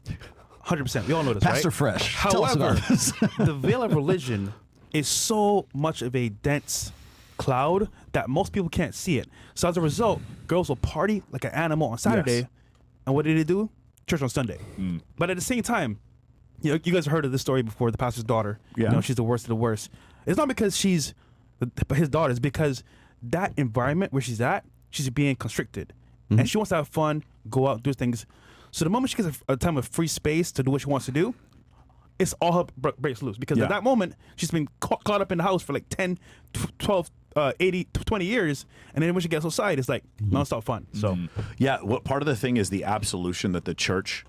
S2: 100%. We all know this,
S5: Pastor
S2: right?
S5: Fresh. Tell us
S2: However,
S5: about this.
S2: the veil of religion is so much of a dense cloud that most people can't see it. So as a result, girls will party like an animal on Saturday,
S1: Yes.
S2: and what do they do? Church on Sunday. But at the same time, you guys have heard of this story before. The pastor's daughter.
S4: Yeah.
S2: You know, she's the worst of the worst. It's not because she's his daughter. It's because that environment where she's at, she's being constricted, and she wants to have fun, go out, do things. So the moment she gets a time of free space to do what she wants to do, it's all her breaks loose. Because
S4: Yeah.
S2: at that moment, she's been caught up in the house for like 10, 12, 80, 20 years. And then when she gets outside, it's like nonstop fun. So
S4: Yeah, what part of the thing is the absolution that the church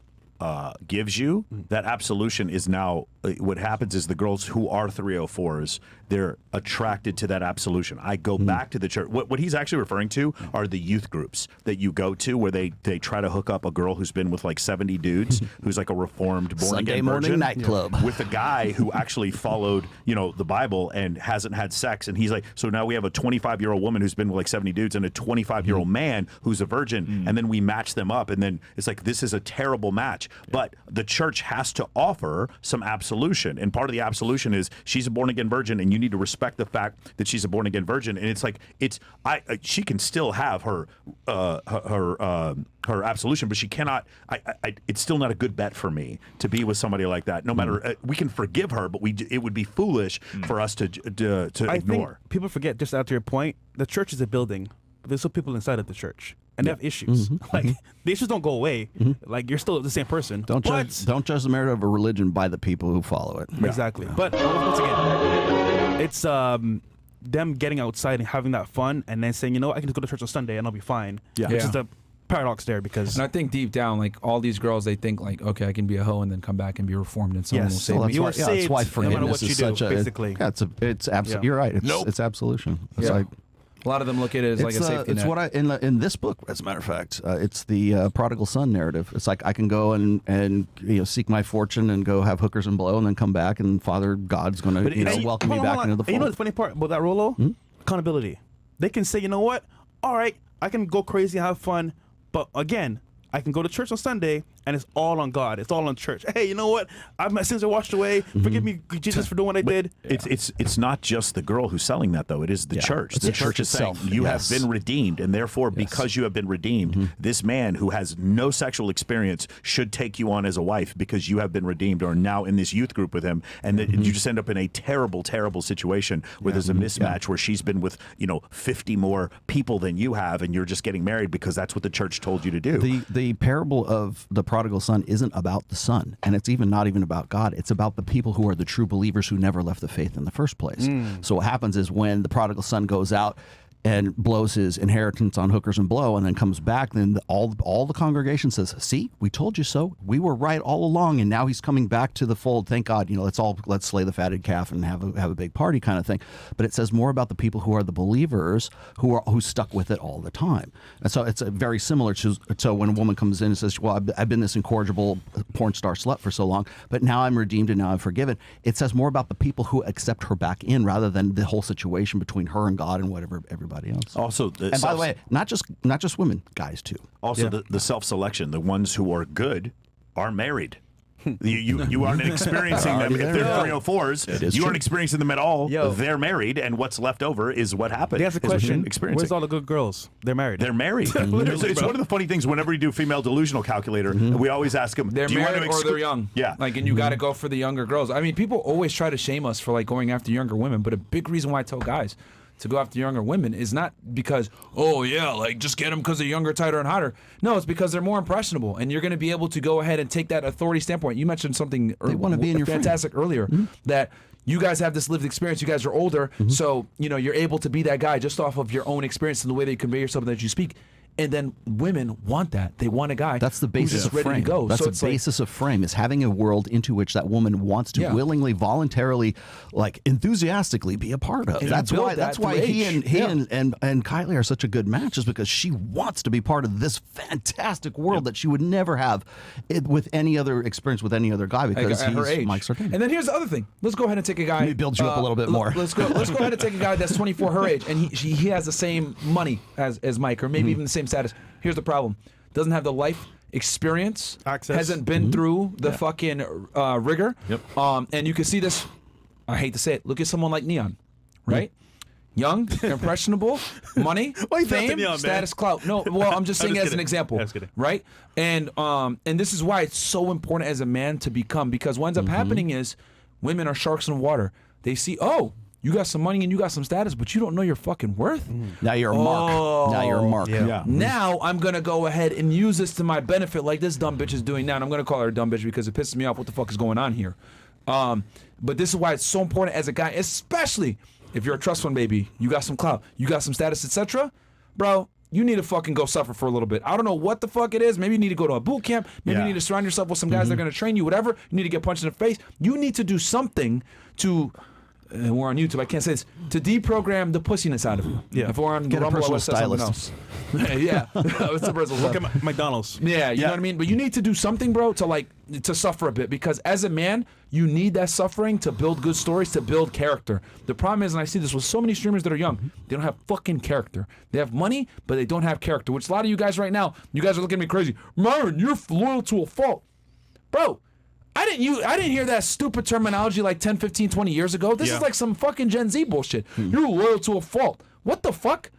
S4: gives you. That absolution is now what happens is the girls who are 304s, they're attracted to that absolution. I go back to the church. What he's actually referring to are the youth groups that you go to where they try to hook up a girl who's been with like 70 dudes, who's like a reformed born
S5: Sunday
S4: again
S5: morning
S4: virgin,
S5: nightclub.
S4: with a guy who actually followed, the Bible and hasn't had sex. And he's like, so now we have a 25-year-old woman who's been with like 70 dudes and a 25-year-old man who's a virgin. And then we match them up. And then it's like, this is a terrible match. But the church has to offer some absolution. And part of the absolution is she's a born again virgin and you need to respect the fact that she's a born again virgin. And it's like, she can still have her absolution, but she cannot. It's still not a good bet for me to be with somebody like that. No matter we can forgive her, but it would be foolish for us to
S2: I
S4: ignore.
S2: think people forget, just out to your point, the church is a building, but there's still people inside of the church. And they have issues. Like, the issues don't go away. Like, you're still the same person.
S5: Don't judge the merit of a religion by the people who follow it.
S2: Exactly. But once again, it's them getting outside and having that fun and then saying, I can just go to church on Sunday and I'll be fine.
S4: Yeah.
S2: Which
S1: Yeah.
S2: is the paradox there, because
S1: And I think deep down, like all these girls, they think like, okay, I can be a hoe and then come back and be reformed and someone will
S2: Yes.
S1: save
S2: Well,
S1: me.
S2: you are
S5: that's why
S2: saved no matter
S5: forgiveness
S2: what you
S5: is
S2: do,
S5: such a
S2: basically.
S5: it's absolutely.
S2: Yeah.
S5: You're right. It's
S4: Nope.
S5: it's absolution. It's
S1: Yeah.
S5: like
S1: A lot of them look at it as like a safety
S5: it's
S1: net.
S5: what I in this book, as a matter of fact, it's the prodigal son narrative. It's like I can go and seek my fortune and go have hookers and blow, and then come back, and Father God's going to welcome me back into the
S2: And you know
S5: fold.
S2: the funny part about that, Rolo? Accountability. They can say, you know what? All right, I can go crazy and have fun, but again, I can go to church on Sunday, and it's all on God. It's all on church. Hey, you know what? My sins are washed away. Forgive me, Jesus, for doing what I did.
S4: It's not just the girl who's selling that, though. It is the church.
S5: It's
S4: The
S5: the
S4: church
S5: church
S4: is saying
S5: itself.
S4: you
S5: Yes.
S4: have been redeemed, and therefore, because you have been redeemed, this man who has no sexual experience should take you on as a wife because you have been redeemed, or are now in this youth group with him, and then you just end up in a terrible, terrible situation where there's a mismatch where she's been with 50 more people than you have, and you're just getting married because that's what the church told you to do.
S5: The parable of the prodigal son isn't about the son, and it's not even about God. It's about the people who are the true believers who never left the faith in the first place. So what happens is when the prodigal son goes out and blows his inheritance on hookers and blow, and then comes back, then all the congregation says, "See, we told you so. We were right all along." And now he's coming back to the fold. Thank God. Let's slay the fatted calf and have a big party kind of thing. But it says more about the people who are the believers who stuck with it all the time. And so it's very similar to when a woman comes in and says, "Well, I've been this incorrigible porn star slut for so long, but now I'm redeemed and now I'm forgiven." It says more about the people who accept her back in rather than the whole situation between her and God and whatever everybody else.
S4: Also,
S5: And by the way, not just women, guys too.
S4: Also, the self-selection, the ones who are good are married. You aren't experiencing them. If they're 304s, you aren't experiencing them at all.
S2: Yo.
S4: They're married, and what's left over is what happened.
S2: They ask the
S4: is what you're
S2: question,
S4: experiencing.
S2: where's all the good girls? They're married.
S4: They're married. It's one of the funny things whenever we do female delusional calculator, we always ask them,
S1: They're
S4: do you want
S1: married
S4: to
S1: or they're young.
S4: Yeah.
S1: Like, and you got to go for the younger girls. I mean, people always try to shame us for like going after younger women, but a big reason why I tell guys to go after younger women is not because, oh yeah, like just get them because they're younger, tighter, and hotter. No, it's because they're more impressionable, and you're going to be able to go ahead and take that authority standpoint. You mentioned something
S5: They wanna be in your
S1: fantastic earlier that you guys have this lived experience. You guys are older, so you're able to be that guy just off of your own experience and the way that you convey yourself and that you speak. And then women want that. They want a guy.
S5: That's the basis
S1: who's
S5: of
S1: just ready
S5: frame.
S1: to go.
S5: That's
S1: So
S5: the
S1: it's like-
S5: basis of frame is having a world into which that woman wants to
S1: Yeah.
S5: willingly, voluntarily, like enthusiastically be a part of.
S1: And
S5: That's
S1: you build
S5: why. That's
S1: that
S5: why
S1: through
S5: he
S1: age.
S5: and Kylie are such a good match, is because she wants to be part of this fantastic world that she would never have with any other experience with any other guy, because
S1: at her
S5: he's
S1: age.
S5: Mike Sartini.
S1: And then here's the other thing. Let's go ahead and take a guy.
S5: Let me build you up a little bit more.
S1: Let's go ahead and take a guy that's 24, her age, and he has the same money as Mike, or maybe even the same status. Here's the problem: doesn't have the life experience,
S2: Access.
S1: hasn't been through the fucking rigor.
S6: Yep.
S1: And you can see this. I hate to say it. Look at someone like Neon, right? Young, impressionable, money,
S2: Why you dropping
S1: fame,
S2: Neon, man?
S1: status, clout. No, well, I'm just saying
S2: just
S1: as an
S2: kidding.
S1: example,
S2: Yeah, just kidding.
S1: right? And this is why it's so important as a man to become, because what ends up happening is women are sharks in water. They see, oh, you got some money and you got some status, but you don't know your fucking worth.
S5: Now you're a mark. Now you're a mark.
S2: Yeah.
S1: Now I'm gonna go ahead and use this to my benefit, like this dumb bitch is doing now. And I'm gonna call her a dumb bitch because it pisses me off. What the fuck is going on here? But this is why it's so important as a guy, especially if you're a trust fund baby, you got some clout, you got some status, etc. Bro, you need to fucking go suffer for a little bit. I don't know what the fuck it is. Maybe you need to go to a boot camp. Maybe you need to surround yourself with some guys that are gonna train you. Whatever. You need to get punched in the face. You need to do something to. We're on YouTube. I can't say this. To deprogram the pussiness out of you.
S2: Yeah.
S1: If we're on
S5: Get a
S1: Rumble, I
S5: personal
S1: would say something
S5: stylist.
S1: else. Yeah. It's a personal
S2: Look
S1: stylist.
S2: at McDonald's.
S1: Yeah, you know what I mean? But you need to do something, bro, to suffer a bit, because as a man, you need that suffering to build good stories, to build character. The problem is, and I see this with so many streamers that are young, they don't have fucking character. They have money, but they don't have character, which a lot of you guys right now, you guys are looking at me crazy. Myron, you're loyal to a fault. Bro, I didn't hear that stupid terminology like 10, 15, 20 years ago. This is like some fucking Gen Z bullshit. You're loyal to a fault. What the fuck?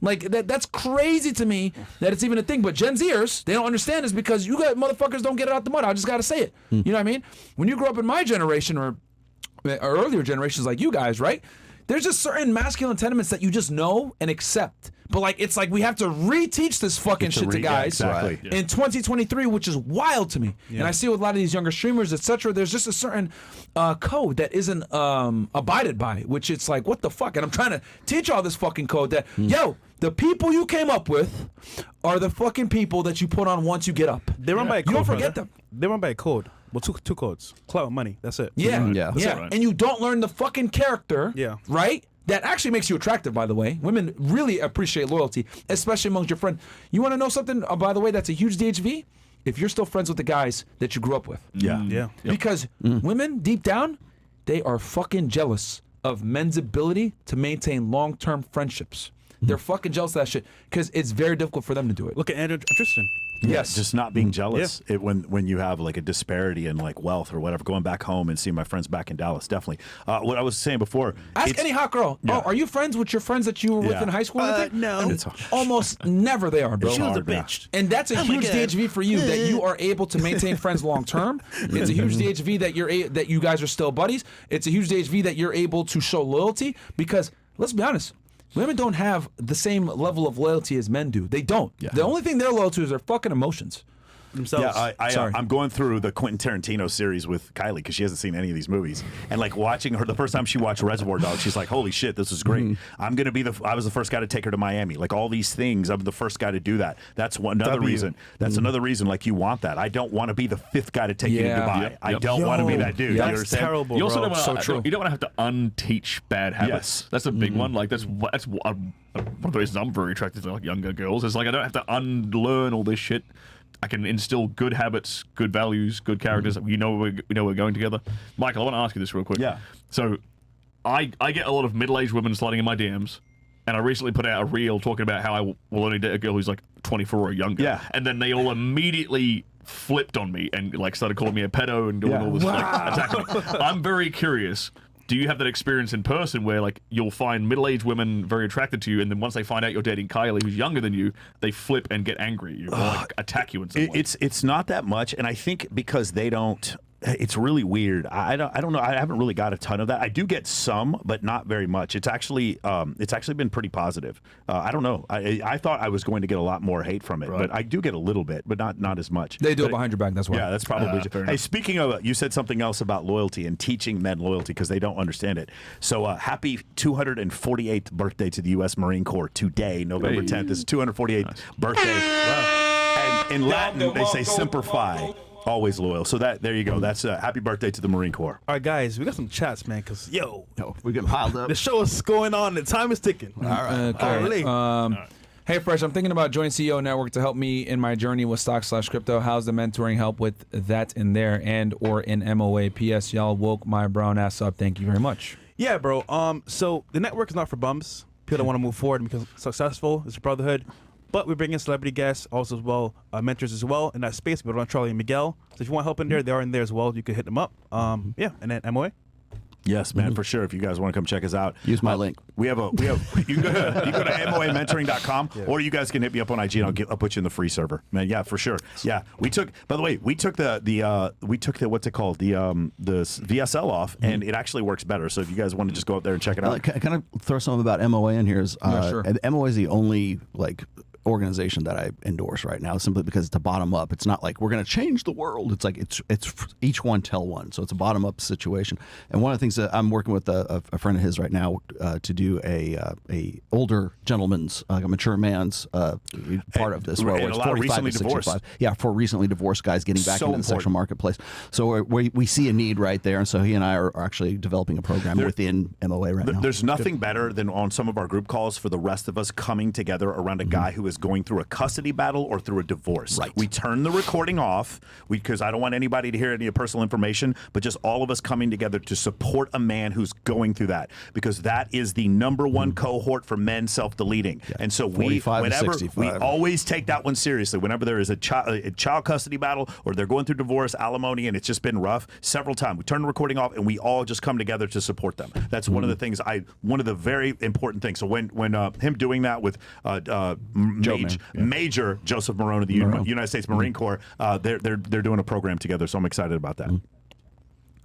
S1: Like, that's crazy to me that it's even a thing. But Gen Zers, they don't understand this because you got motherfuckers don't get it out the mud. I just got to say it. You know what I mean? When you grow up in my generation or earlier generations like you guys, right? There's just certain masculine tenements that you just know and accept. But like, it's like we have to reteach this fucking shit to guys
S4: exactly.
S1: in 2023, which is wild to me. And I see with a lot of these younger streamers, etc. There's just a certain code that isn't abided by, which it's like, what the fuck? And I'm trying to teach all this fucking code that, yo, the people you came up with are the fucking people that you put on once you get up.
S2: They run by a code.
S1: You don't forget
S2: brother.
S1: them.
S2: They run by a code. Well, two codes. Clout and money. That's it.
S1: Yeah,
S5: Yeah. That's
S6: it, right?
S1: And you don't learn the fucking character.
S2: Yeah.
S1: Right? That actually makes you attractive, by the way. Women really appreciate loyalty, especially amongst your friends. You want to know something, by the way, that's a huge DHV? If you're still friends with the guys that you grew up with.
S4: Yeah.
S2: Yeah.
S1: Because women, deep down, they are fucking jealous of men's ability to maintain long-term friendships. They're fucking jealous of that shit because it's very difficult for them to do it.
S2: Look at Andrew Tristan.
S1: Yes.
S4: Just not being jealous when you have like a disparity in like wealth or whatever. Going back home and seeing my friends back in Dallas, definitely. What I was saying before.
S1: Ask any hot girl.
S4: Yeah.
S1: Oh, are you friends with your friends that you were with
S4: Yeah.
S1: in high school? and everything?
S2: No.
S1: And
S2: It's
S1: almost never they are, bro.
S2: She was a
S4: hard, yeah.
S2: bitch.
S1: And that's a huge
S2: God.
S1: DHV for you that you are able to maintain friends long term. It's a huge DHV that you guys are still buddies. It's a huge DHV that you're able to show loyalty because let's be honest, women don't have the same level of loyalty as men do. They don't. The only thing they're loyal to is their fucking emotions.
S2: Themselves.
S4: Yeah,
S1: Sorry.
S4: I'm going through the Quentin Tarantino series with Kylie because she hasn't seen any of these movies. And like watching her, the first time she watched Reservoir Dogs, she's like, "Holy shit, this is great! I'm gonna be I was the first guy to take her to Miami. Like all these things, I'm the first guy to do that. That's another reason. That's another reason. Like you want that. I don't want to be the fifth guy to take you to
S1: Yeah.
S4: Dubai.
S6: Yep.
S4: I don't want to be that dude. You
S2: That's
S4: understand?
S2: terrible,
S6: You also
S2: bro.
S6: don't wanna,
S1: So true.
S6: You don't want to have to unteach bad habits.
S4: Yes.
S6: That's a big one. Like that's one of the reasons I'm very attracted to like younger girls. Is like I don't have to unlearn all this shit. I can instill good habits, good values, good characters. We know we're going together. Michael, I want to ask you this real quick.
S4: Yeah.
S6: So, I get a lot of middle-aged women sliding in my DMs, and I recently put out a reel talking about how I will only date a girl who's like 24 or younger.
S4: Yeah.
S6: And then they all immediately flipped on me and like started calling me a pedo and doing all this like attacking me. I'm very curious. Do you have that experience in person where like you'll find middle-aged women very attracted to you, and then once they find out you're dating Kylie, who's younger than you, they flip and get angry at you or like attack you in some way?
S4: It's not that much, and I think because they don't. it's really weird. I don't know. I haven't really got a ton of that. I do get some, but not very much. It's actually been pretty positive. I don't know. I thought I was going to get a lot more hate from it, but I do get a little bit, but not as much.
S1: They do it behind your back. That's why.
S4: Yeah, that's probably. Hey, speaking of, you said something else about loyalty and teaching men loyalty because they don't understand it. So happy 248th birthday to the U.S. Marine Corps today, November 10th. This is 248th birthday. And in Latin, they say Semper Fi. Always loyal. So there you go. That's happy birthday to the Marine Corps.
S2: All right, guys, we got some chats, man, because,
S5: we're getting piled up.
S2: the show is going on. The time is ticking.
S5: All right.
S1: Okay. Hey, Fresh, I'm thinking about joining CEO Network to help me in my journey with stock/crypto. How's the mentoring help with that in there and or in MOA? P.S. Y'all woke my brown ass up. Thank you very much.
S2: Yeah, bro. So the network is not for bums. People that want to move forward and become successful. It's a brotherhood. But we bring in celebrity guests also as well, mentors as well in that space. We run Charlie and Miguel. So if you want help in there, they are in there as well. You can hit them up. And then MOA.
S4: Yes, man, for sure. If you guys want to come check us out,
S5: Use my link.
S4: You can go to MOAmentoring.com, or you guys can hit me up on IG and I'll put you in the free server, man. Yeah, for sure. Yeah, we took. By the way, we took the what's it called, the VSL off, and it actually works better. So if you guys want to just go up there and check it out,
S5: Can I throw something about MOA in here?
S1: Sure.
S5: MOA is the only organization that I endorse right now, simply because it's a bottom up. It's not like we're going to change the world. It's like it's each one tell one. So it's a bottom up situation. And one of the things that I'm working with a friend of his right now to do a older gentleman's, a mature man's part of this, where it's 45 to 65. Yeah, for recently divorced guys getting back into the sexual marketplace. So we see a need right there, and so he and I are actually developing a program within MOA right now.
S4: There's nothing better than on some of our group calls for the rest of us coming together around a guy who is going through a custody battle or through a divorce.
S5: Right.
S4: We turn the recording off because I don't want anybody to hear any personal information, but just all of us coming together to support a man who's going through that, because that is the number one cohort for men self-deleting. Yeah. And so we always take that one seriously. Whenever there is a child custody battle or they're going through divorce, alimony, and it's just been rough several times, we turn the recording off and we all just come together to support them. That's one of the things one of the very important things. So when him doing that with Major Joseph Marone of the United States Marine Corps, they're doing a program together, so I'm excited about that.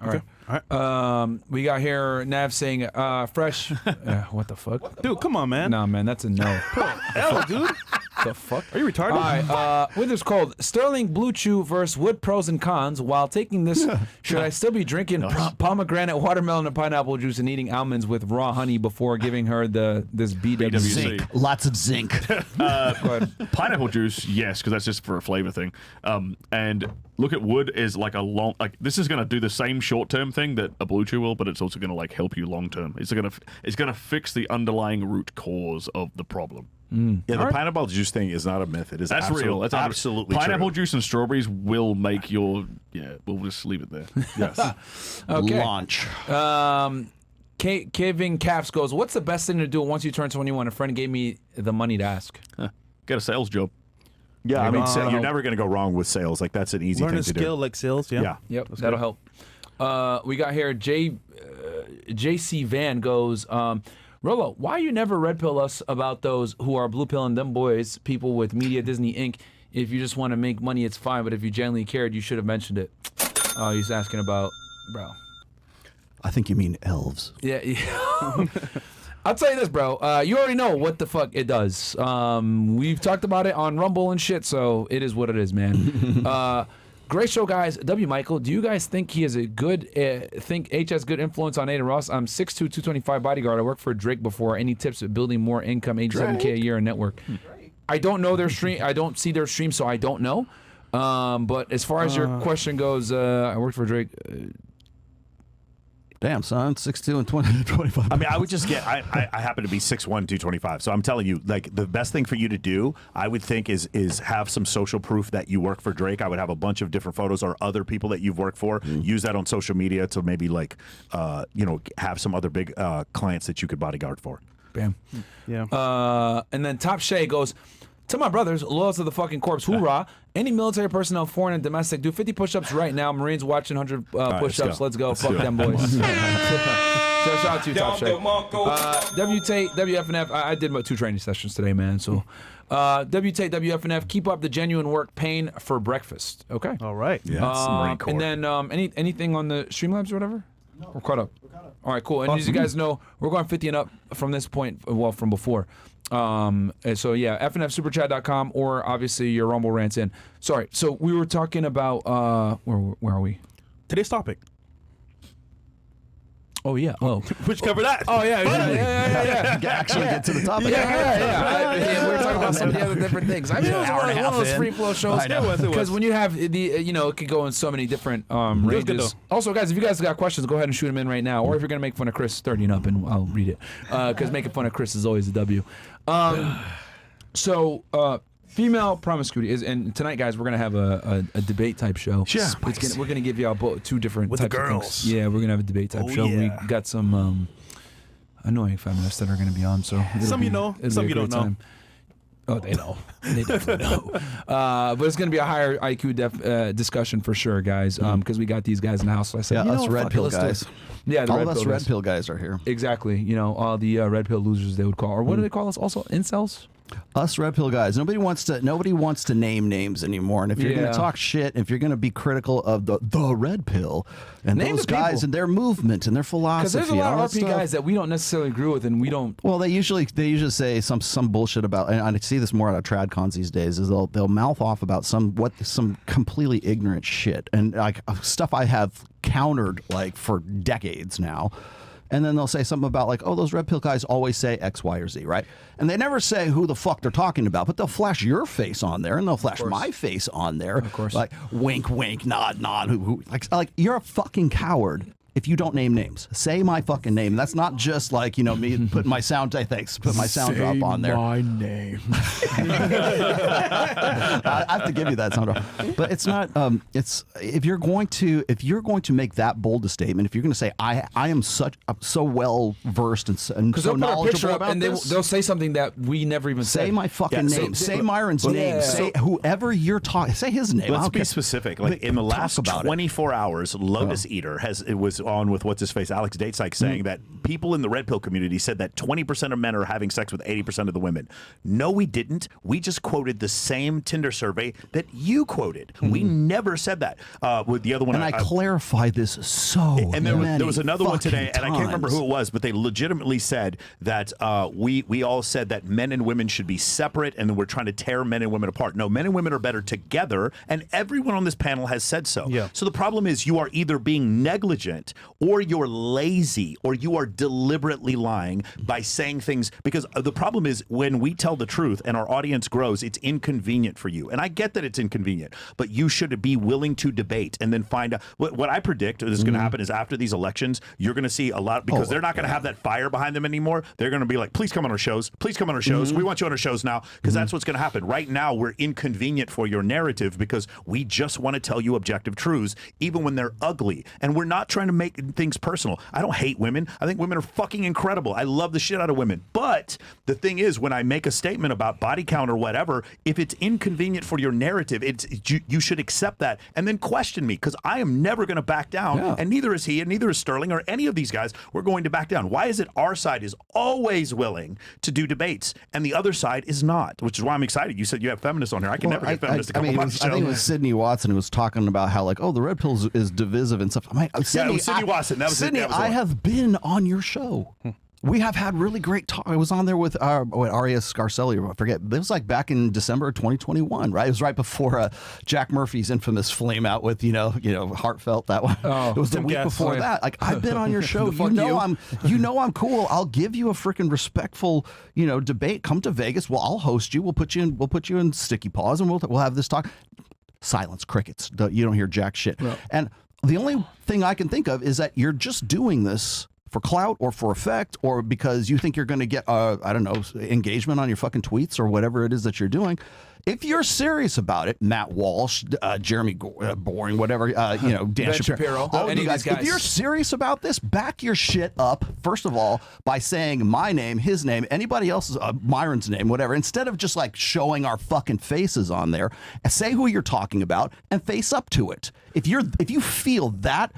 S1: All right. We got here Nav saying, Fresh. What the fuck?
S2: Dude, come on, man.
S1: Nah, man, that's a no.
S2: Hell, dude.
S1: The fuck?
S2: Are you retarded?
S1: All right. Winter's cold. Sterling Blue Chew versus Wood pros and cons. While taking this, should I still be drinking pomegranate, watermelon, and pineapple juice and eating almonds with raw honey before giving her this BWC?
S5: Zinc. Lots of zinc.
S6: Pineapple juice, yes, because that's just for a flavor thing. And look at wood is like this is going to do the same short-term thing that a Blue Chew will, but it's also going to help you long-term. It's going to fix the underlying root cause of the problem.
S4: Yeah, the pineapple juice thing is not a myth. It is real. That's absolutely
S6: pineapple
S4: true.
S6: Juice and strawberries will make your we'll just leave it there.
S4: Yes.
S1: Okay.
S5: Launch.
S1: Kevin Caps goes, what's the best thing to do once you turn 21? A friend gave me the money to ask.
S6: Get a sales job.
S4: Yeah, I mean, you're never going to go wrong with sales. Like, that's an easy thing to do.
S2: Learn a skill like sales, yeah.
S1: Yep, that'll help. We got here, JC Van goes, Rolo, why you never red pill us about those who are blue pilling them boys, people with Media Disney Inc. If you just want to make money, it's fine, but if you genuinely cared, you should have mentioned it. He's asking about, bro.
S5: I think you mean elves.
S1: Yeah. I'll tell you this, bro. You already know what the fuck it does. We've talked about it on Rumble and shit, so it is what it is, man. Great show, guys. W. Michael, do you guys think he is a good, think H has good influence on Aiden Ross? I'm 6'2", 225 bodyguard. I worked for Drake before. Any tips at building more income, $87K a year in network? I don't know their stream. I don't see their stream, so I don't know. But as far as your question goes, I worked for Drake.
S5: Damn, son, 6'2" and 25.
S4: I mean, I would just get. I happen to be 6'1", 225. So I'm telling you, like, the best thing for you to do, I would think, is have some social proof that you work for Drake. I would have a bunch of different photos or other people that you've worked for. Use that on social media to maybe have some other big clients that you could bodyguard for.
S1: Bam.
S2: Yeah.
S1: And then Top Shay goes, to my brothers, loyal to the fucking corpse, hoorah. Any military personnel, foreign and domestic, do 50 push-ups right now. Marines watching 100 push-ups. Let's go. Fuck them boys. So shout out to you, Top Chef. W Tate, WFNF. I did about 2 training sessions today, man. So W Tate, WFNF. Keep up the genuine work. Pain for breakfast. Okay.
S2: All right.
S4: Yeah.
S1: And then anything on the Streamlabs or whatever? No. We're caught up. All right, cool. And as you guys know, we're going 50 and up from this point, well, from before. And so, yeah, fnfsuperchat.com or obviously your Rumble rants in. Sorry. So we were talking about, where are we?
S2: Today's topic.
S1: Oh, yeah. Oh.
S2: Which cover that.
S1: Oh, yeah.
S5: Actually get to the topic.
S1: Yeah, we were talking about some of the other different things. I mean, it was one of those free flow shows. Because when you have it could go in so many different ranges. Also, guys, if you guys got questions, go ahead and shoot them in right now. Or if you're going to make fun of Chris, 30 and up, and I'll read it. Because making fun of Chris is always a W. Female promiscuity is, and tonight, guys, we're gonna have a debate type show.
S2: Yeah,
S1: we're gonna give y'all both 2 different
S2: with
S1: types
S2: the girls.
S1: of things. Yeah, we're gonna have a debate type show.
S2: Yeah.
S1: We got some annoying feminists that are gonna be on. So
S2: some you know, some you don't know.
S1: Oh, they know. They definitely know. But it's gonna be a higher IQ discussion for sure, guys. Because we got these guys in the house. So I said,
S5: us red pill guys.
S1: Yeah,
S5: all of us red pill guys are here.
S1: Exactly. All the red pill losers they would call, or what do they call us? Also, incels.
S5: Us red pill guys. Nobody wants to name names anymore. And if you're going to talk shit, if you're going to be critical of the red pill and
S1: name
S5: those guys
S1: people.
S5: and their movement and their philosophy,
S1: because there's a lot of RP guys that we don't necessarily agree with, and we don't.
S5: Well, they usually say some bullshit about, and I see this more out of tradcons these days. Is they'll mouth off about some completely ignorant shit and like stuff I have countered like for decades now. And then they'll say something about like, oh, those red pill guys always say X, Y, or Z, right? And they never say who the fuck they're talking about, but they'll flash your face on there and they'll flash my face on there. Of
S1: course.
S5: Like, wink, wink, nod, nod. Like you're a fucking coward if you don't name names. Say my fucking name. That's not just like, me putting my sound, put my sound drop on there.
S1: My name.
S5: I have to give you that sound drop. But it's not, if you're going to make that bold a statement, if you're going to say, I am so well versed and so knowledgeable about this.
S1: They'll say something that we never even
S5: say
S1: said.
S5: my fucking name. Say Myron's name. Say whoever you're talking. Say his name.
S4: Let's be specific. Like in the last 24 hours, Lotus Eater was on with what's his face, Alex Datesike, saying that people in the red pill community said that 20% of men are having sex with 80% of the women. No, we didn't. We just quoted the same Tinder survey that you quoted. We never said that. With the other one,
S5: and I clarified this so.
S4: And there was another one today, and I can't remember who it was, but they legitimately said that we all said that men and women should be separate, and then we're trying to tear men and women apart. No, men and women are better together, and everyone on this panel has said so.
S2: Yeah.
S4: So the problem is you are either being negligent or you're lazy or you are deliberately lying by saying things, because the problem is when we tell the truth and our audience grows, it's inconvenient for you. And I get that it's inconvenient, but you should be willing to debate and then find out. What I predict is going to happen is after these elections, you're going to see a lot, because they're not going to have that fire behind them anymore. They're going to be like, please come on our shows. Please come on our shows. We want you on our shows now, because that's what's going to happen. Right now, we're inconvenient for your narrative because we just want to tell you objective truths, even when they're ugly. And we're not trying to make things personal. I don't hate women. I think women are fucking incredible. I love the shit out of women. But the thing is, when I make a statement about body count or whatever, if it's inconvenient for your narrative, you should accept that and then question me, because I am never going to back down, and neither is he, and neither is Sterling or any of these guys. We're going to back down. Why is it our side is always willing to do debates and the other side is not? Which is why I'm excited. You said you have feminists on here. I can never get feminists to come on my show.
S5: I think it was Sydney Watson who was talking about how like, oh, the red pill is divisive and stuff. I'm like, Sydney,
S4: it was Sydney Watson. That was
S5: Sydney, I have been on your show. We have had really great talk. I was on there with Aria Scarcelli, I forget. It was like back in December of 2021, right? It was right before Jack Murphy's infamous flame out with, Heartfelt, that one.
S1: Oh,
S5: it was the week before that. Like, I've been on your show. I'm cool. I'll give you a freaking respectful, debate. Come to Vegas. Well, I'll host you. We'll put you in sticky paws and we'll have this talk. Silence, crickets. You don't hear jack shit. No. And the only thing I can think of is that you're just doing this for clout or for effect or because you think you're going to get, engagement on your fucking tweets or whatever it is that you're doing. If you're serious about it, Matt Walsh, Jeremy Boring, whatever, Dan Shapiro, all you guys, if you're serious about this, back your shit up, first of all, by saying my name, his name, anybody else's, Myron's name, whatever, instead of just like showing our fucking faces on there, say who you're talking about and face up to it. If you feel that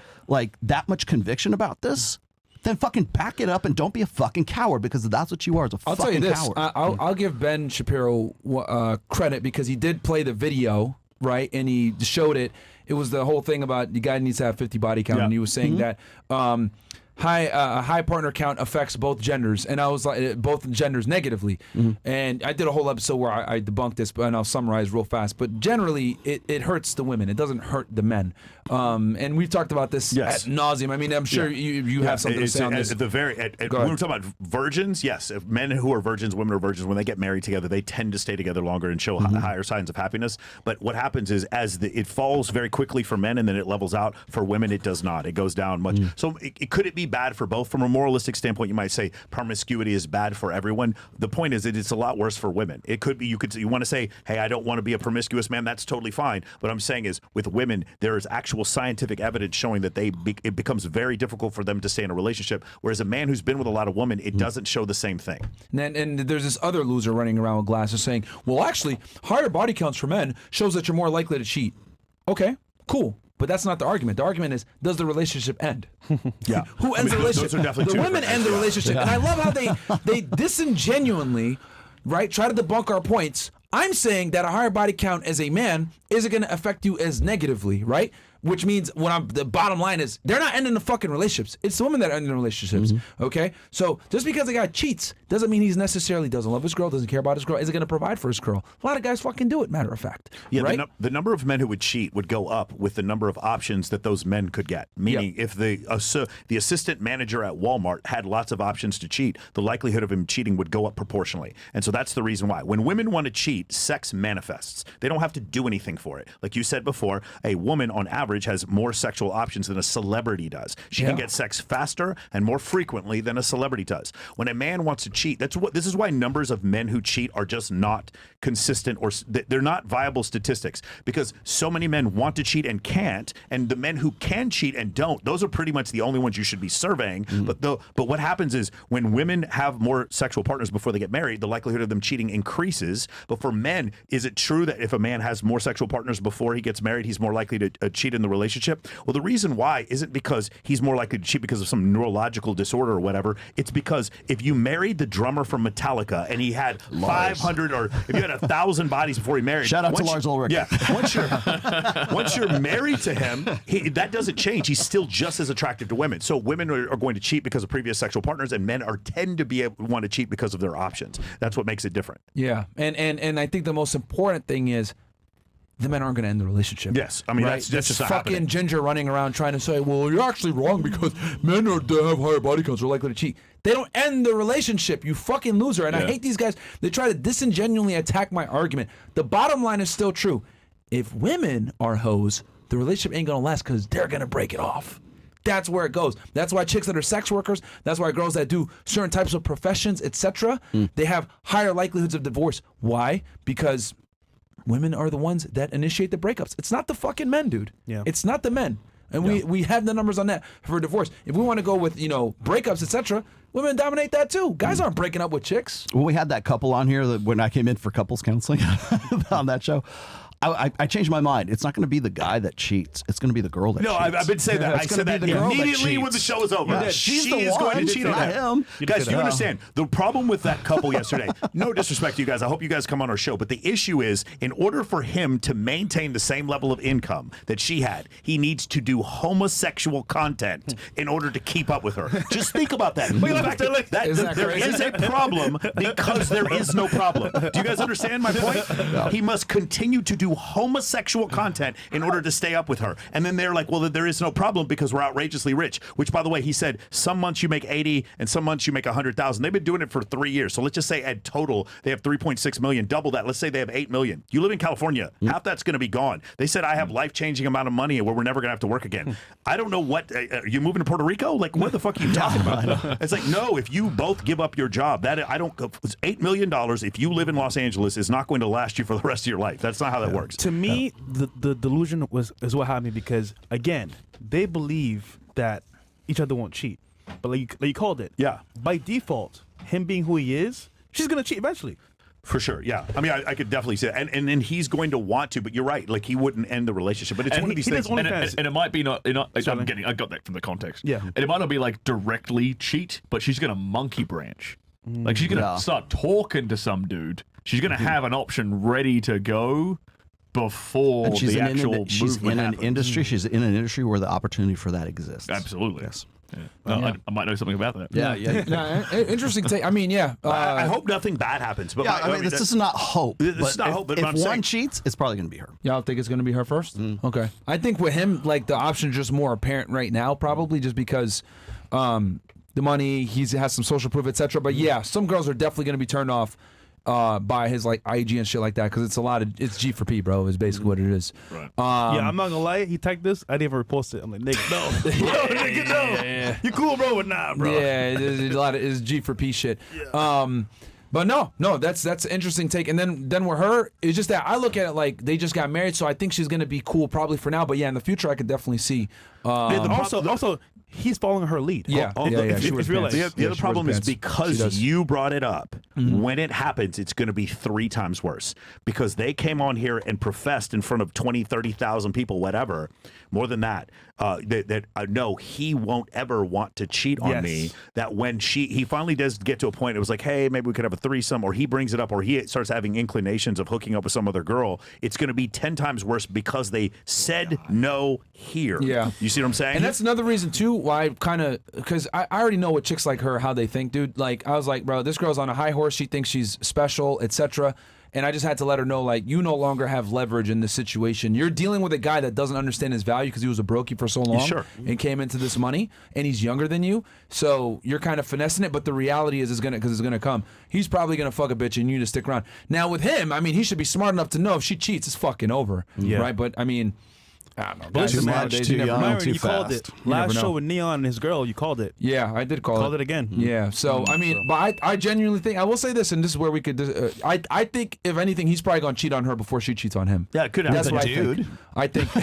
S5: much conviction about this, then fucking back it up and don't be a fucking coward, because that's what you are, is a
S1: I'll
S5: fucking
S1: tell you this.
S5: coward.
S1: I'll give Ben Shapiro credit, because he did play the video, right? And he showed it. It was the whole thing about the guy needs to have 50 body count, and he was saying that high partner count affects both genders, and I was like, both genders negatively. And I did a whole episode where I debunked this, and I'll summarize real fast. But generally, it hurts the women. It doesn't hurt the men. And we've talked about this ad nauseum. I mean, I'm sure you have something to say on this.
S4: At the very, when we're talking about virgins, yes, if men who are virgins, women are virgins, when they get married together, they tend to stay together longer and show higher signs of happiness. But what happens is, it falls very quickly for men, and then it levels out. For women, it does not. It goes down much. So could it be bad for both? From a moralistic standpoint, you might say promiscuity is bad for everyone. The point is that it's a lot worse for women. It could be, you want to say, hey, I don't want to be a promiscuous man. That's totally fine. What I'm saying is, with women, there is actual scientific evidence showing that it becomes very difficult for them to stay in a relationship. Whereas a man who's been with a lot of women, it doesn't show the same thing.
S1: And there's this other loser running around with glasses saying, well, actually, higher body counts for men shows that you're more likely to cheat. Okay, cool. But that's not the argument. The argument is, does the relationship end?
S4: Yeah.
S1: Who ends the relationship?
S4: Those are definitely
S1: the
S4: two
S1: women end the relationship. And I love how they disingenuinely, right, try to debunk our points. I'm saying that a higher body count as a man isn't going to affect you as negatively, right? Which means the bottom line is, they're not ending the fucking relationships. It's the women that are ending the relationships. Okay, so just because a guy cheats doesn't mean he's necessarily doesn't love his girl, doesn't care about his girl, isn't going to provide for his girl. A lot of guys fucking do it. Matter of fact,
S4: yeah.
S1: Right?
S4: The number of men who would cheat would go up with the number of options that those men could get. Meaning, if the assistant manager at Walmart had lots of options to cheat, the likelihood of him cheating would go up proportionally. And so that's the reason why. When women want to cheat, sex manifests. They don't have to do anything for it. Like you said before, a woman on average has more sexual options than a celebrity does. She can get sex faster and more frequently than a celebrity does. When a man wants to cheat, this is why numbers of men who cheat are just not consistent, or they're not viable statistics, because so many men want to cheat and can't, and the men who can cheat and don't, those are pretty much the only ones you should be surveying. But what happens is, when women have more sexual partners before they get married, the likelihood of them cheating increases. But for men, is it true that if a man has more sexual partners before he gets married, he's more likely to cheat in the relationship? Well, the reason why isn't because he's more likely to cheat because of some neurological disorder or whatever. It's because if you married the drummer from Metallica and he had 500, or if you had 1,000 bodies before he married.
S5: Shout out to Lars Ulrich.
S4: Yeah. Once you're married to him, that doesn't change. He's still just as attractive to women. So women are going to cheat because of previous sexual partners, and men tend to want to cheat because of their options. That's what makes it different.
S1: Yeah, and I think the most important thing is, the men aren't going to end the relationship.
S4: Yes, I mean,
S1: right?
S4: that's just not
S1: fucking
S4: happening.
S1: ginger running around trying to say, well, you're actually wrong because men that have higher body counts are likely to cheat. They don't end the relationship, you fucking loser. And I hate these guys. They try to disingenuously attack my argument. The bottom line is still true. If women are hoes, the relationship ain't going to last, because they're going to break it off. That's where it goes. That's why chicks that are sex workers, that's why girls that do certain types of professions, etc., they have higher likelihoods of divorce. Why? Because women are the ones that initiate the breakups. It's not the fucking men, dude. Yeah. It's not the men. And we have the numbers on that for divorce. If we want to go with, breakups, etc., women dominate that too. Guys aren't breaking up with chicks.
S5: When we had that couple on here, when I came in for couples counseling on that show, I changed my mind. It's not going to be the guy that cheats. It's going to be the girl that cheats.
S4: I've been saying that. I said that immediately when the show is over.
S5: Yeah,
S4: She's
S5: the
S4: is
S5: one,
S4: going to cheat on him. Guys, you
S5: Yeah.
S4: understand the problem with that couple yesterday? No disrespect to you guys. I hope you guys come on our show. But the issue is, in order for him to maintain the same level of income that she had, he needs to do homosexual content in order to keep up with her. Just think about that. There is a problem because there is no problem. Do you guys understand my point? No. He must continue to do homosexual content in order to stay up with her. And then they're like, well, there is no problem because we're outrageously rich. Which, by the way, he said some months you make 80 and some months you make 100,000. They've been doing it for 3 years. So let's just say at total they have 3.6 million. Double that. Let's say they have 8 million. You live in California. Half that's going to be gone. They said I have life-changing amount of money where we're never going to have to work again. I don't know what. Are you moving to Puerto Rico? Like, what the fuck are you talking about? It's like, no, if you both give up your job, it's $8 million if you live in Los Angeles is not going to last you for the rest of your life. That's not how that works.
S2: To me, the delusion is what happened, because again, they believe that each other won't cheat, but like you called it,
S4: yeah,
S2: by default, him being who he is, she's gonna cheat eventually.
S4: For sure, yeah. I mean, I could definitely see that. And then he's going to want to, but you're right. Like, he wouldn't end the relationship. But it's one of these things.
S6: And it might be not. I got that from the context.
S2: Yeah.
S6: And it might not be like directly cheat, but she's gonna monkey branch. Like she's gonna start talking to some dude. She's gonna have an option ready to go before
S5: And she's
S6: the actual
S5: she's in an
S6: happens.
S5: industry. She's in an industry where the opportunity for that exists.
S6: Absolutely.
S5: Yes.
S6: Yeah. I might know something about that.
S5: Yeah.
S1: Interesting take. I mean, yeah.
S4: I hope nothing bad happens. But
S5: I mean, this is not hope.
S4: This is not hope, but
S5: if
S4: I'm
S5: one
S4: saying-
S5: cheats, it's probably going to be her.
S1: Y'all think it's going to be her first? Okay. I think with him, like, the option is just more apparent right now, probably just because the money, he has some social proof, etc. But yeah, some girls are definitely going to be turned off by his like IG and shit like that because it's G for P, bro. Is basically what it is.
S6: Right.
S2: Yeah, I'm not gonna lie. He typed this. I didn't even repost it. I'm like, nigga, no, nigga, no.
S1: Yeah.
S2: You cool, bro? But nah, bro.
S1: Yeah, it's a lot of it's G for P shit. But no, that's an interesting take. And then with her, it's just that I look at it like they just got married, so I think she's gonna be cool probably for now. But yeah, in the future, I could definitely see.
S2: Also, he's following her lead.
S1: Yeah,
S2: Oh,
S1: yeah.
S2: if
S1: She
S2: you
S1: wears
S2: realize-
S1: pants.
S4: The other
S1: she
S4: problem
S1: wears
S4: is
S1: pants. She
S4: because
S1: does.
S4: you brought it up, when it happens, it's going to be 3 times worse because they came on here and professed in front of 20, 30,000 people, whatever, more than that, that no, he won't ever want to cheat on me. That when he finally does get to a point, it was like, hey, maybe we could have a threesome, or he brings it up, or he starts having inclinations of hooking up with some other girl. It's going to be 10 times worse because they said no here.
S1: Yeah.
S4: You see what I'm saying?
S1: And that's another reason too why because I already know what chicks like her, how they think, dude. Like I was like, bro, this girl's on a high horse. She thinks she's special, etc. And I just had to let her know, like, you no longer have leverage in this situation. You're dealing with a guy that doesn't understand his value because he was a brokey for so long and came into this money, and he's younger than you. So you're kind of finessing it, but the reality is it's gonna come. He's probably gonna fuck a bitch and you need to stick around. Now with him, I mean, he should be smart enough to know if she cheats, it's fucking over, right? But I mean, I don't know. Guys
S5: too much,
S1: nowadays,
S5: too
S1: you never
S5: young.
S1: know.
S2: Myron,
S5: too
S2: you called
S5: fast.
S2: it.
S1: You never
S2: Last
S1: know.
S2: show with Neon and his girl, you called it.
S1: Yeah, I did
S2: Called
S1: it.
S2: it again.
S1: Yeah, so I mean, but I genuinely think I will say this, and this is where we could. I think if anything, he's probably gonna cheat on her before she cheats on him.
S4: yeah, it could happen.
S1: That's what I think.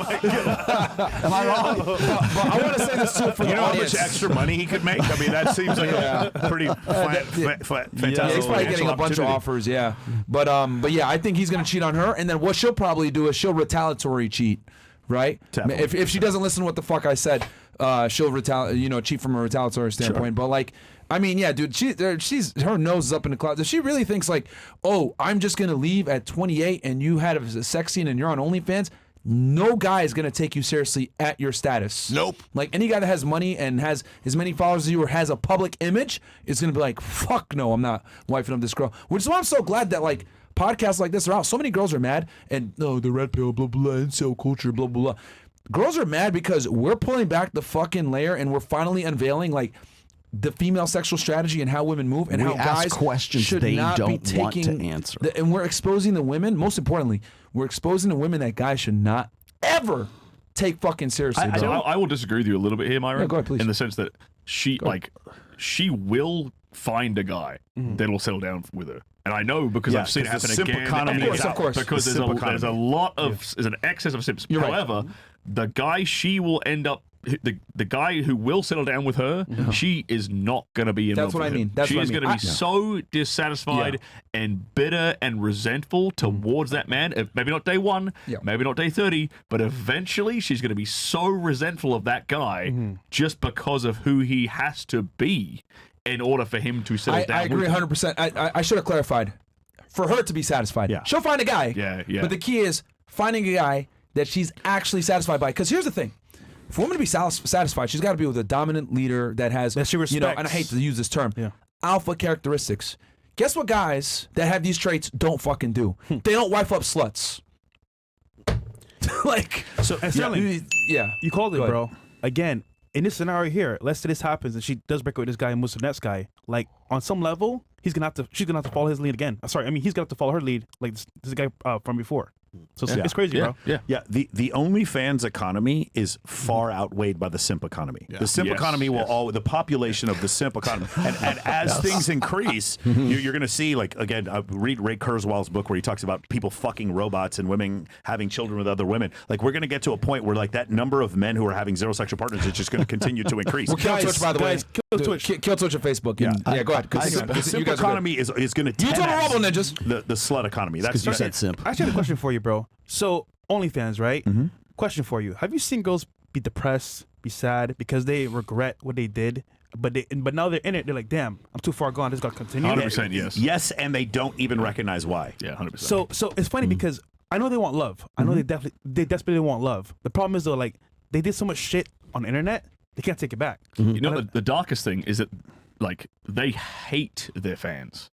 S1: Am I wrong? But I want to say this too for
S4: You
S1: the
S4: know how
S1: audience.
S4: much extra money he could make? I mean, that seems like a pretty fantastic.
S1: Yeah, he's probably getting a bunch of
S4: opportunity.
S1: offers. Yeah, but yeah, I think he's gonna cheat on her, and then what she'll probably do is she'll retaliatory cheat, right?
S4: Definitely.
S1: If she doesn't listen to what the fuck I said, she'll cheat from a retaliatory standpoint. But like, I mean, yeah, dude, her nose is up in the clouds. If she really thinks like, oh, I'm just gonna leave at 28 and you had a sex scene and you're on OnlyFans, no guy is gonna take you seriously at your status.
S4: Nope.
S1: Like any guy that has money and has as many followers as you or has a public image is gonna be like, fuck no, I'm not wifing up this girl. Which is why I'm so glad that like podcasts like this are out. So many girls are mad and no, the red pill, blah blah, incel culture, blah blah blah. Girls are mad because we're pulling back the fucking layer and we're finally unveiling like the female sexual strategy and how women move and
S5: We
S1: how
S5: ask
S1: guys
S5: questions
S1: should
S5: they
S1: not
S5: don't
S1: be
S5: want to
S1: taking
S5: answer.
S1: and we're exposing the women. Most importantly, we're exposing the women that guys should not ever take fucking seriously.
S6: So
S1: bro.
S6: I will disagree with you a little bit here, Myron.
S1: Yeah, go ahead, please.
S6: In the sense that she will find a guy that'll settle down with her. And I know because
S4: Yeah,
S6: I've seen it
S4: 'cause the
S6: happen
S4: simp
S6: again.
S4: economy
S6: and
S4: is
S6: again,
S1: out. Of course.
S6: Because
S4: The
S6: there's
S4: simp
S6: a
S4: economy.
S6: lot of there's an excess of simps.
S1: You're right.
S6: However, the guy she will end up the guy who will settle down with her, she is not going to be in
S1: That's
S6: love
S1: what
S6: with
S1: I mean.
S6: him.
S1: That's
S6: she
S1: what I
S6: is
S1: mean.
S6: going to be so dissatisfied and bitter and resentful towards that man. Maybe not day one, maybe not day 30, but eventually she's going to be so resentful of that guy just because of who he has to be in order for him to settle down.
S1: I agree
S6: with her.
S1: 100%. I should have clarified. For her to be satisfied,
S4: Yeah.
S1: she'll find a guy.
S6: Yeah.
S1: But the key is finding a guy that she's actually satisfied by. Because here's the thing. For a woman to be satisfied, she's got to be with a dominant leader that has,
S2: That she
S1: you know, and I
S2: respects.
S1: hate to use this term, alpha characteristics. Guess what guys that have these traits don't fucking do? They don't wife up sluts. Like,
S2: So, and Sterling,
S1: yeah.
S2: you called it,
S1: Go ahead.
S2: bro. Again, in this scenario here, let's say this happens and she does break up with this guy and moves to the next guy. Like, on some level, she's gonna have to follow his lead again. Sorry, I mean, he's gonna have to follow her lead, like this guy from before. So it's crazy, bro.
S4: Yeah, the OnlyFans economy is far outweighed by the simp economy. The simp economy will the population of the simp economy, and as things increase, you're going to see, like, again, read Ray Kurzweil's book where he talks about people fucking robots and women having children with other women. Like, we're going to get to a point where, like, that number of men who are having zero sexual partners is just going to continue to increase.
S1: Kill Twitch, by the way. Kill Twitch on Facebook. Yeah, go ahead.
S4: The simp economy is going to 10x the slut economy. That's
S5: because you said simp.
S2: I actually had a question for you, bro. So OnlyFans, right? Question for you: have you seen girls be depressed, be sad because they regret what they did, but now they're in it? They're like, "Damn, I'm too far gone. This got to continue."
S6: 100% yes.
S4: Yes, and they don't even recognize why.
S6: Yeah, 100%.
S2: So it's funny because I know they want love. I know they desperately want love. The problem is though, like, they did so much shit on the internet, they can't take it back.
S6: You know, the darkest thing is that, like, they hate their fans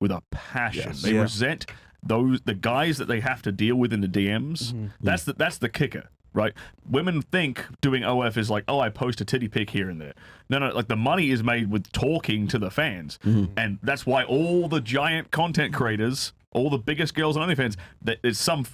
S6: with a passion.
S2: Yes.
S6: They resent the guys that they have to deal with in the DMs. That's the kicker, right? Women think doing OF is like, oh, I post a titty pic here and there. No, like, the money is made with talking to the fans, and that's why all the giant content creators, all the biggest girls on OnlyFans,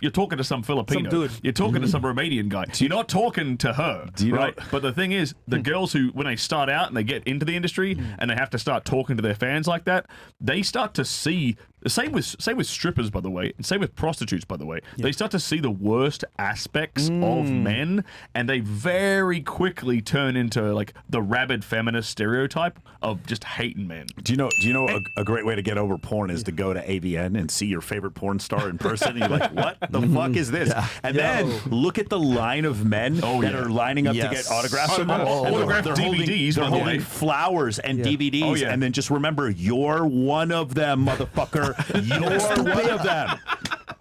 S6: you're talking to some Filipino,
S2: dude.
S6: You're talking to some Romanian guy. You're not talking to her, right? But the thing is, the girls who, when they start out and they get into the industry and they have to start talking to their fans like that, they start to see the same with strippers, by the way, and same with prostitutes, by the way. They start to see the worst aspects of men, and they very quickly turn into, like, the rabid feminist stereotype of just hating men.
S4: Do you know a great way to get over porn is to go to AVN and see your favorite porn star in person? And you're like, what the fuck is this? And then look at the line of men that are lining up to get autographs from them.
S6: Autographed DVDs,
S4: they're
S6: by the way.
S4: holding flowers and DVDs, and then just remember, you're one of them, motherfucker. You're one of them.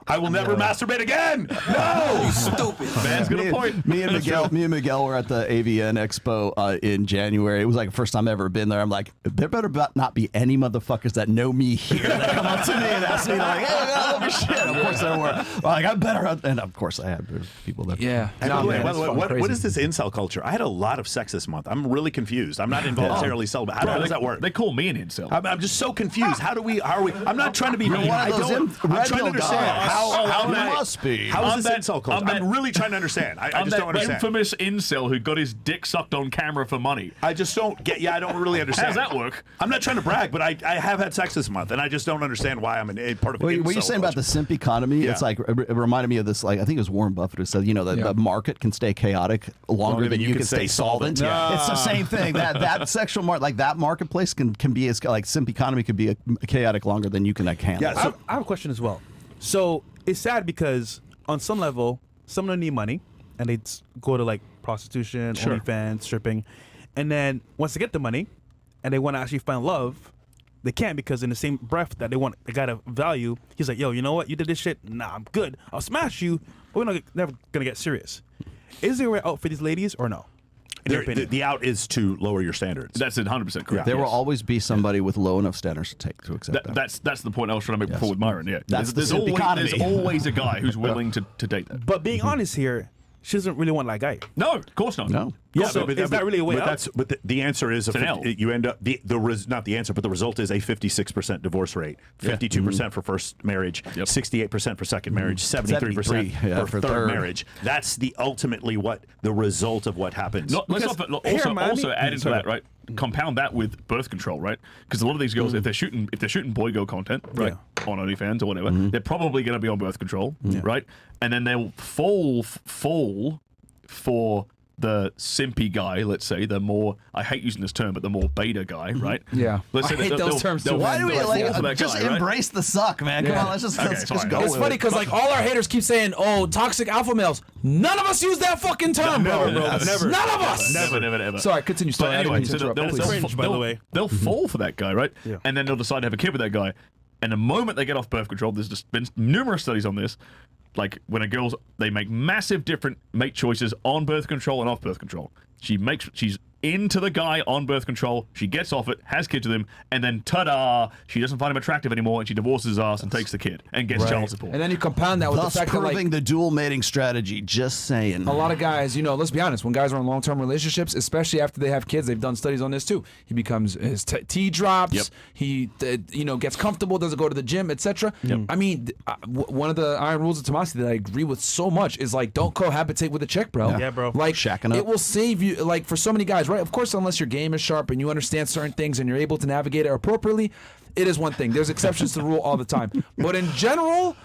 S4: I will never masturbate again. No,
S3: you stupid.
S6: Man's got a point.
S5: Me and Miguel were at the AVN Expo in January. It was like the first time I've ever been there. I'm like, there better not be any motherfuckers that know me here that come up to me and ask me, like, hey, I love your shit. Of course there were. Like, I better. And of course I had people that.
S1: Yeah.
S4: By the way, what is this incel culture? I had a lot of sex this month. I'm really confused. I'm not involuntarily celibate. How does that work?
S6: They call me an incel.
S4: I'm just so confused. How are we? I'm not trying to be mean. I'm trying to understand
S5: must be.
S4: How is this incel culture? I'm really trying to understand. I just don't understand.
S6: Infamous incel who got his dick sucked on camera for money.
S4: I just don't get. Yeah, I don't really understand.
S6: How does that work?
S4: I'm not trying to brag, but I have had sex this month, and I just don't understand why I'm a part of.
S5: What you're saying about the simp economy? It's like it reminded me of this. Like, I think it was Warren Buffett who said, the market can stay chaotic longer than you can stay solvent.
S4: Yeah.
S5: It's the same thing. That sexual that marketplace can be as, like, simp economy can be chaotic longer than you can handle.
S2: Yeah, so I have a question as well. So it's sad because on some level, some of them need money, and they go to, like, prostitution, OnlyFans, stripping, and then once they get the money, and they want to actually find love, they can't, because in the same breath that they want a guy to value, he's like, yo, you know what? You did this shit. Nah, I'm good. I'll smash you, but we're never gonna get serious. Is there a way out for these ladies or no?
S4: The out is to lower your standards.
S6: That's 100% correct.
S5: There will always be somebody with low enough standards to accept that.
S6: That's the point I was trying to make before with Myron. Yeah,
S5: there's
S6: always a guy who's willing to date that.
S2: But being honest here, she doesn't really want that guy.
S6: No, of course not.
S5: No.
S2: Yeah, so is that really a way out?
S4: But the answer is you end up not the answer, but the result is a 56% divorce rate, 52% for first marriage, 68% for second marriage, 73% for third marriage. That's ultimately what the result of what happens.
S6: Also add into that, right? Compound that with birth control, right? Because a lot of these girls, if they're shooting boy girl content, right, on OnlyFans or whatever, they're probably going to be on birth control, right? And then they'll fall for the simpy guy, let's say, the more, I hate using this term, but the more beta guy, right?
S1: Yeah.
S6: Let's say
S1: I hate those terms too.
S5: Why do we just embrace the suck, man? Come on, let's just go.
S1: It's funny because, like, all our haters keep saying, "Oh, toxic alpha males." None of us use that fucking term, bro. Never. None of us.
S6: Never.
S1: Sorry, continue.
S6: But anyway, so they'll
S2: Mm-hmm.
S6: fall for that guy, right? Yeah. And then they'll decide to have a kid with that guy. And the moment they get off birth control, there's just been numerous studies on this. Like, when they make massive different mate choices on birth control and off birth control. She's into the guy on birth control. She gets off it, has kids with him, and then ta-da, she doesn't find him attractive anymore, and she divorces his ass and takes the kid and gets child support.
S1: And then you compound that with
S5: Thus
S1: the fact that, like,
S5: proving the dual mating strategy. Just saying.
S1: a lot of guys, let's be honest, when guys are in long-term relationships, especially after they have kids, they've done studies on this too. He becomes, his T drops,
S6: Yep.
S1: he, gets comfortable, doesn't go to the gym, etc. I mean, one of the iron rules of Tomasi that I agree with so much is, like, don't cohabitate with a chick, bro.
S2: Yeah, bro.
S1: Like,
S5: Shacking up.
S1: it will save you, like, for so many guys, right? Of course, unless your game is sharp and you understand certain things and you're able to navigate it appropriately, it is one thing. There's exceptions to the rule all the time. But in general,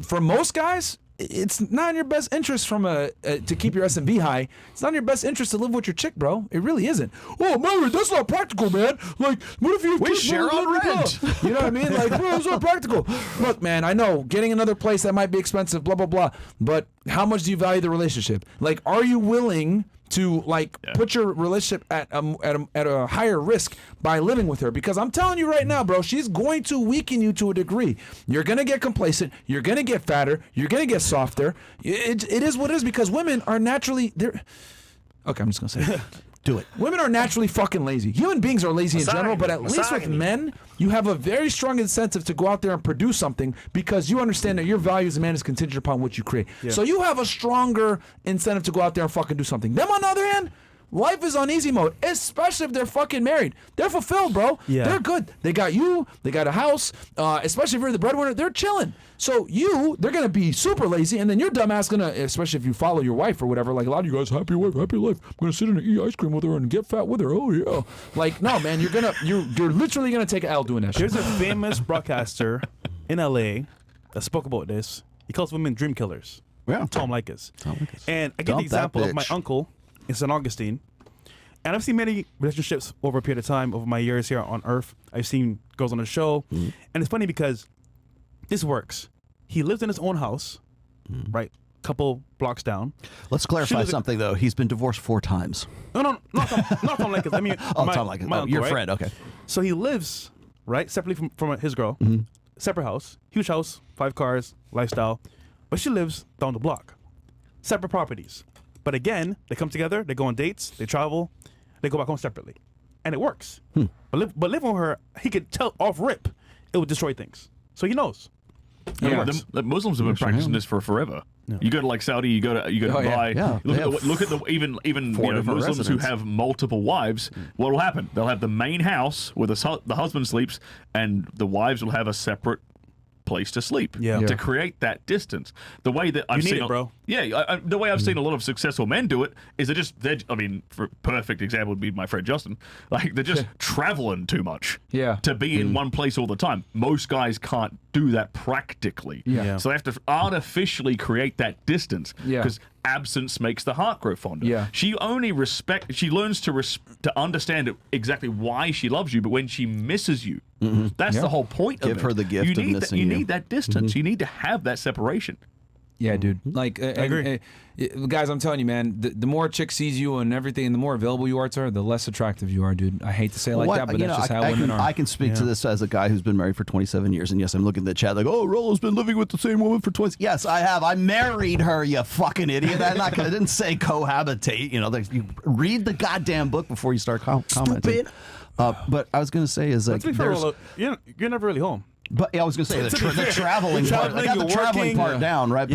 S1: for most guys, it's not in your best interest to keep your S&B high. It's not in your best interest to live with your chick, bro. It really isn't. Oh, Myron, that's not practical, man. Like, what if you
S5: We share on rent.
S1: You know what I mean? Like, bro, it's not practical. Look, man, I know getting another place that might be expensive, blah, blah, blah. But how much do you value the relationship? Like, are you willing to, like, put your relationship at a higher risk by living with her? Because I'm telling you right now, bro, she's going to weaken you to a degree. You're going to get complacent. You're going to get fatter. You're going to get softer. It is what it is, because women are naturally... Okay, I'm just going to say it.
S5: Do it.
S1: Women are naturally fucking lazy. Human beings are lazy in general, but at least with men, you have a very strong incentive to go out there and produce something, because you understand that your value as a man is contingent upon what you create. So you have a stronger incentive to go out there and fucking do something. Them, on the other hand, life is on easy mode, especially if they're fucking married. They're fulfilled, bro.
S2: Yeah.
S1: They're good. They got you. They got a house. Especially if you're the breadwinner, they're chilling. So they're going to be super lazy, and then your dumbass going to, especially if you follow your wife or whatever, like a lot of you guys, happy wife, happy life. I'm going to sit in and eat ice cream with her and get fat with her. Oh, yeah. Like, no, man, you're literally going to take an L doing that shit.
S2: There's a famous broadcaster in LA that spoke about this. He calls women dream killers.
S5: Yeah.
S2: Tom Likas.
S5: Likas.
S2: And I give
S5: Dump
S2: the example
S5: that
S2: of my
S5: bitch.
S2: uncle in St. Augustine. And I've seen many relationships over a period of time, over my years here on Earth. I've seen girls on the show. And it's funny because this works. He lives in his own house, right? Couple blocks down.
S5: Let's clarify
S2: lives in-
S5: something, though. He's been divorced 4 times.
S2: No, not Tom Likas. I mean,
S5: Oh,
S2: my,
S5: Tom Likas.
S2: my
S5: Oh,
S2: uncle,
S5: your
S2: right?
S5: friend. Okay.
S2: So he lives, right, separately from his girl. Separate house, huge house, 5 cars, lifestyle. But she lives down the block. Separate properties. But again, they come together, they go on dates, they travel, they go back home separately. And it works. But living with her, he could tell off rip, it would destroy things. So he knows.
S1: Yeah.
S6: The Muslims have been practicing this for forever. You go to, like, Saudi, you go to Dubai.
S5: Yeah.
S6: Look at the even
S5: 4 different
S6: Muslims who
S5: residents.
S6: have multiple wives. What will happen? They'll have the main house where the husband sleeps, and the wives will have a separate place to sleep. To create that distance. The way that I've
S2: need
S6: seen
S2: it, bro.
S6: The way I've seen a lot of successful men do it is for perfect example would be my friend Justin. Like, they're just traveling too much. To be in one place all the time. Most guys can't do that practically. So they have to artificially create that distance. Because absence makes the heart grow fonder. She learns to understand exactly why she loves you, but when she misses you, that's the whole point of it.
S5: Give her the gift of missing you.
S6: You need that distance. You need to have that separation.
S1: Yeah, dude. Like, I
S2: agree.
S1: Guys, I'm telling you, man, the more a chick sees you and everything, and the more available you are to her, the less attractive you are, dude. I hate to say it like that, but that's just how women are.
S5: I can speak to this as a guy who's been married for 27 years, and yes, I'm looking at the chat like, oh, Rollo's been living with the same woman for 20. Yes, I have. I married her, you fucking idiot. I didn't say cohabitate. You read the goddamn book before you start commenting. But I was going to say is like,
S2: To be fair, Rollo, you're never really home.
S5: But I was going to say the traveling part. I got the
S2: you're
S5: traveling
S2: working.
S5: part down, right?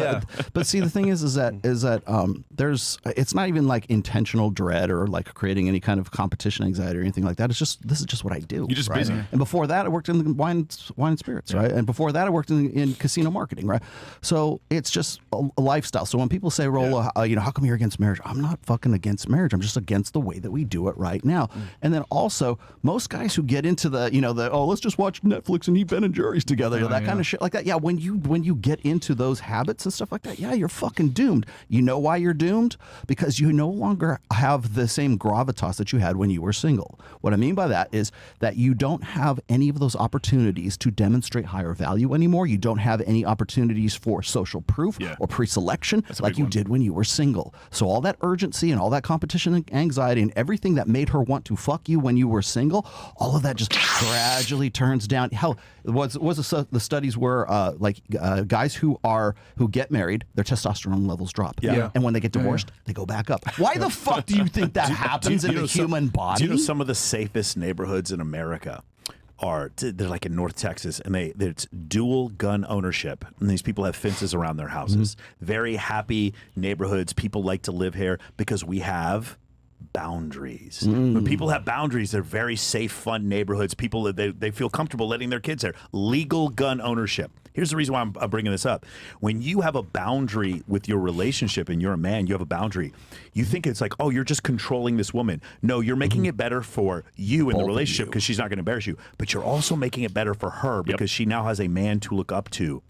S5: But see, the thing is that there's it's not even like intentional dread or like creating any kind of competition anxiety or anything like that. It's just this is just what I do.
S6: You're just
S5: right?
S6: busy.
S5: And before that, I worked in the wine and spirits, right? And before that, I worked in casino marketing, right? So it's just a lifestyle. So when people say, Rollo, how come you're against marriage? I'm not fucking against marriage. I'm just against the way that we do it right now. And then also, most guys who get into the let's just watch Netflix and eat Ben and Jerry's together, that kind of shit like that. Yeah, when you get into those habits and stuff like that, you're fucking doomed. You know why you're doomed? Because you no longer have the same gravitas that you had when you were single. What I mean by that is that you don't have any of those opportunities to demonstrate higher value anymore. You don't have any opportunities for social proof or pre-selection like you did when you were single. So all that urgency and all that competition and anxiety and everything that made her want to fuck you when you were single, all of that just gradually turns down. Hell, what's the studies were guys who get married, their testosterone levels drop.
S1: Yeah.
S5: And when they get divorced, they go back up. Why the fuck do you think that happens in the human body?
S4: Do you know some of the safest neighborhoods in America they're like in North Texas, and it's dual gun ownership, and these people have fences around their houses. Very happy neighborhoods. People like to live here because we have boundaries. When people have boundaries, they're very safe, fun neighborhoods. People, they feel comfortable letting their kids there. Legal gun ownership. Here's the reason why I'm bringing this up. When you have a boundary with your relationship and you're a man, you have a boundary, you think it's like, oh, you're just controlling this woman. No, you're making it better for you in the relationship because she's not going to embarrass you. But you're also making it better for her because she now has a man to look up to.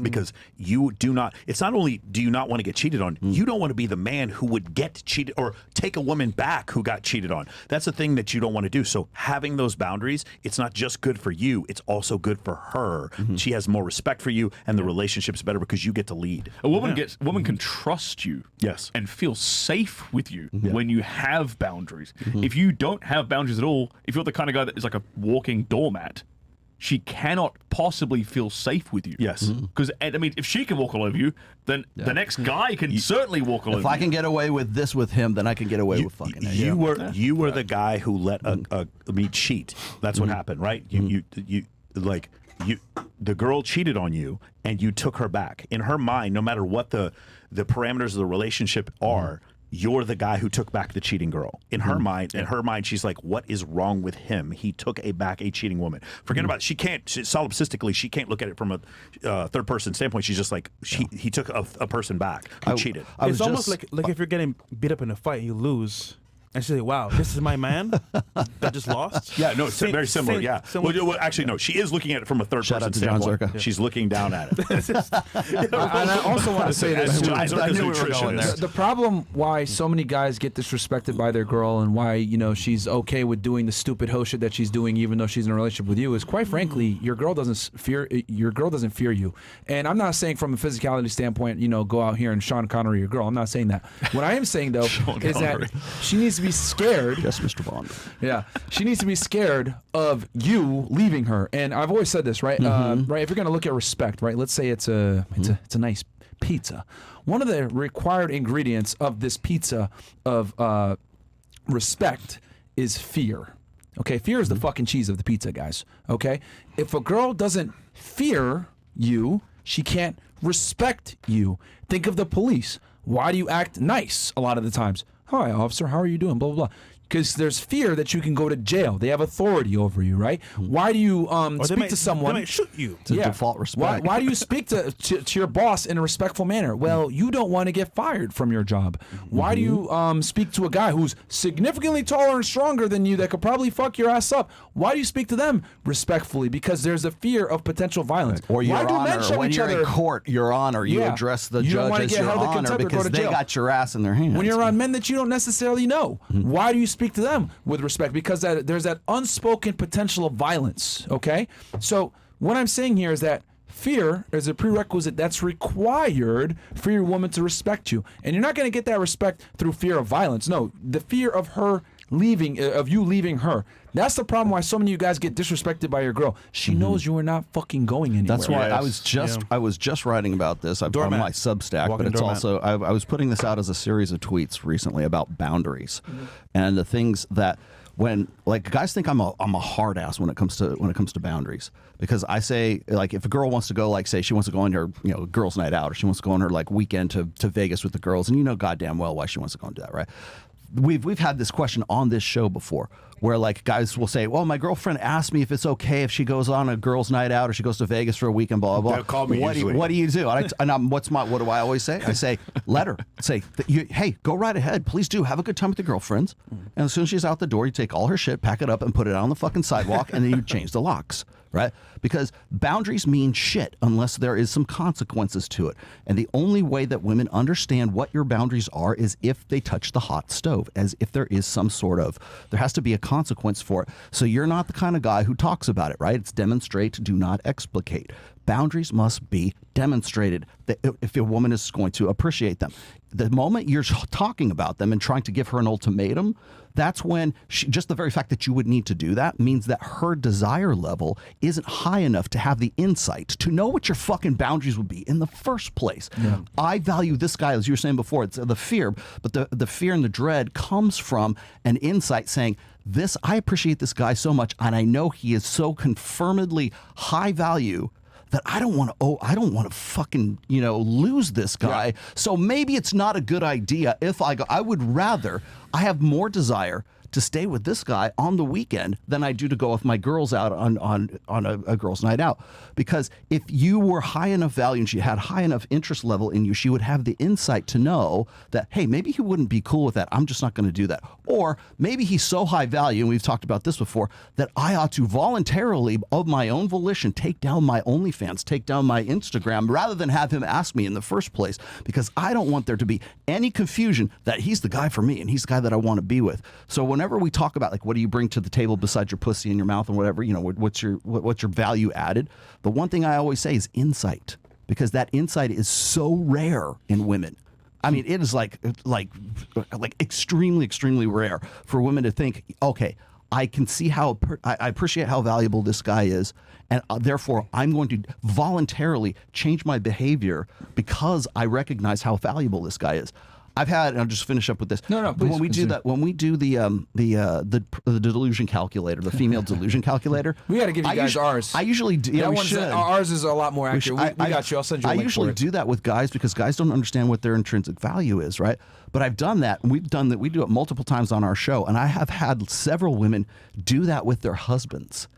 S4: Because you do not, it's not only do you not want to get cheated on, you don't want to be the man who would get cheated or take a woman back who got cheated on. That's the thing that you don't want to do. So having those boundaries, it's not just good for you, it's also good for her. She has more respect for you and the relationship's better because you get to lead.
S6: A woman can trust you and feel safe with you when you have boundaries. If you don't have boundaries at all, if you're the kind of guy that is like a walking doormat, she cannot possibly feel safe with you.
S4: Yes.
S6: Because, I mean, if she can walk all over you, then the next guy can certainly walk all over you.
S5: If I can get away with this with him, then I can get away with fucking him.
S4: You were the guy who let me cheat. That's what happened, right? The girl cheated on you, and you took her back. In her mind, no matter what the parameters of the relationship are, you're the guy who took back the cheating girl. In her mind, she's like, what is wrong with him? He took back a cheating woman. Forget about it. Solipsistically, she can't look at it from a third person standpoint. She's just like, he took a person back who cheated.
S2: It's almost like if you're getting beat up in a fight and you lose. And she's like, wow, this is my man that just lost?
S4: Yeah, no, it's very similar, Well, actually, no, she is looking at it from a third-person standpoint.
S5: JonZherka.
S4: She's looking down at it.
S1: And I also want to say this.
S5: I knew we were going there.
S1: The problem why so many guys get disrespected by their girl and why, she's okay with doing the stupid hoe shit that she's doing even though she's in a relationship with you is, quite frankly, your girl doesn't fear you. And I'm not saying from a physicality standpoint, go out here and Sean Connery your girl. I'm not saying that. What I am saying, though, is that she needs to be scared.
S5: Yes, Mr. Bond.
S1: Yeah, she needs to be scared of you leaving her. And I've always said this, right? Right. If you're going to look at respect, right? Let's say it's a nice pizza. One of the required ingredients of this pizza of respect is fear. Okay, fear is the fucking cheese of the pizza, guys. Okay, if a girl doesn't fear you, she can't respect you. Think of the police. Why do you act nice a lot of the times? Hi, officer, how are you doing? Blah, blah, blah. Because there's fear that you can go to jail. They have authority over you, right? Why do you speak to someone?
S2: They might shoot you.
S5: It's a default respect.
S1: Why do you speak to your boss in a respectful manner? Well, you don't want to get fired from your job. Why do you speak to a guy who's significantly taller and stronger than you that could probably fuck your ass up? Why do you speak to them respectfully? Because there's a fear of potential violence.
S5: Or your
S1: Why do
S5: honor.
S1: men shove
S5: When
S1: each
S5: you're
S1: other?
S5: in court, your honor. You address the
S1: You don't
S5: judge
S1: wanna
S5: as
S1: get
S5: your
S1: held in
S5: honor
S1: contempt or go
S5: because
S1: to
S5: they
S1: jail.
S5: got your ass in their hands.
S1: When you're around men that you don't necessarily know, why do you speak to them with respect? Because there's that unspoken potential of violence, okay? So what I'm saying here is that fear is a prerequisite that's required for your woman to respect you. And you're not going to get that respect through fear of violence. No, the fear of her leaving, of you leaving her. That's the problem why so many of you guys get disrespected by your girl. She knows you are not fucking going anywhere.
S5: That's why I was just writing about this on my Substack, but it's also I was putting this out as a series of tweets recently about boundaries and the things that when guys think I'm a hard ass when it comes to boundaries, because I say, like, if a girl wants to go, say she wants to go on her girls' night out, or she wants to go on her weekend to Vegas with the girls, and goddamn well why she wants to go and do that, right? We've had this question on this show before where guys will say, well, my girlfriend asked me if it's okay if she goes on a girls' night out or she goes to Vegas for a weekend, blah, blah, blah.
S4: Call me
S5: what do you do? What do I always say? I say, let her. Say, hey, go right ahead. Please do. Have a good time with your girlfriends. And as soon as she's out the door, you take all her shit, pack it up, and put it on the fucking sidewalk, and then you change the locks. Right? Because boundaries mean shit unless there is some consequences to it. And the only way that women understand what your boundaries are is if they touch the hot stove, as if there is there has to be a consequence for it. So you're not the kind of guy who talks about it, right? It's demonstrate, do not explicate. Boundaries must be demonstrated that if a woman is going to appreciate them. The moment you're talking about them and trying to give her an ultimatum, that's when just the very fact that you would need to do that means that her desire level isn't high enough to have the insight to know what your fucking boundaries would be in the first place. Yeah. I value this guy, as you were saying before, it's the fear, but the fear and the dread comes from an insight saying, I appreciate this guy so much, and I know he is so confirmedly high value that I don't want to fucking, lose this guy. Yeah. So maybe it's not a good idea if I have more desire to stay with this guy on the weekend than I do to go with my girls out on a girls' night out. Because if you were high enough value and she had high enough interest level in you, she would have the insight to know that, hey, maybe he wouldn't be cool with that. I'm just not going to do that. Or maybe he's so high value, and we've talked about this before, that I ought to voluntarily, of my own volition, take down my OnlyFans, take down my Instagram, rather than have him ask me in the first place, because I don't want there to be any confusion that he's the guy for me and he's the guy that I want to be with. So whenever we talk about, like, what do you bring to the table besides your pussy in your mouth and whatever, what's your value added? The one thing I always say is insight, because that insight is so rare in women. I mean, it is like extremely, extremely rare for women to think, okay, I can see how I appreciate how valuable this guy is, and therefore I'm going to voluntarily change my behavior because I recognize how valuable this guy is. I've had, and I'll just finish up with this.
S1: No, please.
S5: When we do the delusion calculator, the female delusion calculator,
S1: we got to give you guys ours.
S5: I usually do. Yeah, we should.
S1: Ours is a lot more accurate. We got you. I'll send you a link.
S5: I usually do that with guys because guys don't understand what their intrinsic value is, right? But I've done that, and we've done that. We do it multiple times on our show, and I have had several women do that with their husbands,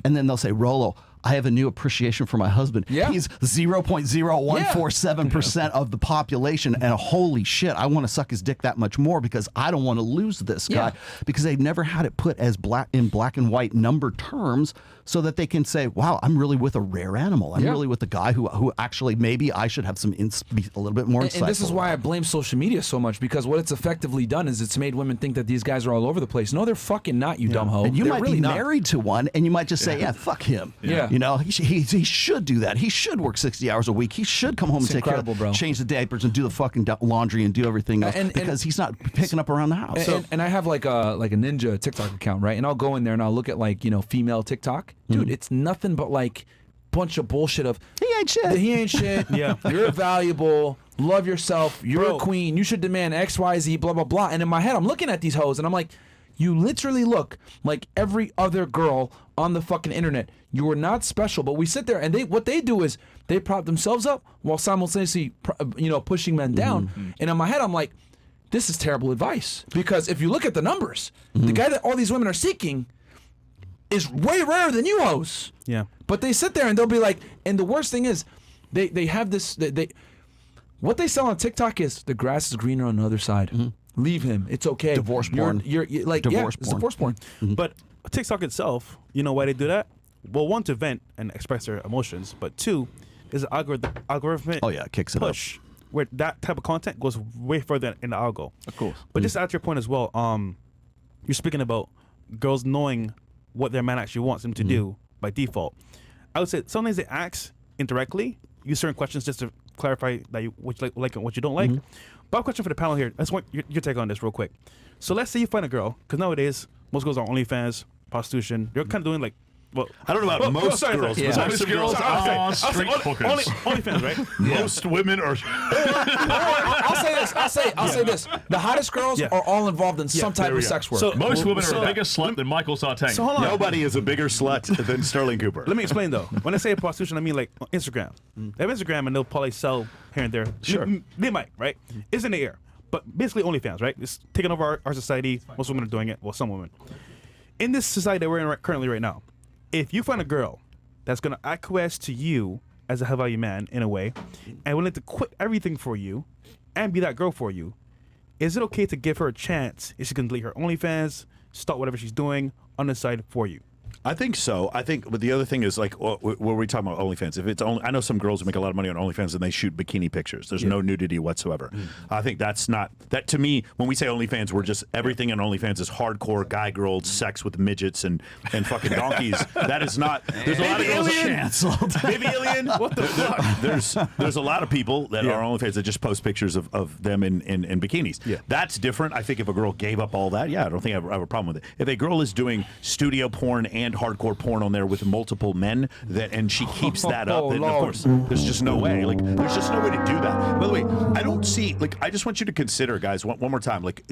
S5: and then they'll say, "Rolo, I have a new appreciation for my husband.
S1: Yeah.
S5: He's 0.0147% of the population, and holy shit, I want to suck his dick that much more because I don't want to lose this guy." Because they've never had it put as black and white number terms, so that they can say, wow, I'm really with a rare animal. I'm really with a guy who actually maybe I should have be a little bit more insightful.
S1: And this is why I blame social media so much, because what it's effectively done is it's made women think that these guys are all over the place. No, they're fucking not, you dumb hoe.
S5: And you
S1: they're
S5: might
S1: really
S5: be
S1: not.
S5: married to one, and you might just say, yeah, fuck him.
S1: Yeah.
S5: He should do that. He should work 60 hours a week. He should come home and take care of, change the diapers and do the fucking laundry and do everything else, because he's not picking up around the house.
S1: And I have like a ninja TikTok account, right? And I'll go in there and I'll look at female TikTok. Dude, it's nothing but like bunch of bullshit of
S5: he ain't shit.
S1: He ain't shit.
S2: Yeah.
S1: You're valuable. Love yourself. You're a queen. You should demand X, Y, Z, blah, blah, blah. And in my head, I'm looking at these hoes and I'm like, you literally look like every other girl on the fucking internet. You are not special. But we sit there and what they do is they prop themselves up while simultaneously, pushing men down. And in my head, I'm like, this is terrible advice. Because if you look at the numbers, the guy that all these women are seeking is way rarer than you hoes.
S2: Yeah.
S1: But they sit there and they'll be like, and the worst thing is, they have this, what they sell on TikTok is the grass is greener on the other side. Leave him. It's okay.
S5: Divorce porn.
S1: You're like,
S5: divorce
S1: it's
S5: porn.
S1: divorce porn.
S2: But TikTok itself, you know why they do that? Well, one, to vent and express their emotions, but two, is an algorithmic
S5: it kicks it
S2: push where that type of content goes way further in the algo.
S6: Of course.
S2: But just to add to your point as well, you're speaking about girls knowing what their man actually wants them to do by default. I would say sometimes they ask indirectly, use certain questions just to clarify that what you like and what you don't like. But I have a question for the panel here. I just want your take on this real quick. So let's say you find a girl, because nowadays most girls are OnlyFans, prostitution. They're kind of doing like, well,
S4: I don't know about most girls.
S1: Yeah.
S4: But
S6: Most girls are street hookers.
S2: OnlyFans, right?
S4: most women are.
S1: I'll say this. The hottest girls are all involved in some type of sex work.
S2: So
S6: Most women are a bigger slut than Michael Sartain.
S2: So hold on.
S4: Nobody is a bigger slut than Sterling Cooper.
S2: Let me explain though. When I say prostitution, I mean like Instagram. They have Instagram and they'll probably sell here and there.
S4: Sure.
S2: They might, right? It's in the air. But basically OnlyFans, right? It's taking over our society. Most women are doing it. Well, some women. In this society that we're in currently right now, if you find a girl that's going to acquiesce to you as a high value man in a way and willing to quit everything for you and be that girl for you, is it okay to give her a chance if she can delete her OnlyFans, stop whatever she's doing on the side for you?
S4: I think so. I think, but the other thing is like, what were we talking about OnlyFans? If it's only, I know some girls who make a lot of money on OnlyFans and they shoot bikini pictures. There's no nudity whatsoever. I think that's not that to me. When we say OnlyFans, we're just everything in OnlyFans is hardcore guy girl sex with midgets and fucking donkeys. That is not. There's a lot of girls canceled. Baby alien. What the fuck? There's a lot of people that are OnlyFans that just post pictures of them in bikinis. Yeah. That's different. I think if a girl gave up all that, I don't think I have a problem with it. If a girl is doing studio porn and hardcore porn on there with multiple men and she keeps that up, then of course there's just no way. Like there's just no way to do that. By the way, I don't see I just want you to consider, guys, one more time. Like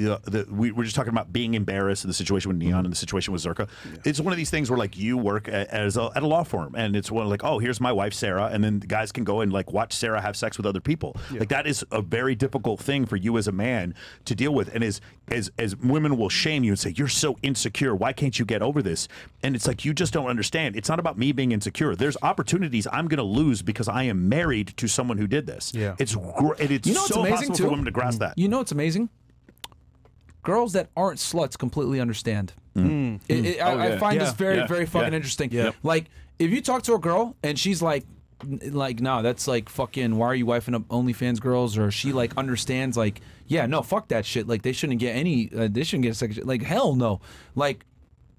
S4: we were just talking about being embarrassed in the situation with Neon and the situation with ZherKa. It's one of these things where like you work at a law firm and it's one like, oh, here's my wife Sarah, and then the guys can go and like watch Sarah have sex with other people. Like that is a very difficult thing for you as a man to deal with, and as women will shame you and say you're so insecure, why can't you get over this? And it's like you just don't understand. It's not about me being insecure. There's opportunities I'm going to lose because I am married to someone who did this. Yeah, it's so impossible for women to grasp that.
S1: You know what's amazing? Girls that aren't sluts completely understand. I find this very fucking interesting. Yeah. Like if you talk to a girl and she's like no, that's like fucking, why are you wifing up OnlyFans girls? Or she like understands like, yeah, no, fuck that shit. Like they shouldn't get they shouldn't get sex. Like hell no. Like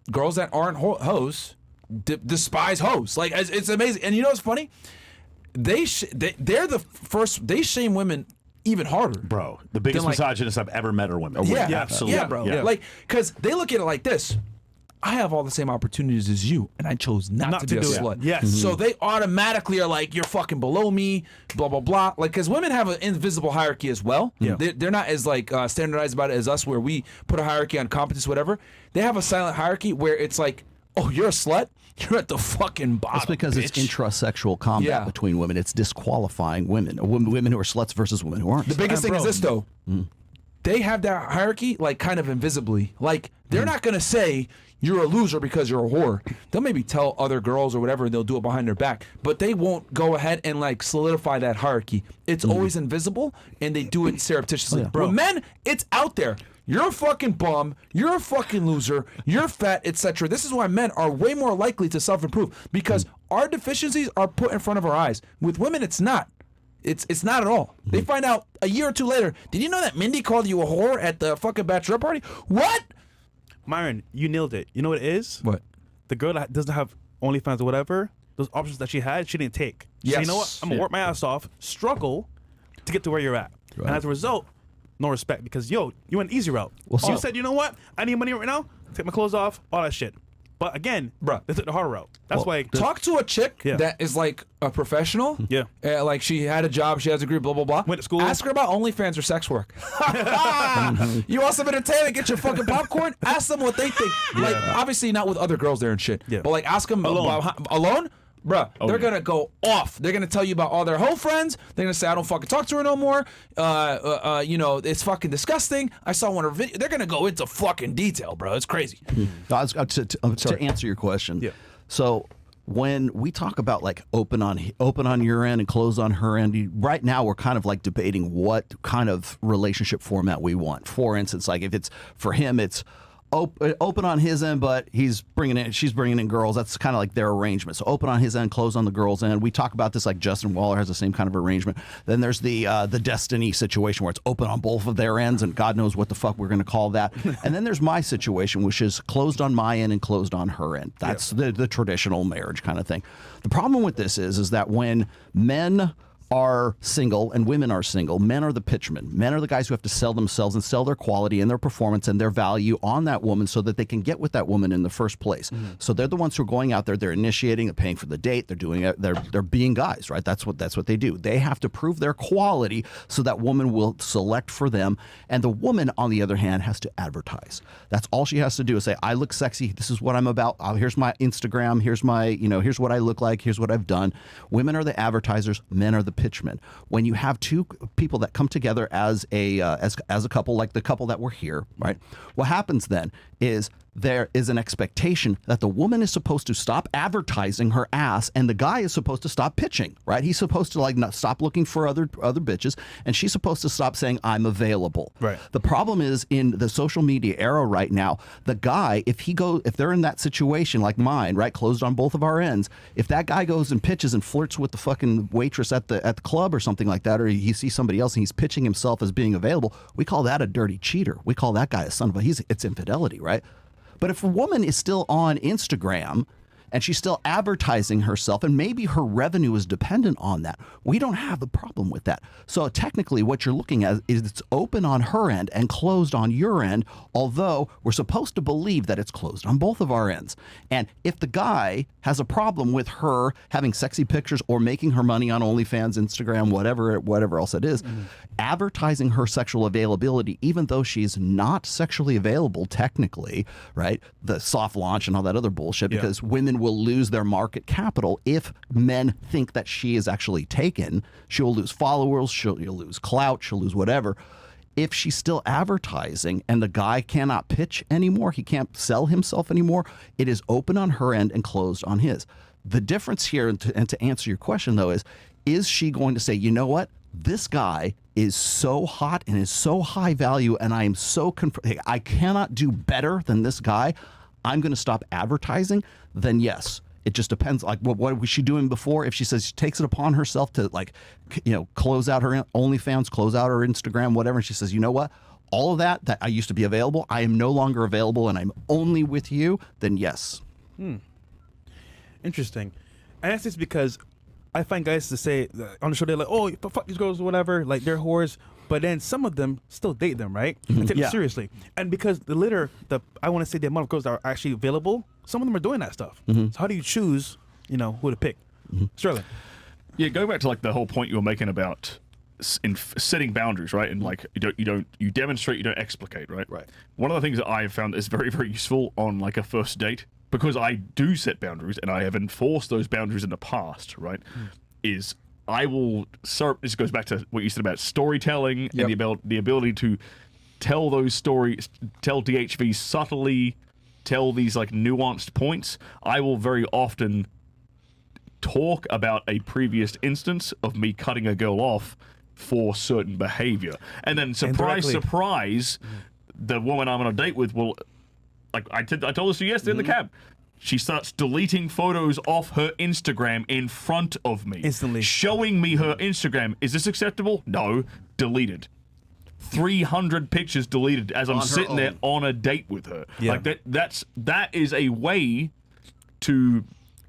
S1: girls that aren't hoes despise hoes. Like it's amazing. And you know what's funny? They're the first. They shame women even harder,
S4: bro. The biggest misogynist I've ever met are women.
S1: Yeah,
S4: absolutely.
S1: Yeah, bro. Yeah. Like because they look at it like this. I have all the same opportunities as you, and I chose not to be a slut.
S2: Yes.
S1: So they automatically are like, you're fucking below me, blah, blah, blah. Like, because women have an invisible hierarchy as well. Yeah. They're not as, like, standardized about it as us, where we put a hierarchy on competence, whatever. They have a silent hierarchy where it's like, oh, you're a slut? You're at the fucking bottom.
S5: That's because it's intrasexual combat between women. It's disqualifying women. Women who are sluts versus women who aren't.
S1: The biggest thing is this, though. They have that hierarchy, like, kind of invisibly. Like, they're not going to say, you're a loser because you're a whore. They'll maybe tell other girls or whatever, and they'll do it behind their back. But they won't go ahead and like solidify that hierarchy. It's always invisible, and they do it surreptitiously. But men, it's out there. You're a fucking bum. You're a fucking loser. You're fat, etc. This is why men are way more likely to self-improve, because our deficiencies are put in front of our eyes. With women, it's not. It's not at all. They find out a year or two later. Did you know that Mindy called you a whore at the fucking bachelorette party? What?
S2: Myron, you nailed it. You know what it is?
S1: What?
S2: The girl that doesn't have OnlyFans or whatever, those options that she had, she didn't take.
S1: Yes.
S2: So you know what? I'm going to work my ass off, struggle to get to where you're at. Right. And as a result, no respect, because, you went easy route. Well, you said, you know what? I need money right now. Take my clothes off, all that shit. But again, they took the harder route. That's why.
S1: Talk to a chick that is like a professional.
S2: Yeah.
S1: Like she had a job, she has a degree, blah, blah, blah.
S2: Went to school.
S1: Ask her about OnlyFans or sex work. You want some entertainment? Get your fucking popcorn. Ask them what they think. Like, obviously not with other girls there and shit. Yeah. But like, ask them alone. Bruh, they're going to go off. They're going to tell you about all their whole friends. They're going to say, I don't fucking talk to her no more. It's fucking disgusting. I saw one of her videos. They're going to go into fucking detail, bro. It's crazy.
S5: To answer your question, so when we talk about like open on your end and close on her end, right now we're kind of like debating what kind of relationship format we want. For instance, like if it's for him, it's open on his end, but she's bringing in girls. That's kind of like their arrangement. So open on his end, close on the girls' end. We talk about this like Justin Waller has the same kind of arrangement. Then there's the Destiny situation where it's open on both of their ends, and God knows what the fuck we're going to call that. And then there's my situation, which is closed on my end and closed on her end. That's the traditional marriage kind of thing. The problem with this is that when men are single and women are single, men are the pitchmen. Men are the guys who have to sell themselves and sell their quality and their performance and their value on that woman so that they can get with that woman in the first place. So they're the ones who are going out there, they're initiating, they're paying for the date, they're doing it, they're being guys, right? That's what they do. They have to prove their quality so that woman will select for them. And the woman, on the other hand, has to advertise. That's all she has to do is say, I look sexy, this is what I'm about, here's my Instagram, here's my, here's what I look like, here's what I've done. Women are the advertisers, men are the pitchmen. When you have two people that come together as a couple, like the couple that we're here, right? What happens then is there is an expectation that the woman is supposed to stop advertising her ass and the guy is supposed to stop pitching, right? He's supposed to like not stop looking for other bitches, and she's supposed to stop saying I'm available.
S2: Right.
S5: The problem is in the social media era right now, the guy, if they're in that situation like mine, right, closed on both of our ends, if that guy goes and pitches and flirts with the fucking waitress at the club or something like that, or he sees somebody else and he's pitching himself as being available, we call that a dirty cheater. We call that guy a son of a, it's infidelity, right? But if a woman is still on Instagram and she's still advertising herself, and maybe her revenue is dependent on that, we don't have a problem with that. So technically what you're looking at is it's open on her end and closed on your end, although we're supposed to believe that it's closed on both of our ends. And if the guy has a problem with her having sexy pictures or making her money on OnlyFans, Instagram, whatever else it is, advertising her sexual availability, even though she's not sexually available technically, right? The soft launch and all that other bullshit, because women will lose their market capital if men think that she is actually taken. She'll lose followers, she'll lose clout, she'll lose whatever. If she's still advertising and the guy cannot pitch anymore, he can't sell himself anymore, it is open on her end and closed on his. The difference here, and to answer your question though, is she going to say, you know what? This guy is so hot and is so high value, and I am so I cannot do better than this guy. I'm going to stop advertising. Then yes, it just depends. Like what was she doing before? If she says she takes it upon herself to close out her OnlyFans, close out her Instagram, whatever, and she says, you know what? All of that I used to be available, I am no longer available, and I'm only with you. Then yes.
S2: Interesting. And that's just because I find guys to say on the show, they're like, oh, fuck these girls or whatever, like they're whores. But then some of them still date them, right? And take them seriously. And because I want to say the amount of girls that are actually available, some of them are doing that stuff. So how do you choose, who to pick? Sterling.
S6: Yeah, going back to like the whole point you were making about in setting boundaries, right? And like you demonstrate, you don't explicate, right?
S2: Right.
S6: One of the things that I have found is very, very useful on like a first date, because I do set boundaries and I have enforced those boundaries in the past, right? Is I will. This goes back to what you said about storytelling and the ability to tell those stories, tell DHVs subtly, tell these like nuanced points. I will very often talk about a previous instance of me cutting a girl off for certain behavior, and then surprise, the woman I'm on a date with will. Like I told this to you yesterday in the cab. She starts deleting photos off her Instagram in front of me.
S2: Instantly. Showing
S6: me her Instagram. Is this acceptable? No. Deleted. 300 pictures deleted as I'm sitting there on a date with her. Yeah. Like that is a way to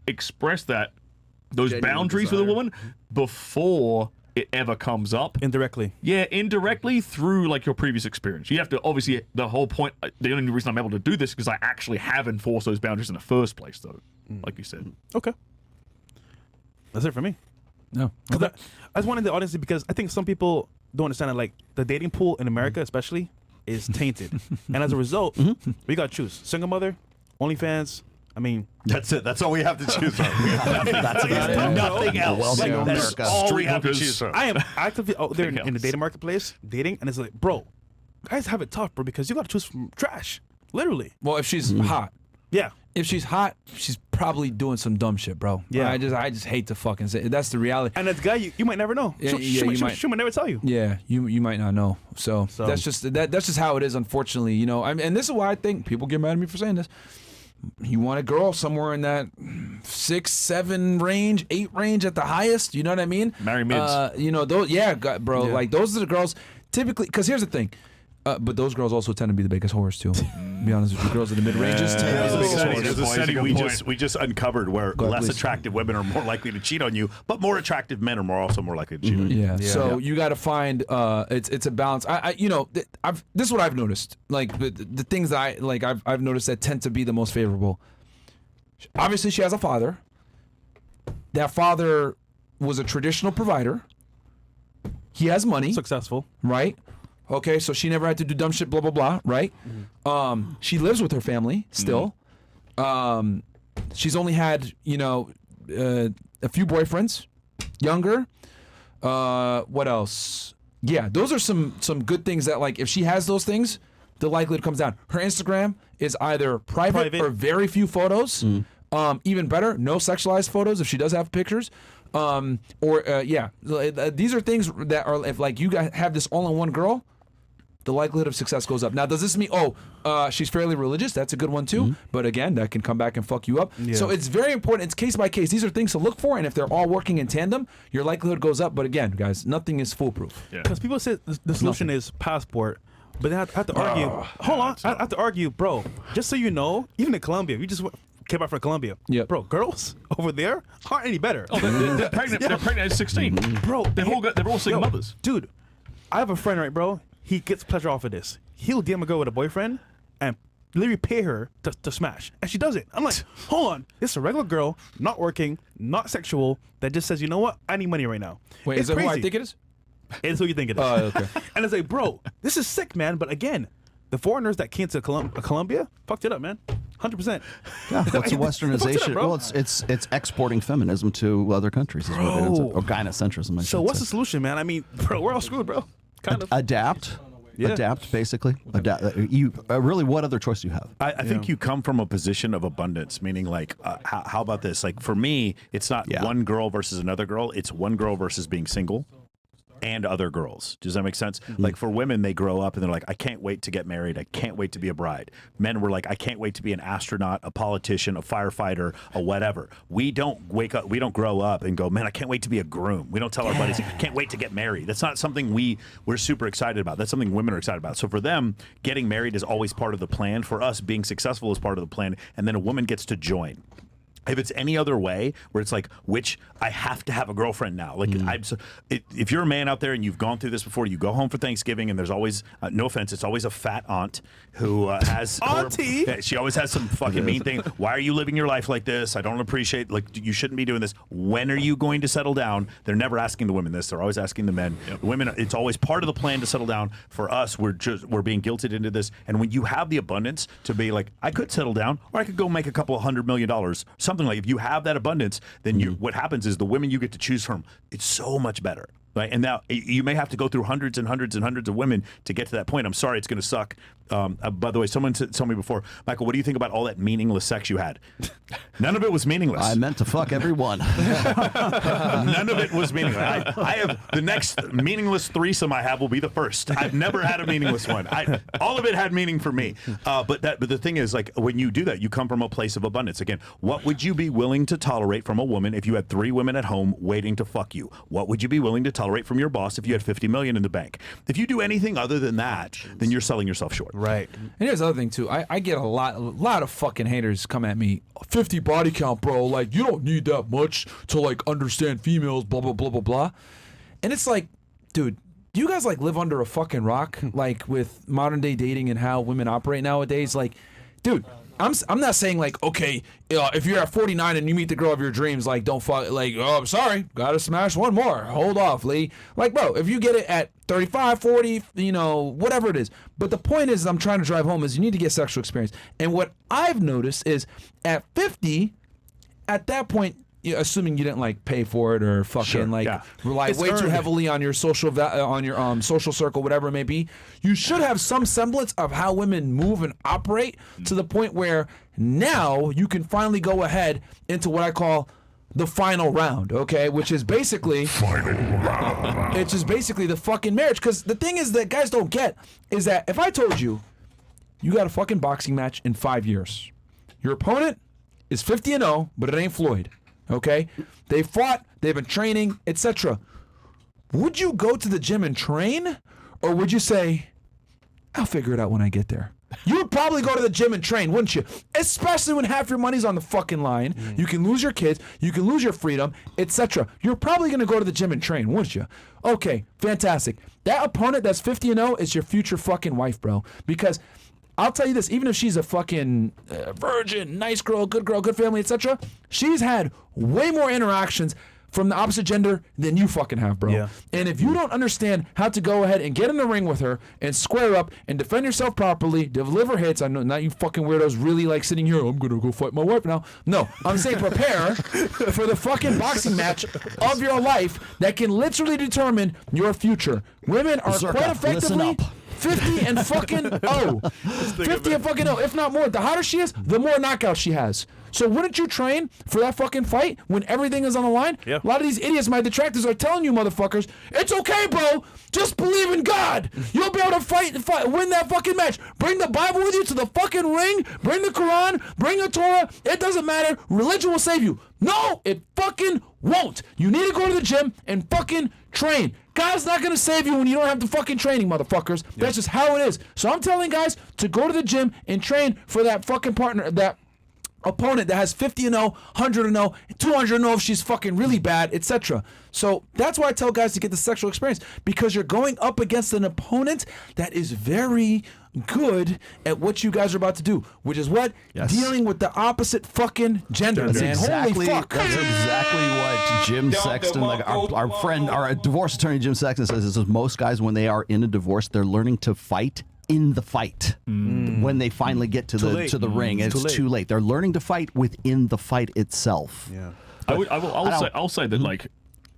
S6: express those boundaries with a woman before it ever comes up.
S2: Indirectly.
S6: Yeah, indirectly through like your previous experience. You have to, obviously, the whole point, the only reason I'm able to do this is because I actually have enforced those boundaries in the first place, though, like you said.
S2: Okay. That's it for me.
S1: No. Okay.
S2: I just wanted the audience because I think some people don't understand that, like, the dating pool in America, especially, is tainted. And as a result, we got to choose. Single mother, OnlyFans. I mean,
S4: that's it. That's all we have to choose from.
S5: That's about it.
S4: Nothing else.
S5: Well,
S4: Like, that's
S5: America.
S4: all we have to choose from.
S2: I am actively out there in the dating marketplace, dating, and it's like, bro, guys have it tough, bro, because you got to choose from trash. Literally.
S1: Well, if she's hot.
S2: Yeah.
S1: If she's hot, she's probably doing some dumb shit, bro.
S2: Yeah.
S1: I just hate to fucking say it. That's the reality.
S2: And that guy, you might never know. She might never tell you.
S1: Yeah, you might not know. So that's just how it is, unfortunately. And this is why I think people get mad at me for saying this. You want a girl somewhere in that 6, 7 range, 8 range at the highest. You know what I mean?
S6: Marry mids.
S1: Bro. Yeah. Like those are the girls typically. Because here's the thing. But those girls also tend to be the biggest whores too. To be honest with you, girls in the mid ranges tend to be the biggest whores.
S4: There's a study we just uncovered where less attractive women are more likely to cheat on you, but more attractive men are also more likely to cheat on you.
S1: Yeah. So you got to find it's a balance. This is what I've noticed. Like the things that I've noticed that tend to be the most favorable. Obviously, she has a father. That father was a traditional provider. He has money.
S2: Successful.
S1: Right? Okay, so she never had to do dumb shit, blah, blah, blah, right? She lives with her family still. She's only had, a few boyfriends, younger. What else? Yeah, those are some good things that, like, if she has those things, the likelihood comes down. Her Instagram is either private. or very few photos. Even better, no sexualized photos if she does have pictures. These are things that are, if like you guys have this all-in-one girl, the likelihood of success goes up. Now, does this mean, she's fairly religious? That's a good one too. But again, that can come back and fuck you up. Yeah. So it's very important. It's case by case. These are things to look for, and if they're all working in tandem, your likelihood goes up. But again, guys, nothing is foolproof.
S2: Because people say the solution is passport, but then I have to argue. Hold on, I have to argue, bro. Just so you know, even in Colombia, we just came back from Colombia.
S1: Yep.
S2: Bro, girls over there aren't any better.
S6: Oh, they're pregnant. They're pregnant at 16.
S2: Bro,
S6: they're all single mothers.
S2: Dude, I have a friend, right, bro? He gets pleasure off of this. He'll DM a girl with a boyfriend and literally pay her to smash. And she does it. I'm like, hold on. This is a regular girl, not working, not sexual, that just says, you know what? I need money right now.
S1: Wait,
S2: it's
S1: is that
S2: crazy.
S1: who I think it is?
S2: It's who you think it is.
S1: Oh, okay.
S2: And it's like, bro, this is sick, man. But again, the foreigners that came to Colombia fucked it up, man. 100%.
S5: Yeah, what's a westernization?
S2: bro.
S5: Well, it's exporting feminism to other countries. Is what it is. Or gynocentrism. I
S2: So
S5: should
S2: what's
S5: say.
S2: the solution, man? I mean, bro, we're all screwed, bro. Kind of.
S5: Adapt.
S2: Yeah.
S5: Adapt, basically. Adapt. You really, what other choice do you have?
S4: I think you come from a position of abundance, meaning like, how about this? Like for me, it's not one girl versus another girl. It's one girl versus being single and other girls. Does that make sense? Like for women, they grow up and they're like, I can't wait to get married. I can't wait to be a bride. Men were like, I can't wait to be an astronaut, a politician, a firefighter, a whatever. We don't wake up, we don't grow up and go, man, I can't wait to be a groom. We don't tell our buddies, can't wait to get married. That's not something we're super excited about. That's something women are excited about. So for them, getting married is always part of the plan. For us, being successful is part of the plan. And then a woman gets to join. If it's any other way, where it's like, which I have to have a girlfriend now. Like, if you're a man out there and you've gone through this before, you go home for Thanksgiving and there's always, no offense, it's always a fat aunt who has
S2: Auntie.
S4: She always has some fucking mean thing. Why are you living your life like this? I don't appreciate. Like, you shouldn't be doing this. When are you going to settle down? They're never asking the women this. They're always asking the men. The women, it's always part of the plan to settle down. For us, we're being guilted into this. And when you have the abundance to be like, I could settle down, or I could go make a couple of $100 million. Something like, if you have that abundance, then what happens is the women you get to choose from, it's so much better. Right? And now you may have to go through hundreds and hundreds and hundreds of women to get to that point. I'm sorry, it's going to suck. By the way, someone told me before, Michael, what do you think about all that meaningless sex you had? None of it was meaningless.
S5: I meant to fuck everyone.
S4: None of it was meaningless. I have the next meaningless threesome I have will be the first. I've never had a meaningless one. All of it had meaning for me. But the thing is, like, when you do that, you come from a place of abundance. Again, what would you be willing to tolerate from a woman if you had 3 women at home waiting to fuck you? What would you be willing to tolerate from your boss if you had $50 million in the bank? If you do anything other than that, then you're selling yourself short.
S2: Right.
S1: And here's the other thing too. I get a lot of fucking haters come at me. 50 body count, bro. Like, you don't need that much to like understand females. Blah blah blah blah blah. And it's like, dude, do you guys like live under a fucking rock? Like with modern day dating and how women operate nowadays. Like, dude, I'm not saying like, okay, if you're at 49 and you meet the girl of your dreams, like, don't fuck, like, oh, I'm sorry, gotta smash one more. Hold off, Lee. Like, bro, if you get it at 35, 40, you know, whatever it is. But the point is, I'm trying to drive home, is you need to get sexual experience. And what I've noticed is at 50, at that point, assuming you didn't like pay for it or fucking rely
S2: It's
S1: way too
S2: earned.
S1: heavily on your social social circle, whatever it may be, you should have some semblance of how women move and operate to the point where now you can finally go ahead into what I call the final round, okay? Which is basically it's just basically the fucking marriage. Because the thing is that guys don't get is that if I told you you got a fucking boxing match in 5 years, your opponent is 50-0, but it ain't Floyd. Okay, they fought, they've been training, etc. Would you go to the gym and train, or would you say, I'll figure it out when I get there? You would probably go to the gym and train, wouldn't you? Especially when half your money's on the fucking line. You can lose your kids, you can lose your freedom, etc. You're probably going to go to the gym and train, wouldn't you? Okay, fantastic. That opponent that's 50-0 is your future fucking wife, bro. Because I'll tell you this, even if she's a fucking virgin, nice girl, good family, etc., she's had way more interactions from the opposite gender than you fucking have, bro.
S2: Yeah.
S1: And if you don't understand how to go ahead and get in the ring with her and square up and defend yourself properly, deliver hits, I know not you fucking weirdos really like sitting here, I'm gonna go fight my wife now. No, I'm saying prepare for the fucking boxing match of your life that can literally determine your future. Women are
S5: Zherka,
S1: quite effectively
S5: listen up.
S1: 50 and fucking 0. 50 and fucking 0, if not more. The hotter she is, the more knockouts she has. So wouldn't you train for that fucking fight when everything is on the line?
S2: Yeah.
S1: A lot of these idiots, my detractors, are telling you motherfuckers, it's okay, bro. Just believe in God. You'll be able to fight, win that fucking match. Bring the Bible with you to the fucking ring. Bring the Quran. Bring the Torah. It doesn't matter. Religion will save you. No, it fucking won't. You need to go to the gym and fucking train. God's not going to save you when you don't have the fucking training, motherfuckers. Yeah. That's just how it is. So I'm telling guys to go to the gym and train for that fucking partner, that opponent that has 50 and 0, 100 and 0, 200 and 0 if she's fucking really bad, etc. So that's why I tell guys to get the sexual experience, because you're going up against an opponent that is very good at what you guys are about to do, which is what?
S5: Yes.
S1: Dealing with the opposite fucking gender,
S5: That's
S1: man.
S5: exactly,
S1: Holy fuck.
S5: That's exactly what Jim Sexton, like our friend, our divorce attorney Jim Sexton says, is most guys, when they are in a divorce, they're learning to fight in the fight. When they finally get to the ring, it's too late. They're learning to fight within the fight itself.
S2: Yeah.
S6: I'll say that like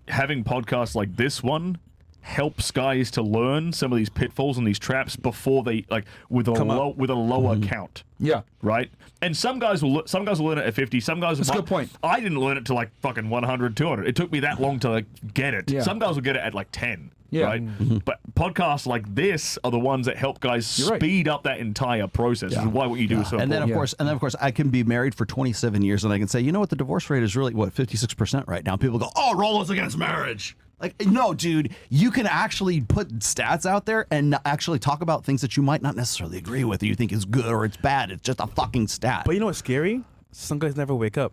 S6: having podcasts like this one helps guys to learn some of these pitfalls and these traps before they like with a lower count.
S1: Yeah.
S6: Right? And some guys will learn it at 50, some guys
S1: That's a good point.
S6: I didn't learn it to like fucking 100, 200. It took me that long to like get it.
S1: Yeah.
S6: Some guys will get it at like 10.
S1: Yeah.
S6: Right? But podcasts like this are the ones that help guys speed up that entire process. Which is why what you do is so
S5: And then
S6: important.
S5: of course I can be married for 27 years and I can say, you know what, the divorce rate is really 56% right now. People go, "Oh, Rollo's against marriage." Like, no, dude, you can actually put stats out there and actually talk about things that you might not necessarily agree with, or you think is good or it's bad. It's just a fucking stat.
S2: But you know what's scary? Some guys never wake up,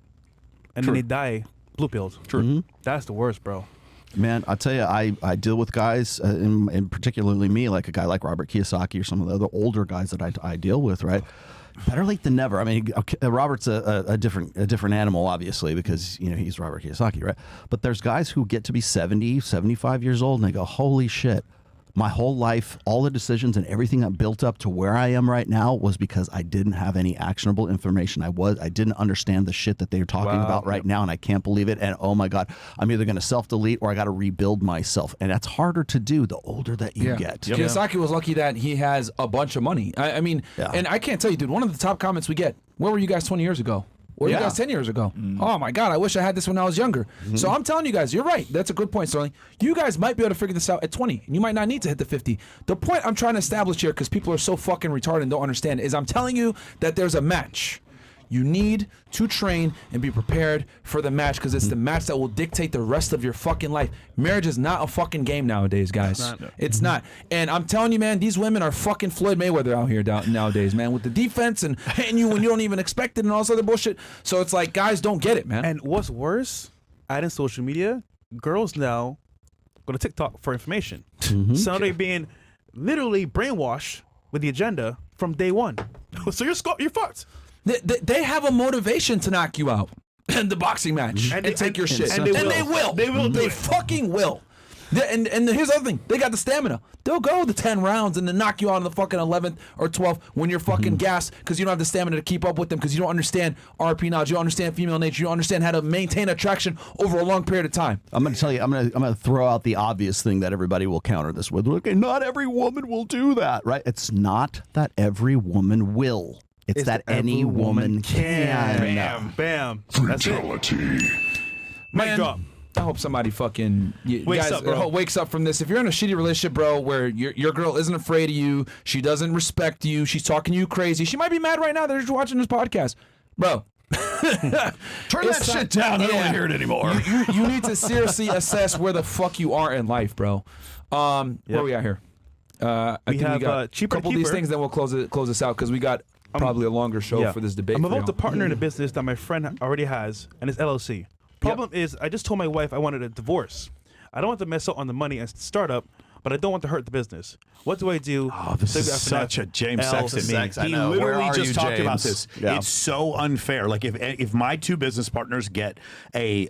S2: and then they die blue pilled.
S6: True.
S2: That's the worst, bro.
S5: Man, I'll tell you, I deal with guys, and particularly me, like a guy like Robert Kiyosaki or some of the other older guys that I deal with, right? Better late than never. I mean, Robert's a different animal, obviously, because, you know, he's Robert Kiyosaki, right? But there's guys who get to be 70, 75 years old, and they go, holy shit. My whole life, all the decisions and everything that built up to where I am right now was because I didn't have any actionable information. I didn't understand the shit that they're talking about right now, and I can't believe it. And oh my God, I'm either going to self-delete or I got to rebuild myself. And that's harder to do the older that you get.
S1: Kiyosaki was lucky that he has a bunch of money. I mean, and I can't tell you, dude, one of the top comments we get, where were you guys 20 years ago? Where were you guys 10 years ago? Oh my God, I wish I had this when I was younger. So I'm telling you guys, you're right. That's a good point, Sterling. You guys might be able to figure this out at 20, and you might not need to hit the 50. The point I'm trying to establish here, because people are so fucking retarded and don't understand, is I'm telling you that there's a match. You need to train and be prepared for the match, because it's the match that will dictate the rest of your fucking life. Marriage is not a fucking game nowadays, guys. It's not. And I'm telling you, man, these women are fucking Floyd Mayweather out here nowadays, man, with the defense and hitting you when you don't even expect it and all this other bullshit. So it's like, guys don't get it, man.
S2: And what's worse, adding social media, girls now go to TikTok for information. So they're being literally brainwashed with the agenda from day one. So you're fucked.
S1: They have a motivation to knock you out in the boxing match and take your shit. And they will. They fucking will. And here's the other thing. They got the stamina. They'll go the 10 rounds and then knock you out on the fucking 11th or 12th when you're fucking gassed because you don't have the stamina to keep up with them, because you don't understand RP knowledge. You don't understand female nature. You don't understand how to maintain attraction over a long period of time.
S5: I'm going to tell you, I'm going to throw out the obvious thing that everybody will counter this with. Okay, not every woman will do that, right? It's not that every woman will. It's that any woman can.
S2: Bam.
S4: Brutality.
S2: Mic drop.
S1: I hope somebody fucking wakes up from this. If you're in a shitty relationship, bro, where your girl isn't afraid of you, she doesn't respect you, she's talking you crazy. She might be mad right now that you're watching this podcast, bro.
S5: Turn that shit down. I don't want to hear it anymore.
S1: You need to seriously assess where the fuck you are in life, bro. Where are we at here? I think we got a couple of these things, then we'll close this out, because we got probably a longer show for this debate.
S2: I'm about to partner in a business that my friend already has, and it's LLC. Problem is, I just told my wife I wanted a divorce. I don't want to mess up on the money and startup, but I don't want to hurt the business. What do I do?
S4: Oh, this is such a James Sexton meme. He literally just talked about this. Yeah. It's so unfair. Like if my two business partners get a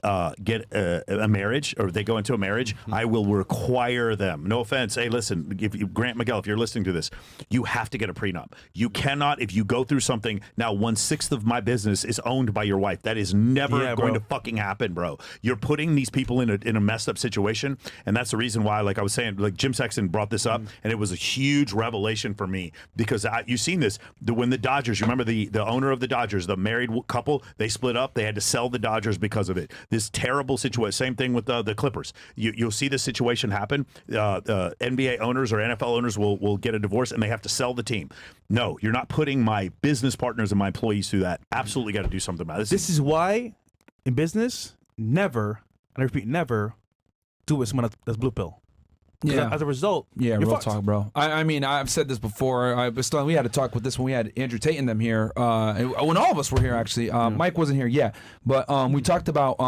S4: marriage, or they go into a marriage, I will require them. No offense. Hey, listen, Grant Miguel, if you're listening to this, you have to get a prenup. You cannot, if you go through something. Now, 1/6 of my business is owned by your wife. That is never going to fucking happen, bro. You're putting these people in a messed up situation, and that's the reason why, like I was saying, like Jim Sexton brought this up, and it was a huge revelation for me because you've seen this. When the Dodgers, you remember the owner of the Dodgers, the married couple, they split up. They had to sell the Dodgers because of it. This terrible situation. Same thing with the Clippers. You'll see this situation happen. NBA owners or NFL owners will get a divorce, and they have to sell the team. No, you're not putting my business partners and my employees through that. Absolutely got to do something about it.
S2: This is why, in business, never, and I repeat, never do it with someone that's blue pill.
S1: Yeah.
S2: As a result,
S1: yeah,
S2: you're
S1: real
S2: fucked.
S1: talk, bro. I mean, I've said this before. We had to talk with this when we had Andrew Tate and them here. When all of us were here, actually. Mike wasn't here yet, but we talked about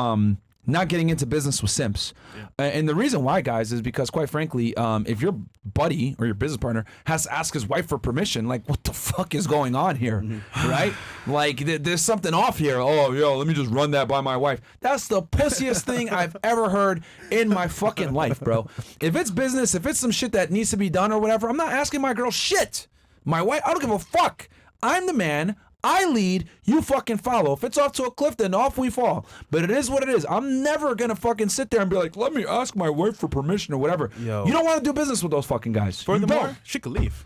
S1: not getting into business with simps. And the reason why, guys, is because, quite frankly, if your buddy or your business partner has to ask his wife for permission, like, what the fuck is going on here, right? Like, there's something off here. Oh, yo, let me just run that by my wife. That's the pussiest thing I've ever heard in my fucking life, bro. If it's business, if it's some shit that needs to be done or whatever, I'm not asking my girl shit. My wife, I don't give a fuck. I'm the man. I lead, you fucking follow. If it's off to a cliff, then off we fall. But it is what it is. I'm never gonna fucking sit there and be like, let me ask my wife for permission or whatever.
S2: Yo.
S1: You don't want to do business with those fucking guys.
S2: Furthermore, she could leave.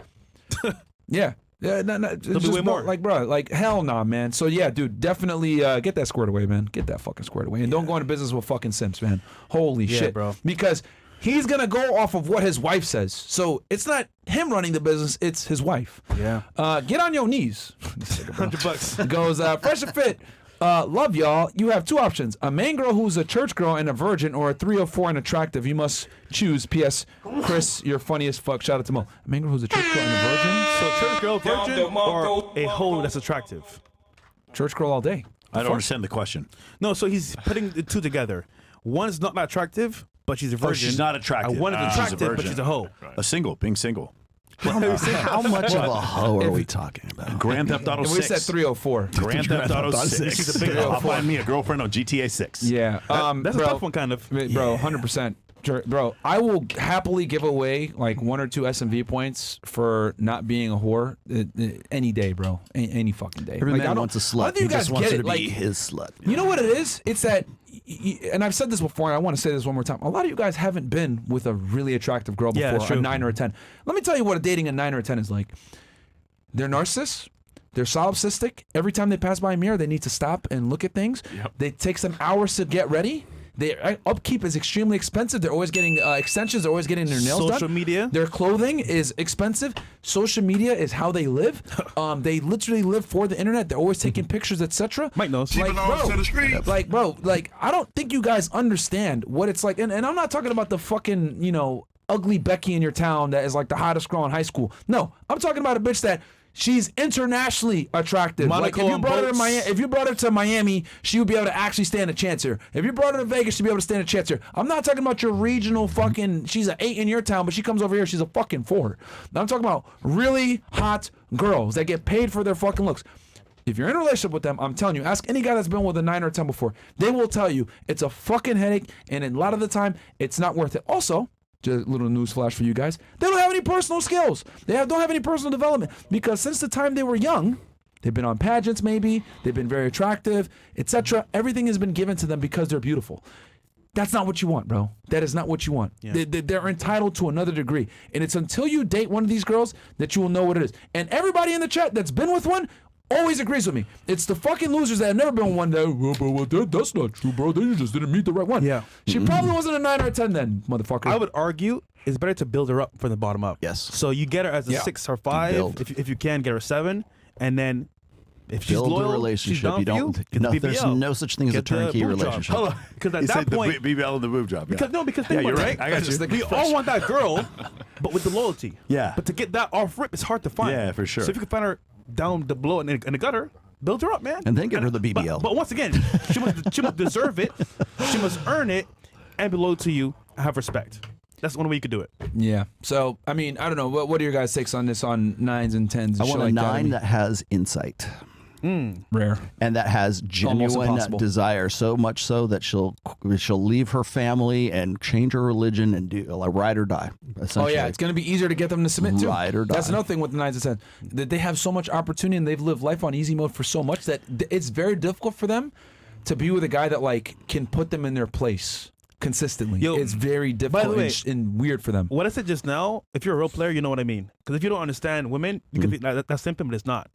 S1: Yeah. Yeah, no, it's
S2: be
S1: just
S2: way more.
S1: like, bro, like, hell nah, man. So, yeah, dude, definitely get that squared away, man. Get that fucking squared away. And don't go into business with fucking simps, man. Holy shit.
S2: bro.
S1: Because he's going to go off of what his wife says. So, it's not him running the business, it's his wife.
S2: Yeah.
S1: Get on your knees.
S2: $100.
S1: It goes, Fresh and Fit. Love y'all. You have two options: a main girl who's a church girl and a virgin, or a 304 and attractive. You must choose. P.S. Chris, you're funny as fuck. Shout out to Mo. A main girl who's a church girl and a virgin.
S2: So church girl, virgin, or a hoe that's attractive?
S1: Church girl all day.
S4: I don't understand the question.
S2: No, so he's putting the two together. One's not attractive, but she's a virgin.
S4: Oh, she's not attractive.
S2: One is
S4: She's a
S2: attractive, but
S4: virgin.
S2: she's a hoe.
S4: Being single.
S5: How much of a hoe are we talking about?
S4: Grand Theft Auto
S1: And
S4: 6.
S1: we said 304.
S4: Grand Theft Auto 6.
S2: She's a big
S4: I'll
S2: hoe.
S4: find me a girlfriend on GTA 6.
S1: Yeah.
S2: That's
S1: bro,
S2: a tough one, kind of.
S1: Bro, 100%. Bro, I will happily give away like 1 or 2 SMV points for not being a whore any day, bro. Any fucking day.
S5: Every
S1: like,
S5: man wants a slut.
S1: I don't think you
S5: He
S1: guys
S5: just wants
S1: get
S5: her
S1: it.
S5: to
S1: Like,
S5: be his slut.
S1: you know what it is? It's that, and I've said this before, and I want to say this one more time. A lot of you guys haven't been with a really attractive girl
S2: Yeah,
S1: before,
S2: that's
S1: a
S2: true.
S1: 9 or a 10. Let me tell you what dating a 9 or a 10 is like. They're narcissists. They're solipsistic. Every time they pass by a mirror, they need to stop and look at things. It takes them hours to get ready. Their upkeep is extremely expensive. They're always getting extensions. They're always getting their nails done.
S2: Social media.
S1: Their clothing is expensive. Social media is how they live. They literally live for the internet. They're always taking pictures, etc.
S2: Mike knows.
S1: Like, bro, I don't think you guys understand what it's like. And I'm not talking about the fucking, ugly Becky in your town that is like the hottest girl in high school. No, I'm talking about a bitch that she's internationally attractive.
S2: Monaco
S1: like if you
S2: on
S1: brought her to
S2: boats.
S1: if you brought her to Miami, she would be able to actually stand a chance here. If you brought her to Vegas, she'd be able to stand a chance here. I'm not talking about your regional fucking. She's an 8 in your town, but she comes over here, she's a fucking 4. Now I'm talking about really hot girls that get paid for their fucking looks. If you're in a relationship with them, I'm telling you, ask any guy that's been with a 9 or a 10 before. They will tell you it's a fucking headache, and a lot of the time, it's not worth it. Also, just a little news flash for you guys. They don't have any personal skills. They don't have any personal development because since the time they were young, they've been on pageants maybe, they've been very attractive, etc. Everything has been given to them because they're beautiful. That's not what you want, bro. That is not what you want.
S2: Yeah.
S1: They're entitled to another degree. And it's until you date one of these girls that you will know what it is. And everybody in the chat that's been with one always agrees with me. It's the fucking losers that have never been one that, that's not true, bro. They just didn't meet the right one.
S2: Yeah.
S1: She probably wasn't a 9 or a 10 then, motherfucker.
S2: I would argue it's better to build her up from the bottom up.
S5: Yes.
S2: So you get her as a 6 or 5.
S5: build.
S2: If you can, get her a 7. And then if she's
S5: Build
S2: loyal,
S5: a relationship.
S2: she's down
S5: You don't.
S2: for you,
S5: No,
S2: get the
S5: there's
S2: BBL.
S5: no such thing as a
S2: Get the
S5: turnkey
S2: boob job.
S5: relationship.
S2: Because at
S4: You
S2: that
S4: said
S2: point,
S4: the BBL and the boob job. Yeah.
S2: because think
S4: Yeah,
S2: about
S4: you're
S2: it,
S4: right. I got you.
S2: We all want that girl, but with the loyalty.
S4: Yeah.
S2: But to get that off rip, it's hard to find.
S4: Yeah, for sure.
S2: So if you can find her down the below in the gutter, build her up, man.
S5: And then give her the BBL.
S2: But once again, she must deserve it. She must earn it and be loyal to you and have respect. That's the only way you could do it.
S1: Yeah. So, I mean, I don't know. What are your guys' takes on this on 9s and 10s? And
S5: I
S1: shit
S5: want a
S1: like
S5: 9
S1: that?
S5: that has insight.
S1: Rare.
S5: And that has genuine
S1: impossible.
S5: desire, so much so that she'll leave her family and change her religion and do ride or die.
S1: Oh
S5: Essentially.
S1: yeah, it's going to be easier to get them to submit to.
S5: Ride or die.
S1: That's another thing with the 9s and 10s. That they have so much opportunity and they've lived life on easy mode for so much that it's very difficult for them to be with a guy that like can put them in their place. consistently.
S2: Yo,
S1: it's very
S2: by the
S1: difficult
S2: way,
S1: and weird for them.
S2: What I said just now, if you're a real player, you know what I mean. Because if you don't understand women, you could think that's simple, but it's not.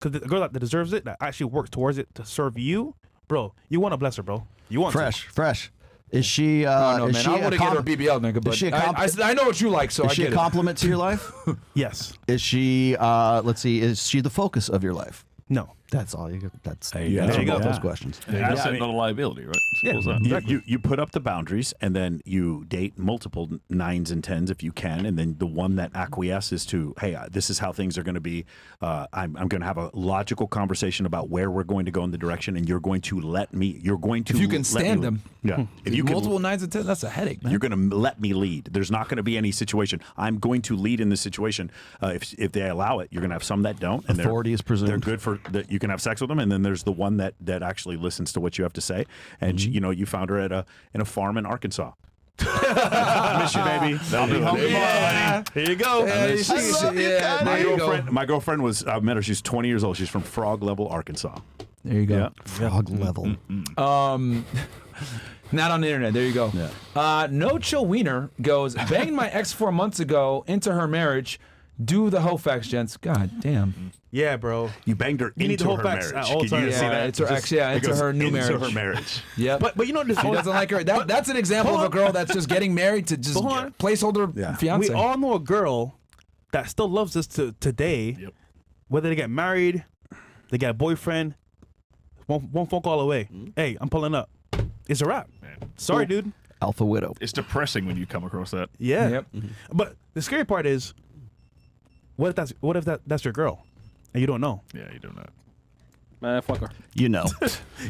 S2: Because the girl that deserves it, that actually works towards it to serve you, bro, you want to bless her, bro. You want
S5: Fresh. Is she?
S1: No,
S5: is
S1: man,
S5: she
S1: I want to get her BBL, nigga, but
S5: she a
S1: I know what you like, so
S5: Is
S1: I
S5: she
S1: get
S5: a compliment to your life?
S2: Yes.
S5: Is she? Let's see. Is she the focus of your life?
S2: No.
S5: That's all you. That's
S4: There
S5: you
S4: you
S5: answer
S4: go.
S5: both
S4: Yeah.
S5: those questions.
S6: Asset, not a liability, right? Simple as that.
S4: You put up the boundaries, and then you date multiple 9s and 10s if you can, and then the one that acquiesces to, hey, this is how things are going to be. I'm going to have a logical conversation about where we're going to go in the direction, and you're going to let me. You're going to.
S1: If you can
S4: let
S1: stand
S4: me,
S1: them.
S4: yeah. If you can,
S1: multiple 9s and 10s, that's a headache, man.
S4: you're going to let me lead. There's not going to be any situation. I'm going to lead in this situation. If they allow it, you're going to have some that don't. And
S5: Authority is presumed.
S4: They're good for that. You can have sex with them, and then there's the one that actually listens to what you have to say. And you know, you found her in a farm in Arkansas.
S2: Miss you, baby.
S4: I'll be home tomorrow, buddy.
S2: Here you go.
S4: My girlfriend was. I met her. She's 20 years old. She's from Frog Level, Arkansas.
S1: There you go.
S5: Frog level.
S1: Not on the internet. There you go. No Chill Wiener goes, banged my ex 4 months ago into her marriage. Do the hoe facts, gents. God damn.
S2: Yeah, bro.
S4: You banged her
S2: You need
S4: into
S2: the whole
S4: her
S2: facts
S4: marriage.
S2: at all
S4: Can you
S2: times.
S4: see
S1: Yeah,
S4: that?
S1: it's her ex, yeah,
S4: It
S1: into
S4: goes
S1: her new
S4: into
S1: marriage.
S4: her marriage.
S1: Yep.
S2: But you know this.
S1: She doesn't like her. That's an example of a girl that's just getting married to just
S2: Hold on.
S1: placeholder
S4: Yeah.
S1: fiance.
S2: We all know a girl that still loves us today.
S6: Yep.
S2: Whether they get married, they get a boyfriend, one phone call away. Hey, I'm pulling up. It's a wrap.
S6: Man.
S2: Sorry, dude.
S5: Alpha widow.
S6: It's depressing when you come across that.
S2: Yeah.
S1: Yep.
S2: But the scary part is, what if that's your girl, and you don't know?
S6: Yeah, you don't know.
S3: Man, fuck her.
S5: You know.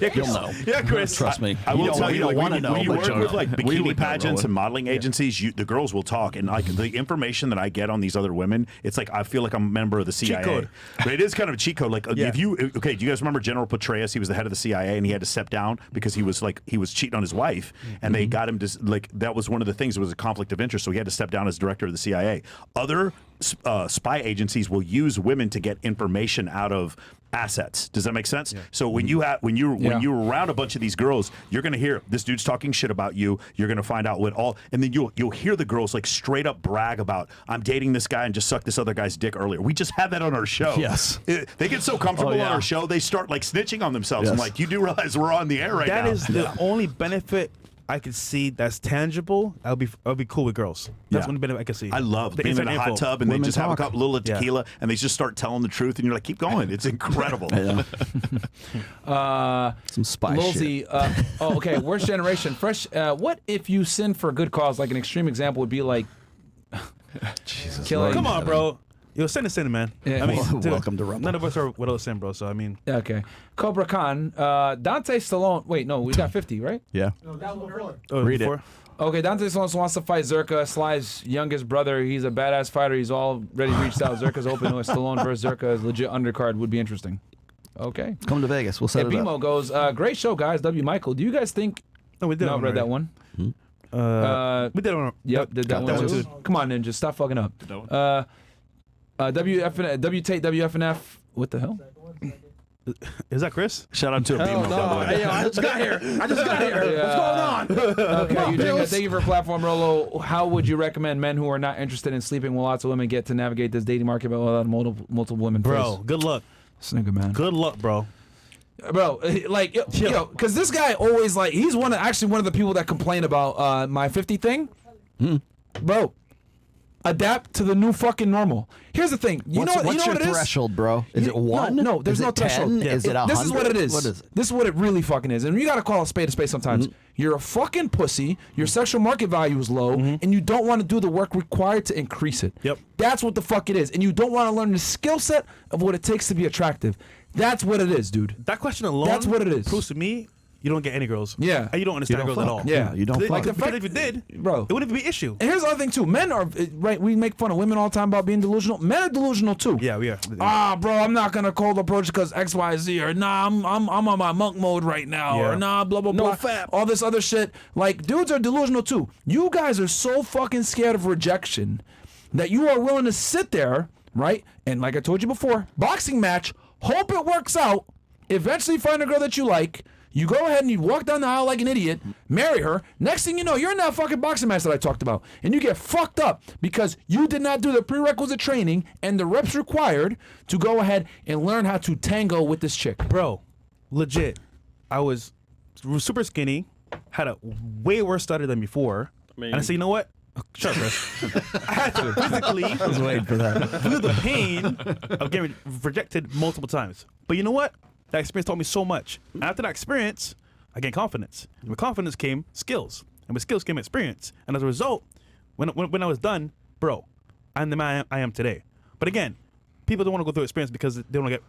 S2: Yeah,
S5: You'll know.
S2: Yeah, Chris.
S5: Trust me.
S4: I will
S5: don't-
S4: tell you,
S5: don't
S4: like,
S5: want to know.
S4: when you
S5: but
S4: work
S5: you
S4: with
S5: know.
S4: like
S6: We
S4: bikini
S6: would know,
S4: pageants
S6: Roland.
S4: and modeling agencies, the girls will talk, and like the information that I get on these other women, it's like I feel like I'm a member of the CIA.
S2: code.
S4: But it is kind of a cheat code. Like
S2: Yeah.
S4: if you do you guys remember General Petraeus? He was the head of the CIA, and he had to step down because he was cheating on his wife, and they got him to that was one of the things. It was a conflict of interest, so he had to step down as director of the CIA. Other spy agencies will use women to get information out of assets. Does that make sense? So when you're around a bunch of these girls, you're gonna hear this dude's talking shit about you. You're gonna find out and then you'll hear the girls like straight up brag about, I'm dating this guy and just sucked this other guy's dick earlier. We just had that on our show.
S5: Yes.
S4: They get so comfortable on our show, they start like snitching on themselves. I'm
S5: Yes.
S4: like, you do realize we're on the air right now.
S2: That is the only benefit I could see that's tangible. I'll be cool with girls. That's one benefit I could see.
S4: I love
S2: The
S4: being in a
S2: inside
S4: hot
S2: info.
S4: tub and
S5: Women
S4: they just have a
S5: talk.
S4: couple little
S2: Yeah.
S4: tequila and they just start telling the truth and you're like, keep going. It's incredible.
S5: Some spy shit.
S1: Lilsey, okay, worst generation. Fresh, what if you sin for a good cause? Like an extreme example would be like killing.
S2: Come on, bro. Yo, sin is sin, man.
S1: Yeah.
S2: I mean,
S5: Welcome to Rumble.
S2: None of us are without sin, bro. So I mean,
S1: Okay. Cobra Khan, Dante Stallone. Wait, no, we got 50, right?
S5: Yeah.
S2: read it.
S1: Okay, Dante Stallone wants to fight Zherka, Sly's youngest brother. He's a badass fighter. He's already reached out. Zherka's open to it. Stallone versus Zherka is legit undercard. Would be interesting. Okay.
S5: Come to Vegas. We'll set it
S1: Bimo
S5: up.
S1: goes, great show, guys. W. Michael, do you guys think...
S2: No, we did.
S1: No, I
S2: one
S1: read that
S2: already.
S1: one.
S2: We did one.
S1: Yep, did that one too. Come on, Ninja, stop fucking up. WFNF, what the hell?
S2: Is that Chris?
S4: Shout out to Bimo, by the way.
S3: Hey, yo, I just got here. What's going on?
S1: Okay, Eugene, thank you for platform, Rolo. How would you recommend men who are not interested in sleeping with lots of women get to navigate this dating market without multiple women?
S2: Bro, good luck.
S1: This nigga, man.
S2: Good luck, bro.
S1: Bro, like, yo, because this guy always, like, he's one of the people that complain about my 50 thing. Bro, adapt to the new fucking normal. Here's the thing.
S5: What's
S1: what
S5: your
S1: it is?
S5: threshold, bro? Is it 1?
S1: No, there's
S5: is
S1: no
S5: it 10?
S1: threshold.
S5: Is it 100?
S1: This is what it is.
S5: What is it?
S1: This is what it really fucking is. And you gotta call a spade sometimes. You're a fucking pussy, your sexual market value is low, and you don't want to do the work required to increase it.
S2: Yep.
S1: That's what the fuck it is. And you don't want to learn the skill set of what it takes to be attractive. That's what it is, dude.
S2: That question alone.
S1: That's what it is.
S2: Proves to me you don't get any girls.
S1: Yeah.
S2: And you don't understand
S5: You don't
S2: girls at
S5: fuck.
S2: all.
S1: Yeah.
S5: You don't
S2: Because
S5: fuck.
S1: the
S2: if you did,
S1: Bro.
S2: it wouldn't be an issue.
S1: And here's the other thing too. Men are right. We make fun of women all the time about being delusional. Men are delusional too.
S2: Yeah, we are.
S1: Bro, I'm not gonna cold approach because X, Y, Z, or nah, I'm on my monk mode right now,
S2: Yeah.
S1: or nah, blah blah blah.
S3: fap.
S1: All this other shit. Like, dudes are delusional too. You guys are so fucking scared of rejection that you are willing to sit there, right? And like I told you before, boxing match. Hope it works out. Eventually, find a girl that you like. You go ahead and you walk down the aisle like an idiot, marry her. Next thing you know, you're in that fucking boxing match that I talked about. And you get fucked up because you did not do the prerequisite training and the reps required to go ahead and learn how to tango with this chick.
S2: Bro, legit. I was super skinny, had a way worse stutter than before. And I said, you know what? Shut up, Chris. I had to physically
S5: I was waiting for that.
S2: feel the pain of getting rejected multiple times. But you know what? That experience taught me so much. And after that experience, I gained confidence. And with confidence came skills. And with skills came experience. And as a result, when I was done, bro, I'm the man I am today. But again, people don't want to go through experience because they don't want to get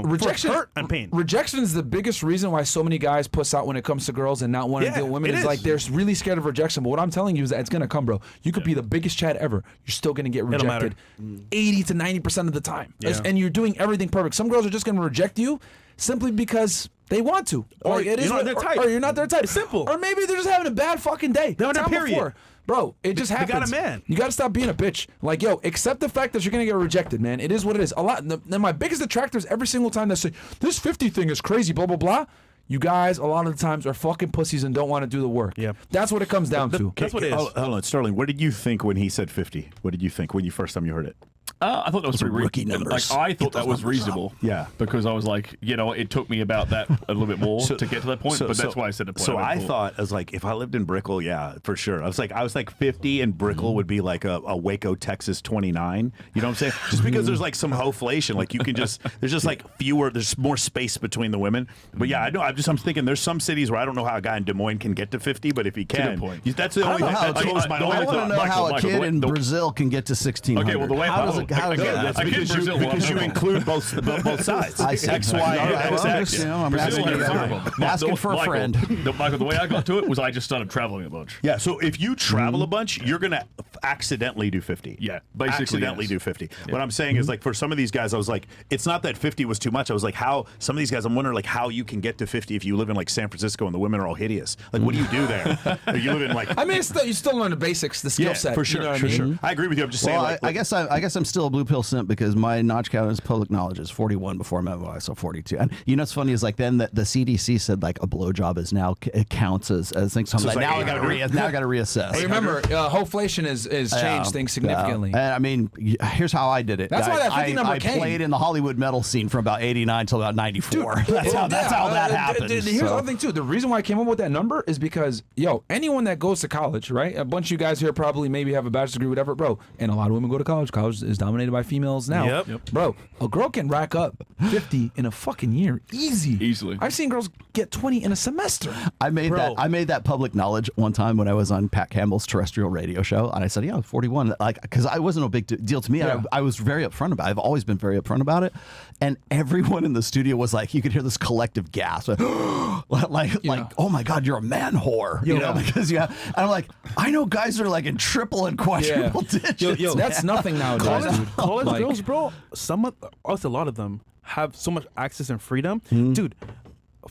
S1: Rejection,
S2: hurt and pain.
S1: Rejection is the biggest reason why so many guys puss out when it comes to girls and not wanting to deal with women.
S2: it
S1: It's
S2: is.
S1: like they're really scared of rejection. But what I'm telling you is that it's gonna come, bro. You could be the biggest Chad ever. You're still gonna get
S2: don't matter.
S1: rejected 80 to 90% of the time.
S2: Yeah.
S1: And you're doing everything perfect. Some girls are just gonna reject you simply because they want to.
S2: Or
S1: Like, it is
S2: you're not their type.
S1: Or you're not their type.
S2: It's simple.
S1: Or maybe they're just having a bad fucking day.
S2: They're on their
S1: Time
S2: period.
S1: before. Bro, it just
S2: They got
S1: happens.
S2: a man.
S1: You got to stop being a bitch. Like, yo, accept the fact that you're going to get rejected, man. It is what it is. A lot. And my biggest detractors every single time they say, this 50 thing is crazy, blah, blah, blah. You guys, a lot of the times, are fucking pussies and don't want to do the work.
S2: Yeah.
S1: That's what it comes down to.
S2: That's what it is.
S4: Hold on, Sterling. What did you think when he said 50? What did you think when you first time you heard it?
S6: I thought that was pretty
S5: rookie
S6: reasonable.
S5: numbers.
S6: Like, I thought that was reasonable.
S4: Yeah.
S6: Because I was like, you know, it took me about that a little bit more to get to that point, but that's why I said the point.
S4: So I thought, I was like, if I lived in Brickell, yeah, for sure. I was like 50, and Brickell would be like a Waco, Texas 29. You know what I'm saying? Just because there's like some hoflation, like you can just there's just like there's more space between the women. But yeah, I know. I'm thinking there's some cities where I don't know how a guy in Des Moines can get to 50, but if he can,
S6: good point.
S4: that's the only thing. That was my only
S5: I want
S4: thought.
S5: to know how a
S6: Michael,
S5: kid
S6: the way-
S5: in
S6: the-
S5: Brazil can get to 1600.
S6: Okay, well, the way
S5: how does it, how does
S6: again,
S5: that
S6: I
S5: happen?
S6: kid Brazil,
S4: because you include both sides.
S5: I see.
S4: X, Y,
S5: All
S4: and
S5: right, well,
S4: X.
S5: just, you know, I'm
S6: Brazil
S5: asking,
S6: had
S5: you
S6: a ton of
S5: guys.
S6: them.
S5: I'm asking for a
S6: Michael,
S5: friend.
S6: Michael, the way I got to it was I just started traveling a bunch.
S4: Yeah, so if you travel a bunch, you're going to accidentally do 50.
S6: Yeah, basically,
S4: accidentally
S6: yes.
S4: do 50. What I'm saying is, like, for some of these guys, I was like, it's not that 50 was too much. I was like, how some of these guys, I'm wondering, like, how you can get to 50 if you live in, like, San Francisco and the women are all hideous. Like, what do you do there? Or you live in, like...
S1: I mean, you still learn the basics, the skill
S4: yeah,
S1: set.
S4: for sure,
S1: You know what
S4: for
S1: I mean?
S4: sure. I agree with you. I'm just saying,
S5: Well,
S4: like,
S5: I guess I'm still a blue pill simp because my notch count is public knowledge is 41 before I met my wife, so 42. And you know what's funny is like then the CDC said like a blowjob is now it counts as things. So I'm like,
S4: it's
S5: now
S4: like
S5: I got to reassess.
S1: Hey, remember, hoflation is changed things significantly.
S5: And I mean, here's how I did it.
S1: That's why that 50 number
S5: I
S1: came.
S5: played in the Hollywood metal scene from about 89 till about 94. That's how that happened.
S1: Here's the other thing too. The reason why I came up with that number is because anyone that goes to college, right? A bunch of you guys here probably maybe have a bachelor's degree, whatever, bro. And a lot of women go to college. College is dominated by females now.
S2: Yep.
S1: Bro, a girl can rack up 50 in a fucking year, easily. I've seen girls get 20 in a semester.
S5: I made that public knowledge one time when I was on Pat Campbell's terrestrial radio show, and I said, "Yeah, 41." Like, because I wasn't a big deal to me.
S1: Yeah.
S5: I was very upfront about it. I've always been very upfront about it, and everyone in the studio was like, you could hear this collective gasp, like, "Oh my God, you're a man whore," you know? Because and I'm like, I know guys that are like in triple and quadruple digits.
S1: That's nothing nowadays, dude.
S2: College
S1: Like-
S2: girls, bro, a lot of them have so much access and freedom. Dude,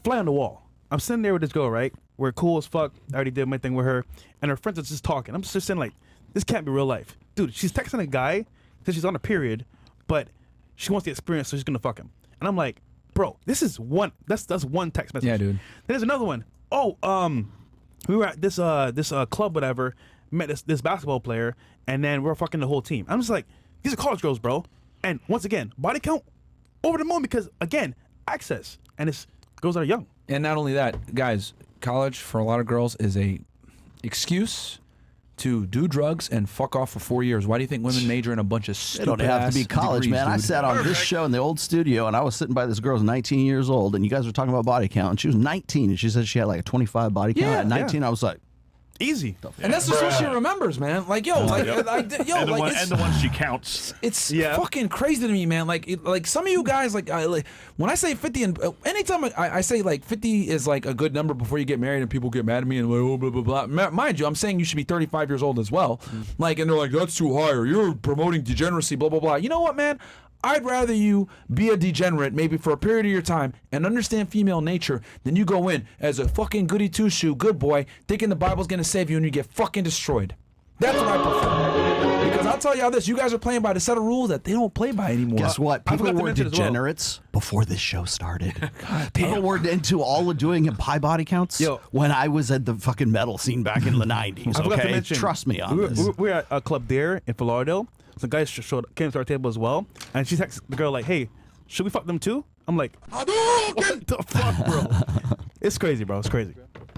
S2: fly on the wall. I'm sitting there with this girl, right? We're cool as fuck. I already did my thing with her. And her friends are just talking. I'm just saying, like, this can't be real life. Dude, she's texting a guy because she's on a period, but she wants the experience, so she's going to fuck him. And I'm like, bro, this is one, that's one text message.
S1: Yeah, dude.
S2: There's another one. We were at this club, whatever, met this basketball player, and then we're fucking the whole team. I'm just like, these are college girls, bro. And once again, body count over the moon because, again, access. And it's girls that are young.
S1: And not only that, guys, college for a lot of girls is a excuse to do drugs and fuck off for 4 years. Why do you think women major in a bunch of
S5: It
S1: stupid
S5: don't have to be college,
S1: degrees,
S5: man. I
S1: dude?
S5: sat on this show in the old studio, and I was sitting by this girl who's 19 years old, and you guys were talking about body count, and she was 19, and she said she had like a 25 body count.
S1: Yeah,
S5: At 19, I was like,
S2: Easy.
S1: And that's just what she remembers, man. Like, yo, like
S6: And the ones she counts.
S1: it's fucking crazy to me, man. Like some of you guys, like when I say 50, and anytime I say like 50 is like a good number before you get married, and people get mad at me and like, oh, blah blah blah. Mind you, I'm saying you should be 35 years old as well. Like, and they're like, that's too high, or you're promoting degeneracy, blah blah blah. You know what, man? I'd rather you be a degenerate maybe for a period of your time and understand female nature than you go in as a fucking goody two-shoe, good boy, thinking the Bible's going to save you and you get fucking destroyed. That's what I prefer. Because I'll tell y'all this, you guys are playing by the set of rules that they don't play by anymore.
S5: Guess what?
S2: I
S5: People
S2: forgot to
S5: were
S2: mention as well.
S5: degenerates before this show started. People were into all of doing high body counts when I was at the fucking metal scene back in the 90s.
S2: I forgot to
S5: Okay?
S2: mention,
S5: Trust me on
S2: we
S5: this.
S2: were at a club there in Fort Lauderdale. Some guys came to our table as well, and she texted the girl like, "Hey, should we fuck them too?" I'm like, "What the fuck, bro?" It's crazy, bro. It's crazy.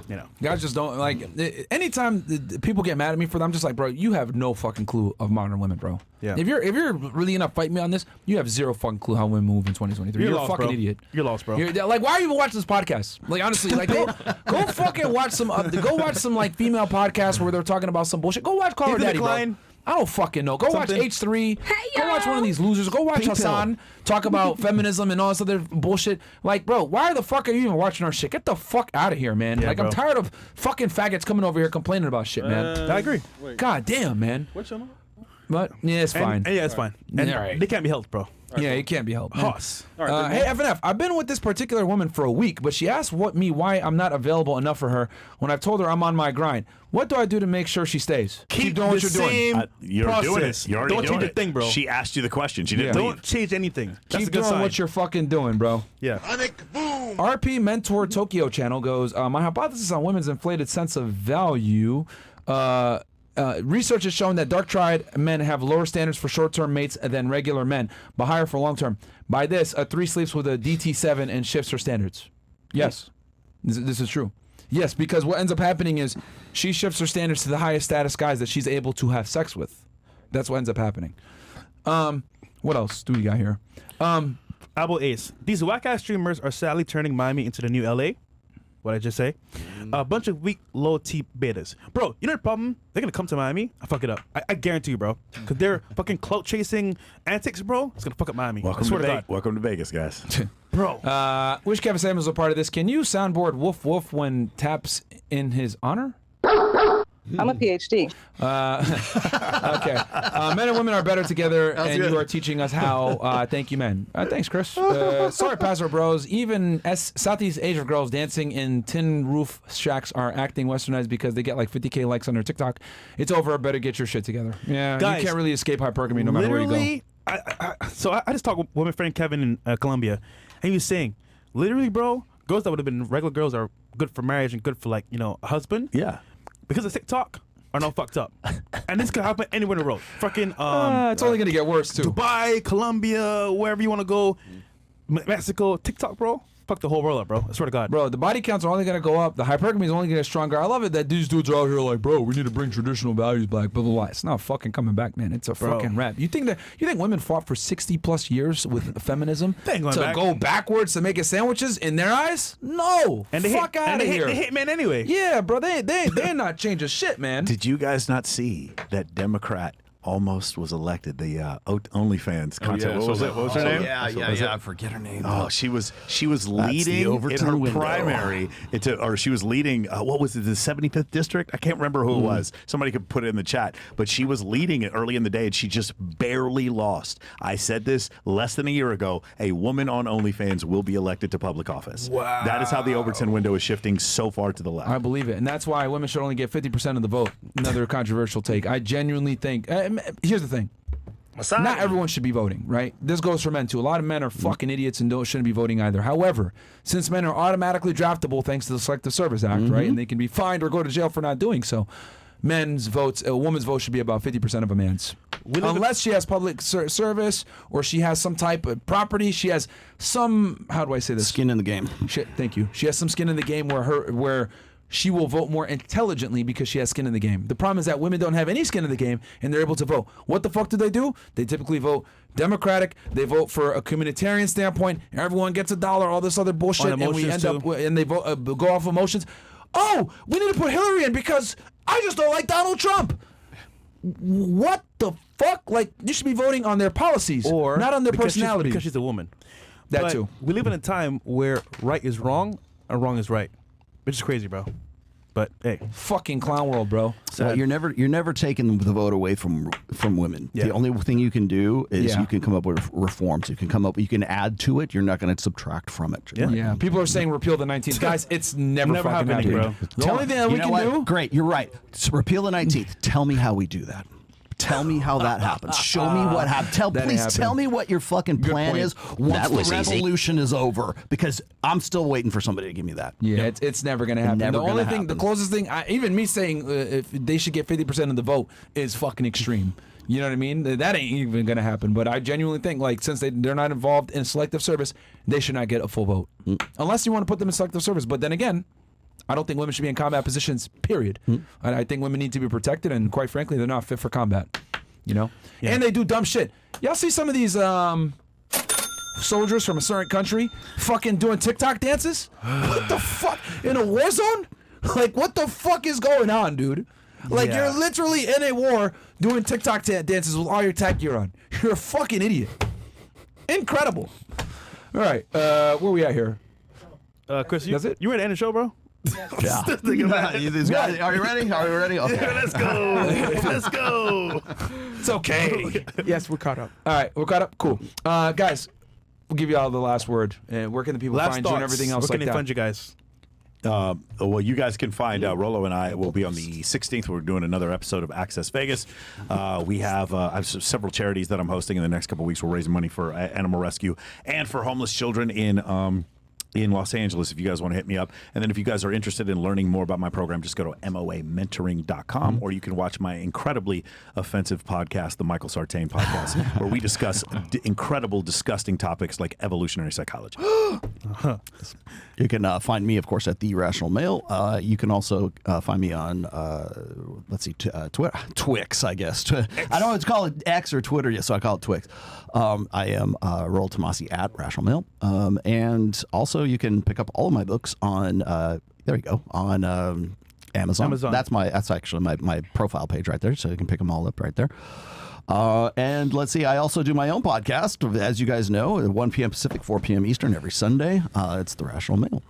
S2: You know,
S1: guys just don't like. Anytime people get mad at me for that, I'm just like, bro, you have no fucking clue of modern women, bro.
S2: Yeah.
S1: If you're really gonna fight me on this, you have zero fucking clue how women move in 2023. You're
S2: lost,
S1: a fucking
S2: bro.
S1: idiot.
S2: You're lost, bro.
S1: Like, why are you even watching this podcast? Like, honestly, like, go fucking watch some. Go watch some like female podcasts where they're talking about some bullshit. Go watch Call Her
S2: Ethan
S1: Daddy, bro.
S2: Klein.
S1: I don't fucking know. Go
S2: Something.
S1: watch H3. Go watch one of these losers. Go watch
S5: Pink
S1: Hassan talk about feminism and all this other bullshit. Like, bro, why the fuck are you even watching our shit? Get the fuck out of here, man.
S2: Yeah,
S1: like,
S2: bro.
S1: I'm tired of fucking faggots coming over here complaining about shit, man.
S2: I agree.
S1: God damn, man.
S3: What channel?
S1: But yeah, it's fine.
S2: And yeah, it's fine. And
S1: All right.
S2: they can't be helped, bro.
S1: Yeah, it can't be helped. man.
S2: Hoss.
S3: All right,
S1: Hey, FNF, I've been with this particular woman for a week, but she asked why I'm not available enough for her when I've told her I'm on my grind. What do I do to make sure she stays? Keep doing what you're doing.
S4: You're doing it. You're already
S2: Don't
S4: doing
S2: change
S4: it.
S2: a thing, bro.
S4: She asked you the question. She didn't
S2: Don't
S4: leave.
S2: change anything. That's
S1: Keep
S2: a good
S1: doing
S2: sign.
S1: what you're fucking doing, bro.
S2: Yeah.
S1: RP Mentor Tokyo channel goes, my hypothesis on women's inflated sense of value. Research has shown that dark-tried men have lower standards for short-term mates than regular men, but higher for long-term. By this, a 3 sleeps with a DT7 and shifts her standards. Yes, this is true. Yes, because what ends up happening is she shifts her standards to the highest status guys that she's able to have sex with. That's what ends up happening. What else do we got here?
S2: Abo Ace. These whack-ass streamers are sadly turning Miami into the new LA. What I just say? A bunch of weak, low-T betas. Bro, you know the problem? They're going to come to Miami and fuck it up. I guarantee you, bro. Because they're fucking clout-chasing antics, bro. It's going to fuck up Miami. I
S4: Welcome
S2: swear to God.
S4: Welcome to Vegas, guys.
S2: Bro.
S1: Wish Kevin Samuels was a part of this. Can you soundboard woof woof when taps in his honor?
S7: I'm a PhD.
S1: Okay. Men and women are better together, and you are teaching us how. Thank you, men. Thanks, Chris. Sorry, Pastor Bros. Even Southeast Asia girls dancing in tin roof shacks are acting westernized because they get like 50K likes on their TikTok. It's over. Better get your shit together. Yeah,
S2: Guys,
S1: you can't really escape hypergamy no matter where you go.
S2: Literally, I just talked with my friend Kevin in Colombia, and he was saying, literally, bro, girls that would have been regular girls are good for marriage and good for, like, you know, a husband.
S4: Yeah.
S2: Because of TikTok are now fucked up. And this could happen anywhere in the world. Fucking
S1: It's only gonna get worse too.
S2: Dubai, Colombia, wherever you want to go, Mexico, TikTok, bro. Fuck the whole world up, bro. I swear to God.
S1: Bro, the body counts are only going to go up. The hypergamy is only going to get stronger. I love it that these dudes are out here like, bro, we need to bring traditional values back, blah, blah, blah. It's not fucking coming back, man. It's a fucking rap. You think women fought for 60 plus years with feminism to go backwards to making sandwiches in their eyes? No.
S2: And they
S1: fuck out of here.
S2: They hate men anyway.
S1: Yeah, bro. They're not changing shit, man.
S4: Did you guys not see that Democrat almost was elected? The OnlyFans content.
S6: What was her name?
S5: I forget her name.
S4: Oh, she was leading in
S5: Overton
S4: her
S5: window.
S4: primary, or she was leading. What was it? The 75th district? I can't remember who it was. Somebody could put it in the chat. But she was leading it early in the day, and she just barely lost. I said this less than a year ago. A woman on OnlyFans will be elected to public office. Wow! That is how the Overton window is shifting so far to the left.
S1: I believe it. And that's why women should only get 50% of the vote. Another controversial take. I genuinely think. Here's the thing. Not everyone should be voting, right? This goes for men too. A lot of men are fucking idiots and shouldn't be voting either. However, since men are automatically draftable thanks to the Selective Service Act, right, and they can be fined or go to jail for not doing so, a woman's vote should be about 50% of a man's. Unless she has public service or she has some type of property, she has some, how do I say this?
S5: Skin in the game.
S1: Thank you. She has some skin in the game where she will vote more intelligently because she has skin in the game. The problem is that women don't have any skin in the game and they're able to vote. What the fuck do? They typically vote Democratic. They vote for a communitarian standpoint. Everyone gets $1, all this other bullshit, and we end up and they vote go off emotions. Oh, we need to put Hillary in because I just don't like Donald Trump. What the fuck? Like, you should be voting on their policies, or not on their personality.
S2: Because she's a woman.
S1: That too.
S2: We live in a time where right is wrong and wrong is right. Which is crazy, bro. But hey,
S1: Fucking clown world, bro.
S5: Well, you're never taking the vote away from women.
S2: Yeah.
S5: The only thing you can do is
S1: Yeah.
S5: you can come up with reforms. You can add to it. You're not going to subtract from it.
S2: Yeah.
S1: Yeah, people are saying repeal the 19th. Guys, it's never fucking
S2: happening,
S1: happening.
S2: bro.
S1: The only thing that we can do.
S5: Great, you're right. So repeal the 19th. Tell me how we do that. Tell me how that happens. Show me what happened.
S1: That ain't
S5: Please
S1: happening.
S5: tell me what your fucking plan
S1: point.
S5: is once
S8: That
S5: the
S8: was easy.
S5: revolution is over, because I'm still waiting for somebody to give me that.
S1: Yeah, it's never going to happen.
S5: Never
S1: The only
S5: gonna
S1: thing, the
S5: happen.
S1: closest thing, even me saying if they should get 50% of the vote is fucking extreme. You know what I mean? That ain't even going to happen. But I genuinely think, like, since they're not involved in selective service, they should not get a full vote. Unless you want to put them in selective service. But then again, I don't think women should be in combat positions, period. And I think women need to be protected, and quite frankly, they're not fit for combat. You know?
S2: Yeah.
S1: And they do dumb shit. Y'all see some of these soldiers from a certain country fucking doing TikTok dances? What the fuck? In a war zone? Like, what the fuck is going on, dude? Like,
S2: Yeah.
S1: you're literally in a war doing TikTok dances with all your tech gear on. You're a fucking idiot. Incredible. All right, where we at here?
S2: Chris,
S1: That's it?
S2: you ready to end the show, bro?
S5: Yeah. These guys, are you ready? Are we ready? Okay.
S2: Let's go. Let's go.
S1: It's okay.
S3: Yes, we're caught up.
S1: All right, we're caught up. Cool. Guys, we'll give you all the last word. Where can the people
S2: Last
S1: find
S2: thoughts.
S1: you and everything else
S2: Where
S1: like
S2: can they
S1: that?
S2: find you guys?
S4: Well, you guys can find Rolo and I will be on the 16th. We're doing another episode of Access Vegas. We have I have several charities that I'm hosting in the next couple of weeks. We're raising money for animal rescue and for homeless children in Los Angeles, if you guys want to hit me up. And then if you guys are interested in learning more about my program, just go to moamentoring.com, or you can watch my incredibly offensive podcast, the Michael Sartain podcast, where we discuss incredible, disgusting topics like evolutionary psychology.
S5: You can find me, of course, at The Rational Male. You can also find me on, Twitter, Twix, I guess. I don't know what to call it, X or Twitter yet, so I call it Twix. I am Roel Tomasi at Rational Male. And also, you can pick up all of my books on, on Amazon. That's actually my profile page right there, so you can pick them all up right there. And let's see, I also do my own podcast, as you guys know, at 1 p.m. Pacific, 4 p.m. Eastern every Sunday. It's The Rational Male.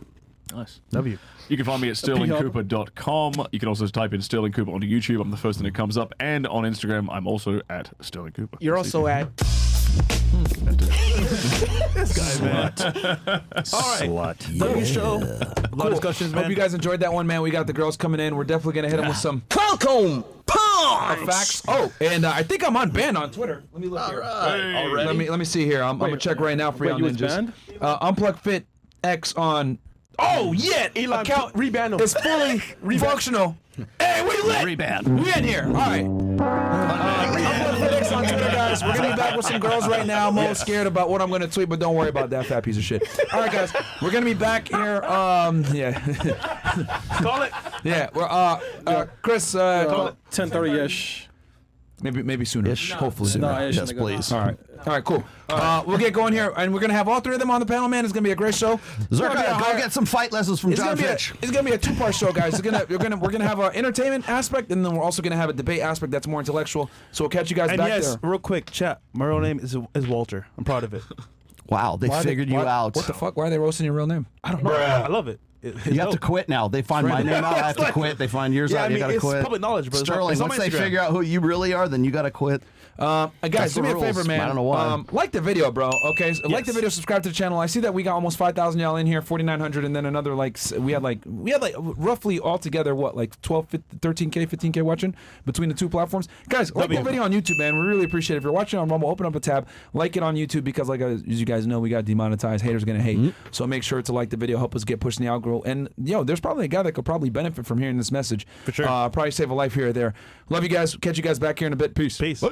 S6: Nice.
S2: W.
S6: You can find me at sterlingcooper.com. You can also type in Sterling Cooper onto YouTube. I'm the first thing that comes up. And on Instagram, I'm also at Sterling Cooper.
S3: You're also at.
S2: This guy, man.
S4: Slut.
S2: W show. A lot of discussions, man.
S1: Hope you guys enjoyed that one, man. We got the girls coming in. We're definitely going to hit them with some
S8: Welcome, punch.
S1: facts. Oh, and I think I'm on ban on Twitter. Let me look here.
S6: Already?
S1: Let me see here. I'm going to check right now for y'all
S3: you was
S1: ninjas.
S3: banned?
S1: Unplug Fit X on. Oh, yeah.
S3: Elon,
S1: account
S3: reban him.
S1: is fully functional. Hey, we lit.
S5: Reban.
S1: We in here. All right. Unplug Fit X on Twitter, guys. We're going to be back with some girls right now. I'm all scared about what I'm going to tweet, but don't worry about that fat piece of shit. All right, guys. We're going to be back here. Yeah.
S2: Call it.
S1: Yeah. We're, Chris.
S2: Call it.
S3: 10:30-ish.
S1: Maybe sooner. Hopefully.
S3: No, ish,
S5: Yes,
S3: nigga.
S5: please.
S1: All right, cool. We'll get going here, and we're gonna have all three of them on the panel, man. It's gonna be a great show.
S5: Zherka, go get some fight lessons from
S1: It's
S5: John
S1: gonna be
S5: Fitch.
S1: it's gonna be a two-part show, guys. We're gonna have an entertainment aspect, and then we're also gonna have a debate aspect that's more intellectual. So we'll catch you guys
S2: And
S1: back
S2: yes,
S1: there.
S2: real quick, chat. My real name is Walter. I'm proud of it.
S5: Wow, they figured you out.
S1: What the fuck? Why are they roasting your real name?
S2: I don't know. I love it.
S5: You have to quit now. They find my name out. I have to quit. They find yours
S2: Yeah,
S5: out.
S2: I mean,
S5: You got to
S2: it's
S5: quit.
S2: public knowledge, bro. It's on-
S5: Sterling,
S2: it's on
S5: once
S2: my
S5: they
S2: Instagram.
S5: figure out who you really are, then you got to quit.
S1: Guys,
S5: That's
S1: do
S5: the
S1: me a favor,
S5: rules.
S1: man.
S5: I don't know why.
S1: Like the video, bro. Okay, so like the
S2: Yes.
S1: video, subscribe to the channel. I see that we got almost 5,000 y'all in here, 4,900, and then another we had roughly altogether like 12, 13K, 15K watching between the two platforms. Guys, like the video on YouTube, man. We really appreciate it. If you're watching on Rumble, open up a tab, like it on YouTube because, as you guys know, we got demonetized. Haters gonna hate. So make sure to like the video, help us get pushed in the algorithm. And there's probably a guy that could probably benefit from hearing this message.
S2: For sure.
S1: Probably save a life here or there. Love you guys. Catch you guys back here in a bit. Peace.
S2: Peace.